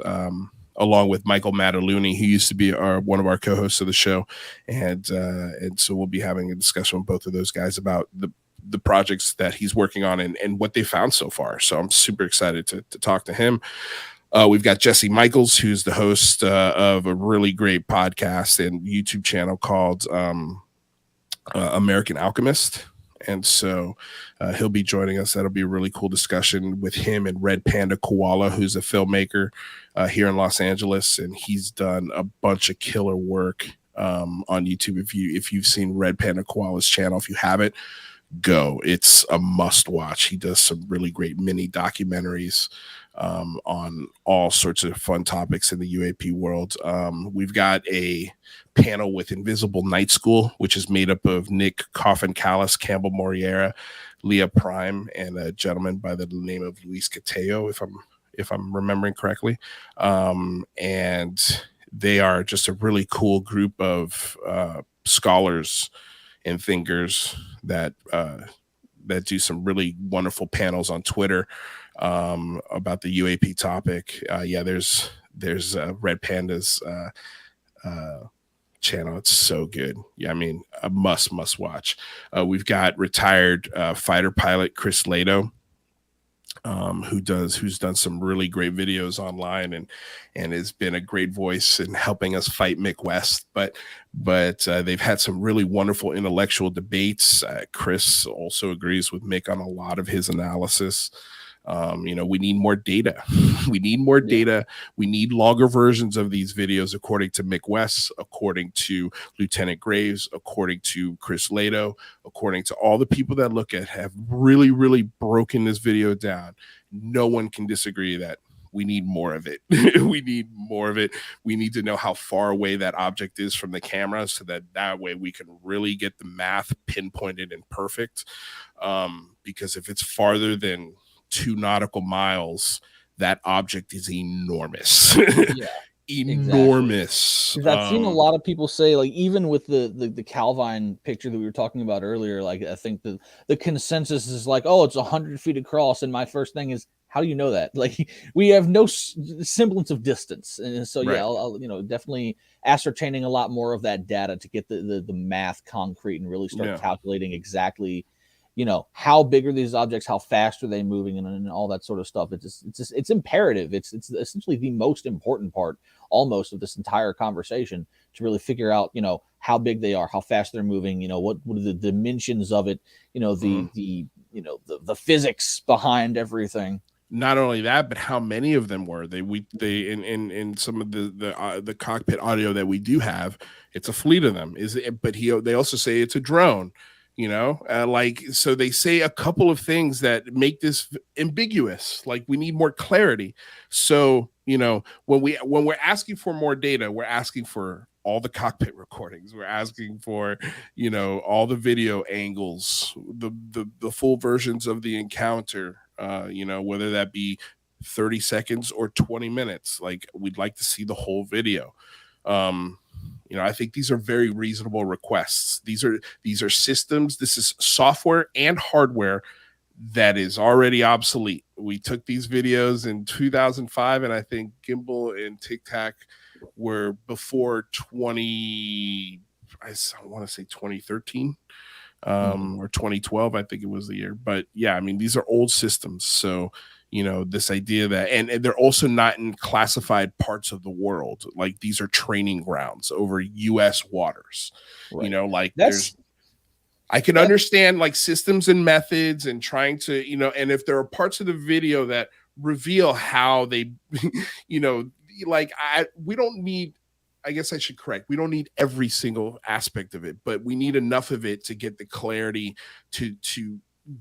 along with Michael Mataluni, who used to be one of our co-hosts of the show, and so we'll be having a discussion with both of those guys about the projects that he's working on and what they found so far. So I'm super excited to talk to him. We've got Jesse Michaels, who's the host of a really great podcast and YouTube channel called American Alchemist. And so he'll be joining us. That'll be a really cool discussion with him and Red Panda Koala, who's a filmmaker here in Los Angeles. And he's done a bunch of killer work on YouTube. If you've seen Red Panda Koala's channel, if you haven't, go. It's a must watch. He does some really great mini documentaries on all sorts of fun topics in the UAP world. We've got a panel with Invisible Night School, which is made up of Nick Coffin Callis, Campbell Moriera, Leah Prime, and a gentleman by the name of Luis Cateo, if I'm remembering correctly. And they are just a really cool group of scholars and thinkers that do some really wonderful panels on Twitter about the UAP topic. There's Red Panda's channel. It's so good. Yeah, I mean, a must watch. We've got retired fighter pilot Chris Lato, who's done some really great videos online and has been a great voice in helping us fight Mick West. But they've had some really wonderful intellectual debates. Chris also agrees with Mick on a lot of his analysis. We need more data. We need more data. We need longer versions of these videos, according to Mick West, according to Lieutenant Graves, according to Chris Lato, according to all the people that look at have really, really broken this video down. No one can disagree that we need more of it. We need more of it. We need to know how far away that object is from the camera so that way we can really get the math pinpointed and perfect. Because if it's farther than 2 nautical miles, that object is enormous. Yeah, enormous. Exactly. I've seen a lot of people say, like, even with the Calvine picture that we were talking about earlier, like, I think the consensus is like, oh, it's 100 feet across, and my first thing is, how do you know that? Like, we have no semblance of distance, and so Right. yeah, I'll definitely ascertaining a lot more of that data to get the math concrete and really start Yeah. calculating exactly, how big are these objects, how fast are they moving, and all that sort of stuff. It's imperative. It's essentially the most important part almost of this entire conversation to really figure out, how big they are, how fast they're moving, what are the dimensions of it, the physics behind everything. Not only that, but how many of them were they? In some of the cockpit audio that we do have, it's a fleet of them. They also say it's a drone. So they say a couple of things that make this ambiguous. Like, we need more clarity. So when we're asking for more data, we're asking for all the cockpit recordings. We're asking for all the video angles, the full versions of the encounter. Whether that be 30 seconds or 20 minutes. Like, we'd like to see the whole video. I think these are very reasonable requests. These are systems. This is software and hardware that is already obsolete. We took these videos in 2005, and I think Gimbal and Tic Tac were before I want to say 2013 or 2012. I think it was the year. But yeah, I mean, these are old systems. So, you know, this idea that, and they're also not in classified parts of the world. Like these are training grounds over U.S. waters. Right. You know, like That's- I can understand like systems and methods and trying to, you know, and if there are parts of the video that reveal how they, you know, like we don't need, I guess I should correct, we don't need every single aspect of it, but we need enough of it to get the clarity to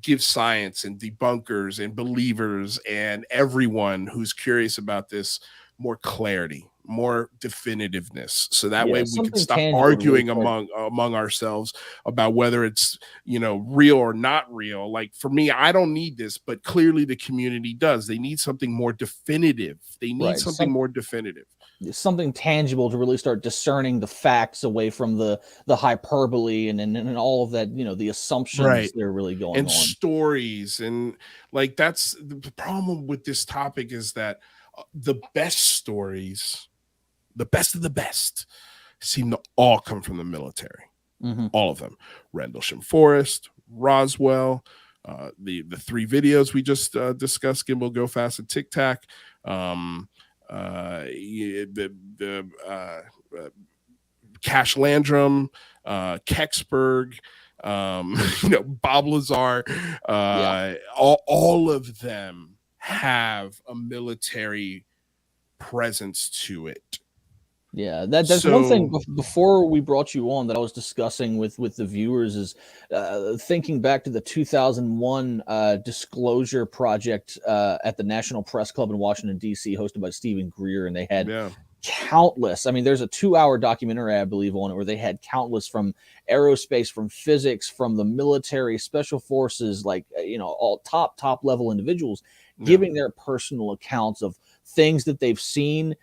give science and debunkers and believers and everyone who's curious about this more clarity, more definitiveness, so that way we can stop arguing among ourselves about whether it's, you know, real or not real. Like for me, I don't need this, but clearly the community does. They need something more definitive. They need something more definitive, something tangible to really start discerning the facts away from the hyperbole and all of that, you know, the assumptions that are really going and on. Stories. And like that's the problem with this topic, is that the best stories, the best of the best, seem to all come from the military. All of them. Rendlesham Forest, Roswell, the 3 videos we just discussed, Gimbal, Go Fast, and Tic Tac, Cash Landrum, Kecksburg, you know, Bob Lazar, all of them have a military presence to it. Yeah, that's one thing before we brought you on that I was discussing with the viewers is thinking back to the 2001 disclosure project at the National Press Club in Washington, D.C., hosted by Stephen Greer, and they had countless, I mean, there's a 2-hour documentary, I believe, on it, where they had countless from aerospace, from physics, from the military, special forces, like, you know, all top level individuals giving their personal accounts of things that they've seen,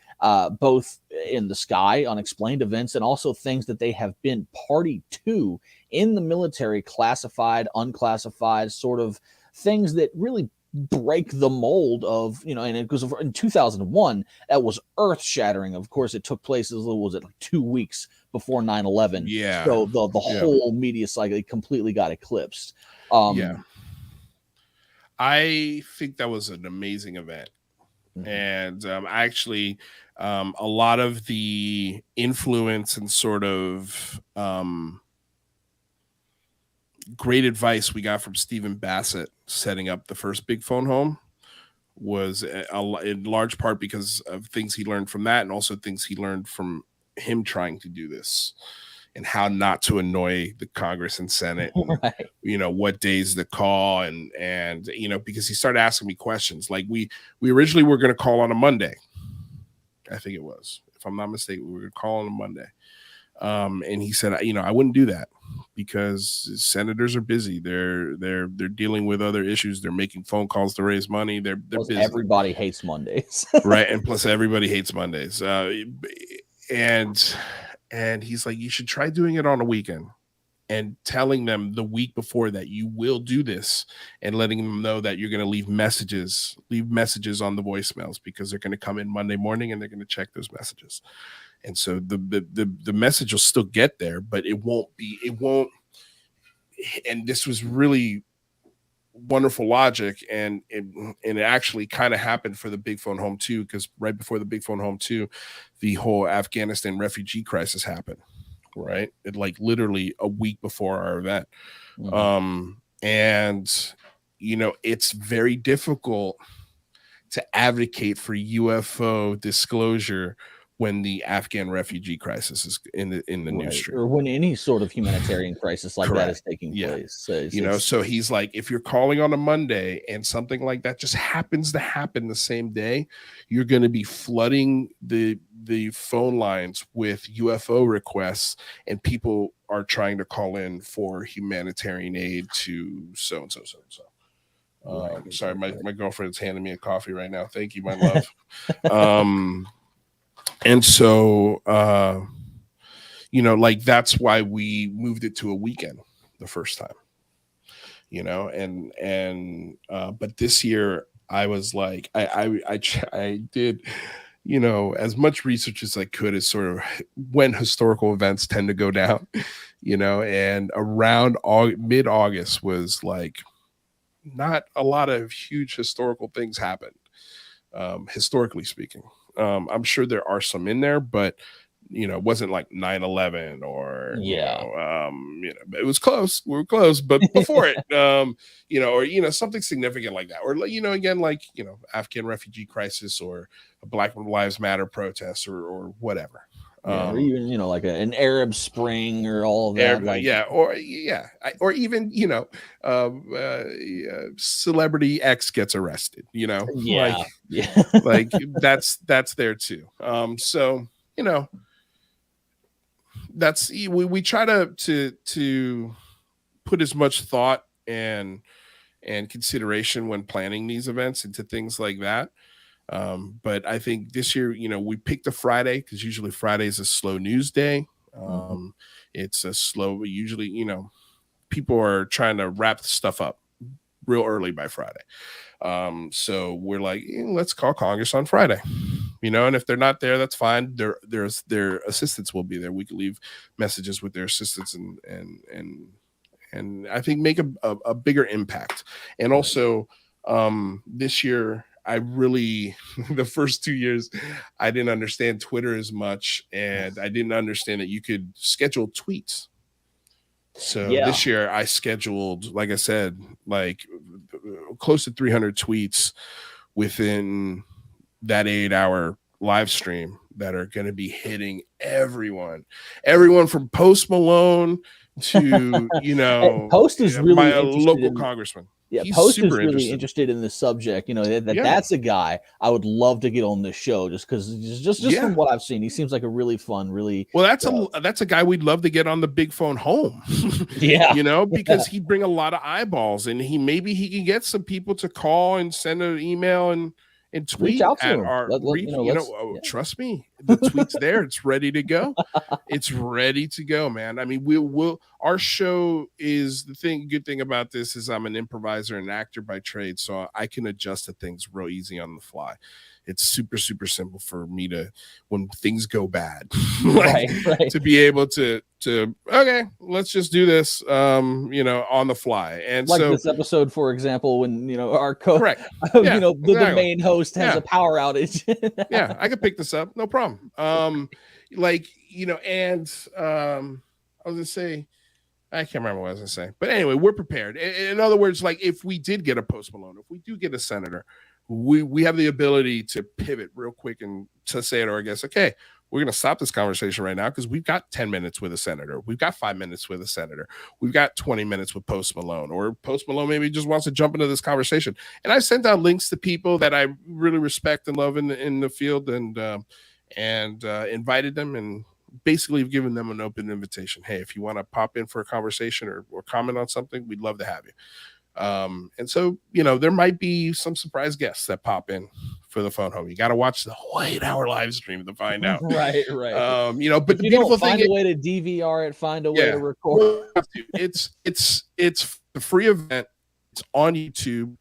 both in the sky, unexplained events, and also things that they have been party to in the military, classified, unclassified, sort of things that really break the mold of, you know, and it goes in 2001, that was earth shattering. Of course, it took place as little, was it like 2 weeks before 9/11? Yeah. So the whole media cycle completely got eclipsed. I think that was an amazing event. And actually, a lot of the influence and sort of great advice we got from Stephen Bassett setting up the first Big Phone Home was in large part because of things he learned from that, and also things he learned from him trying to do this and how not to annoy the Congress and Senate, and, you know, what days to call, and you know, because he started asking me questions. Like we originally were going to call on a Monday, I think it was, if I'm not mistaken, we were going to call on a Monday, and he said, you know, I wouldn't do that because senators are busy. They're dealing with other issues. They're making phone calls to raise money. They're busy. Everybody hates Mondays, right? And plus, everybody hates Mondays. And he's like, you should try doing it on a weekend and telling them the week before that you will do this, and letting them know that you're going to leave messages on the voicemails, because they're going to come in Monday morning and they're going to check those messages. And so the message will still get there, but it won't. And this was really wonderful logic, and it actually kind of happened for the Big Phone Home 2, because right before the Big Phone Home 2, the whole Afghanistan refugee crisis happened, right? It like literally a week before our event. And you know, it's very difficult to advocate for UFO disclosure when the Afghan refugee crisis is in the news stream, or when any sort of humanitarian crisis like that is taking place. So you know, so he's like, if you're calling on a Monday and something like that just happens to happen the same day, you're going to be flooding the phone lines with UFO requests, and people are trying to call in for humanitarian aid to so and so. Sorry, my girlfriend's handing me a coffee right now. Thank you, my love. And so, you know, like that's why we moved it to a weekend the first time, you know, but this year I was like, I did, you know, as much research as I could as sort of when historical events tend to go down, you know, and around mid-August was like, not a lot of huge historical things happened, historically speaking. I'm sure there are some in there, but it wasn't like 9/11 or it was close. We were close, but before it, or something significant like that, or again, like Afghan refugee crisis or a Black Lives Matter protest or whatever. Or even like an Arab Spring or all of that. Or even celebrity X gets arrested. Like that's there too. So that's we try to put as much thought and consideration when planning these events into things like that. But I think this year, we picked a Friday because usually Friday is a slow news day. It's a slow, usually, people are trying to wrap stuff up real early by Friday. So we're like, let's call Congress on Friday, and if they're not there, that's fine. Their assistants will be there. We can leave messages with their assistants and I think make a bigger impact. And also this year, I really, the first 2 years, I didn't understand Twitter as much, and I didn't understand that you could schedule tweets. So this year I scheduled, like I said, like close to 300 tweets within that 8-hour live stream that are going to be hitting everyone from Post Malone to, Post is really my local congressman. Yeah, He's Post super is really interested in this subject. That's a guy I would love to get on this show just because just from what I've seen, he seems like a really fun, really well. That's a guy we'd love to get on the Big Phone Home. Because he'd bring a lot of eyeballs, and maybe he can get some people to call and send an email and tweet reach out to him. Trust me, the tweet's there. It's ready to go. It's ready to go, man. I mean, our show is good thing about this is I'm an improviser and actor by trade, so I can adjust to things real easy on the fly. It's super, super simple for me to, when things go bad, to be able to, okay, let's just do this, on the fly. And like so this episode, for example, when, our correct. The main host has a power outage. Yeah, I could pick this up. No problem. I was going to say, I can't remember what I was going to say, but anyway, we're prepared. In other words, like if we did get a Post Malone, if we do get a senator, we have the ability to pivot real quick and to say to our guests, okay, we're going to stop this conversation right now because we've got 10 minutes with a senator. We've got 5 minutes with a senator. We've got 20 minutes with Post Malone, or Post Malone maybe just wants to jump into this conversation. And I sent out links to people that I really respect and love in the field and invited them and basically given them an open invitation. Hey, if you want to pop in for a conversation or comment on something, we'd love to have you. And so, there might be some surprise guests that pop in for the phone home. You got to watch the whole 8-hour live stream to find out. Right. But if the beautiful find thing a way to DVR it, find a way to record. It's a free event. It's on YouTube.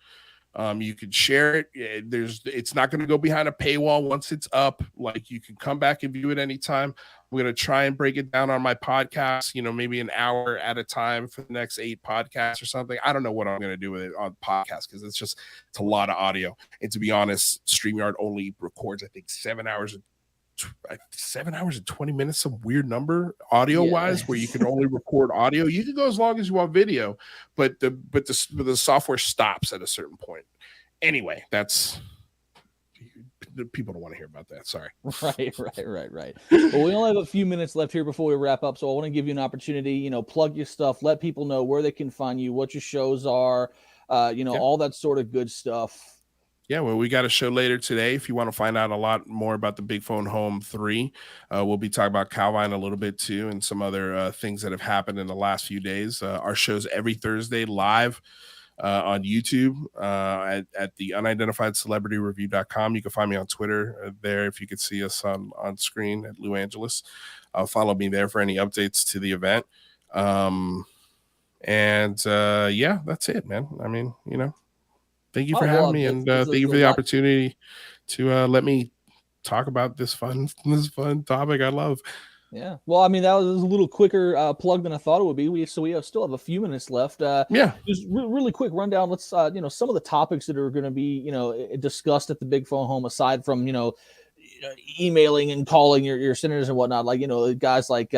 You can share it. It's not going to go behind a paywall once it's up. Like you can come back and view it anytime. I'm going to try and break it down on my podcast, maybe an hour at a time for the next 8 podcasts or something. I don't know what I'm going to do with it on podcast because it's a lot of audio. And to be honest, StreamYard only records, I think 7 hours and 20 minutes, some weird number audio wise, where you can only record audio. You can go as long as you want video, but the software stops at a certain point. Anyway, people don't want to hear about that. Sorry. Right. Well, we only have a few minutes left here before we wrap up, so I want to give you an opportunity. Plug your stuff, let people know where they can find you, what your shows are, all that sort of good stuff. Yeah, well, we got a show later today. If you want to find out a lot more about the Big Phone Home 3, we'll be talking about Calvine a little bit too, and some other things that have happened in the last few days. Our show's every Thursday live on YouTube at the unidentifiedcelebrityreview.com. You can find me on Twitter there if you could see us on screen at Lou Angeles. Follow me there for any updates to the event. That's it, man. I mean, thank you for having me, and thank you for the opportunity to let me talk about this fun topic I love. Yeah. Well, I mean, that was a little quicker plug than I thought it would be. We still have a few minutes left. Just really quick rundown. Let's some of the topics that are going to be discussed at the Big Phone Home, aside from emailing and calling your senators and whatnot. Like guys like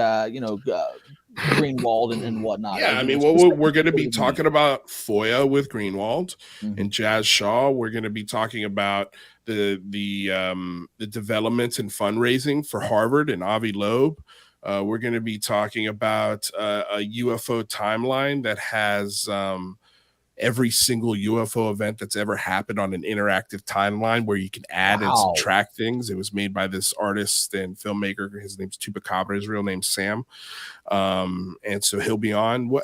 Greenwald and whatnot. Yeah, like, I mean, we're going to be talking about FOIA with Greenwald and Jazz Shaw. We're going to be talking about the developments in fundraising for Harvard and Avi Loeb. We're going to be talking about a UFO timeline that has every single UFO event that's ever happened on an interactive timeline where you can add and subtract things. It was made by this artist and filmmaker. His name's Tupacabra. His real name's Sam. And so he'll be on. Well,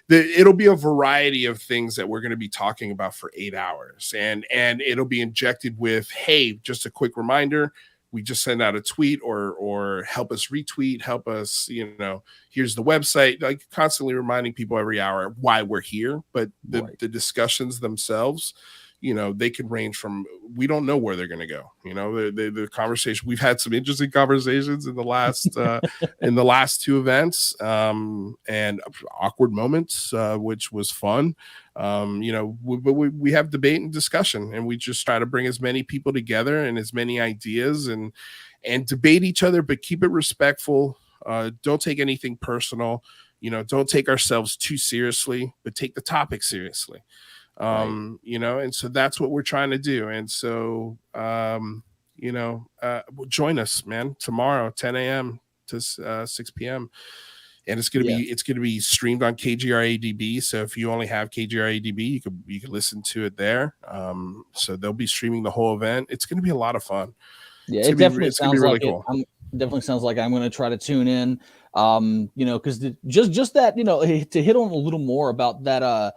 it'll be a variety of things that we're going to be talking about for 8 hours. And it'll be injected with, hey, just a quick reminder, we just send out a tweet or help us retweet, help us, here's the website, like constantly reminding people every hour why we're here. But the discussions themselves, they can range from, we don't know where they're going to go. The conversation, we've had some interesting conversations in the last two events, and awkward moments, which was fun. We have debate and discussion, and we just try to bring as many people together and as many ideas and debate each other, but keep it respectful. Don't take anything personal. Don't take ourselves too seriously, but take the topic seriously. And so that's what we're trying to do. And so, join us, man, tomorrow, 10 a.m. to 6 p.m. And it's going to be streamed on KGRADB. So if you only have KGRADB, you can listen to it there. So they'll be streaming the whole event. It's going to be a lot of fun. Yeah, it definitely sounds like cool. Definitely sounds like I'm going to try to tune in. Because just that, to hit on a little more about that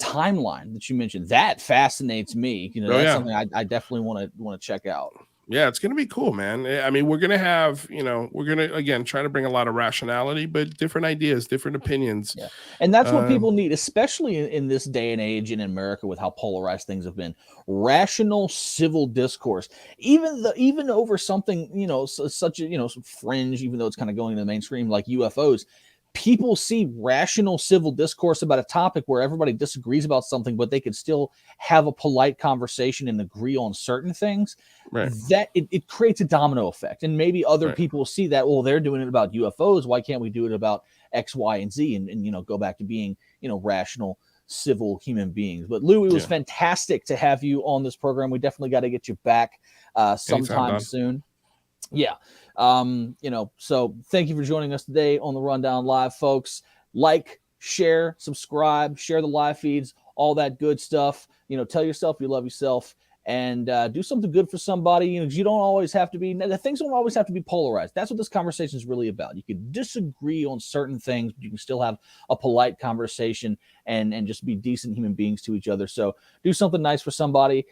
timeline that you mentioned, that fascinates me. That's something I definitely want to check out. Yeah, it's going to be cool, man. I mean, we're going to have, we're going to, again, try to bring a lot of rationality, but different ideas, different opinions. Yeah. And that's what people need, especially in this day and age in America with how polarized things have been. Rational civil discourse, even over something, such a, some fringe, even though it's kind of going to the mainstream like UFOs. People see rational civil discourse about a topic where everybody disagrees about something, but they could still have a polite conversation and agree on certain things. Right. That it creates a domino effect. And maybe other people see that, well, they're doing it about UFOs. Why can't we do it about X, Y, and Z and go back to being, rational civil human beings? But Lou, it was fantastic to have you on this program. We definitely got to get you back sometime soon. Yeah. So thank you for joining us today on the Rundown Live, folks. Like, share, subscribe, share the live feeds, all that good stuff. Tell yourself you love yourself and do something good for somebody. You don't always have to be, things don't always have to be polarized. That's what this conversation is really about. You can disagree on certain things, but you can still have a polite conversation and just be decent human beings to each other. So do something nice for somebody,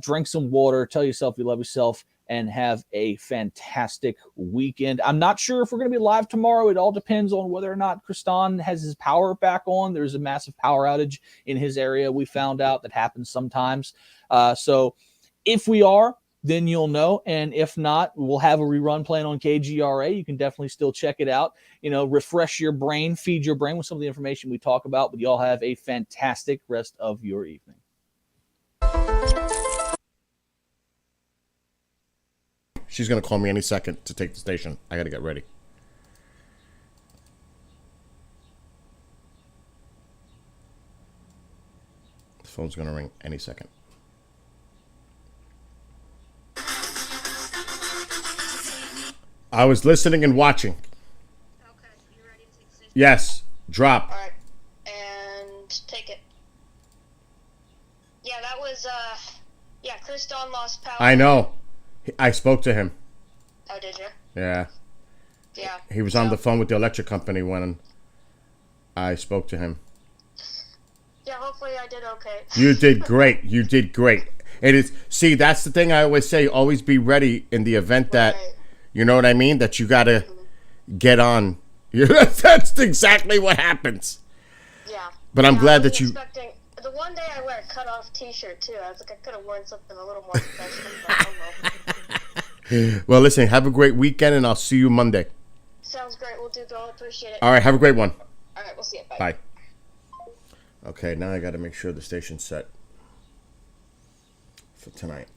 drink some water, tell yourself you love yourself, and have a fantastic weekend. I'm not sure if we're going to be live tomorrow. It all depends on whether or not Kristan has his power back on. There's a massive power outage in his area. We found out that happens sometimes. So if we are, then you'll know. And if not, we'll have a rerun playing on KGRA. You can definitely still check it out. Refresh your brain, feed your brain with some of the information we talk about. But y'all have a fantastic rest of your evening. She's going to call me any second to take the station. I got to get ready. The phone's going to ring any second. I was listening and watching. Okay, you ready to take the station? Yes, drop. All right, and take it. Yeah, that was, Kristan lost power. I know. I spoke to him. Oh, did you? Yeah. Yeah. He was on the phone with the electric company when I spoke to him. Yeah, hopefully I did okay. You did great. You did great. It is. See, that's the thing I always say. Always be ready in the event that, you know what I mean? That you got to get on. That's exactly what happens. Yeah. But I'm glad that you... The one day I wear a cut-off T-shirt, too. I was like, I could have worn something a little more professional. But Well, listen, have a great weekend, and I'll see you Monday. do, girl. Appreciate it. All right, have a great one. All right, we'll see you. Bye. Bye. Okay, now I got to make sure the station's set for tonight.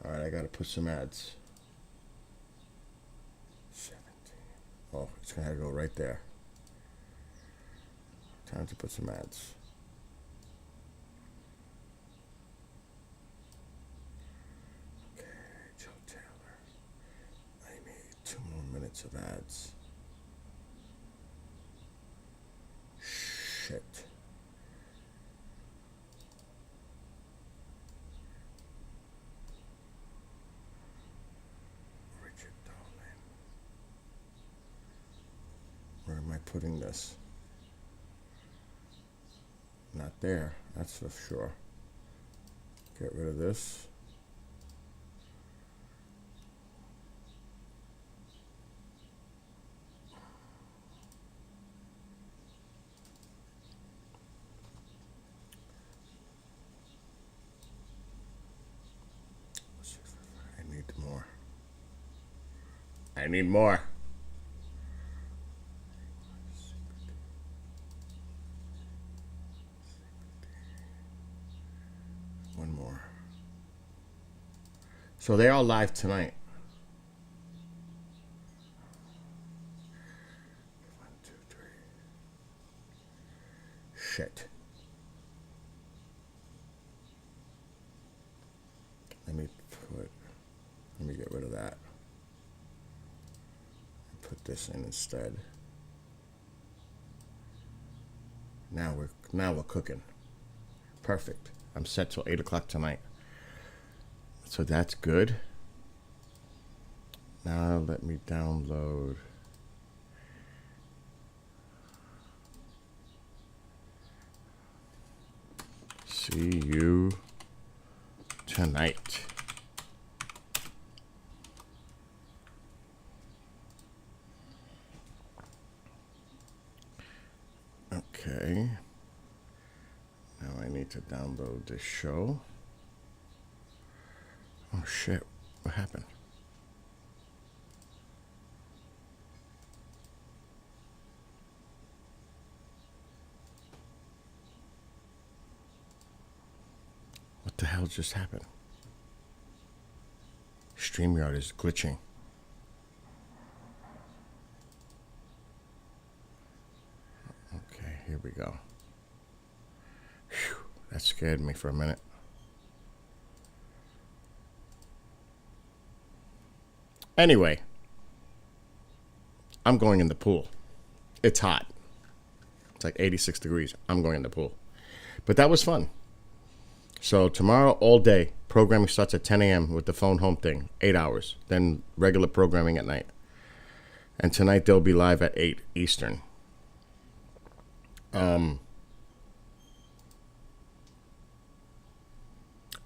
All right, I got to put some ads. 17. Oh, it's going to go right there. Time to put some ads. Okay, Joe Taylor. I need 2 more minutes of ads. Shit. Richard Darling. Where am I putting this? Not there, that's for sure. Get rid of this. I need more. I need more. One more. So they are live tonight. 1, 2, 3. Shit. Let me get rid of that. Put this in instead. Now we're cooking. Perfect. I'm set till 8 o'clock tonight. So that's good. Now let me download. See you tonight. Okay. Now I need to download this show. Oh shit, what happened? What the hell just happened? StreamYard is glitching. Okay, here we go. Whew, that scared me for a minute. Anyway, I'm going in the pool. It's hot. It's like 86 degrees. I'm going in the pool. But that was fun. So tomorrow, all day, programming starts at 10 a.m. with the phone home thing, 8 hours. Then regular programming at night. And tonight, they'll be live at 8 Eastern. On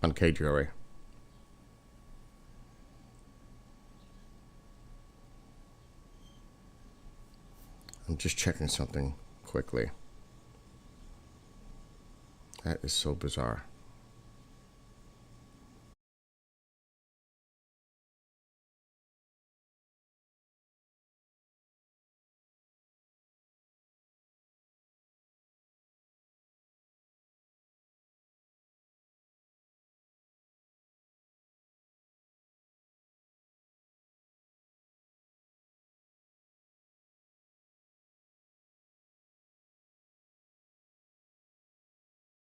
KGRA. I'm just checking something quickly. That is so bizarre.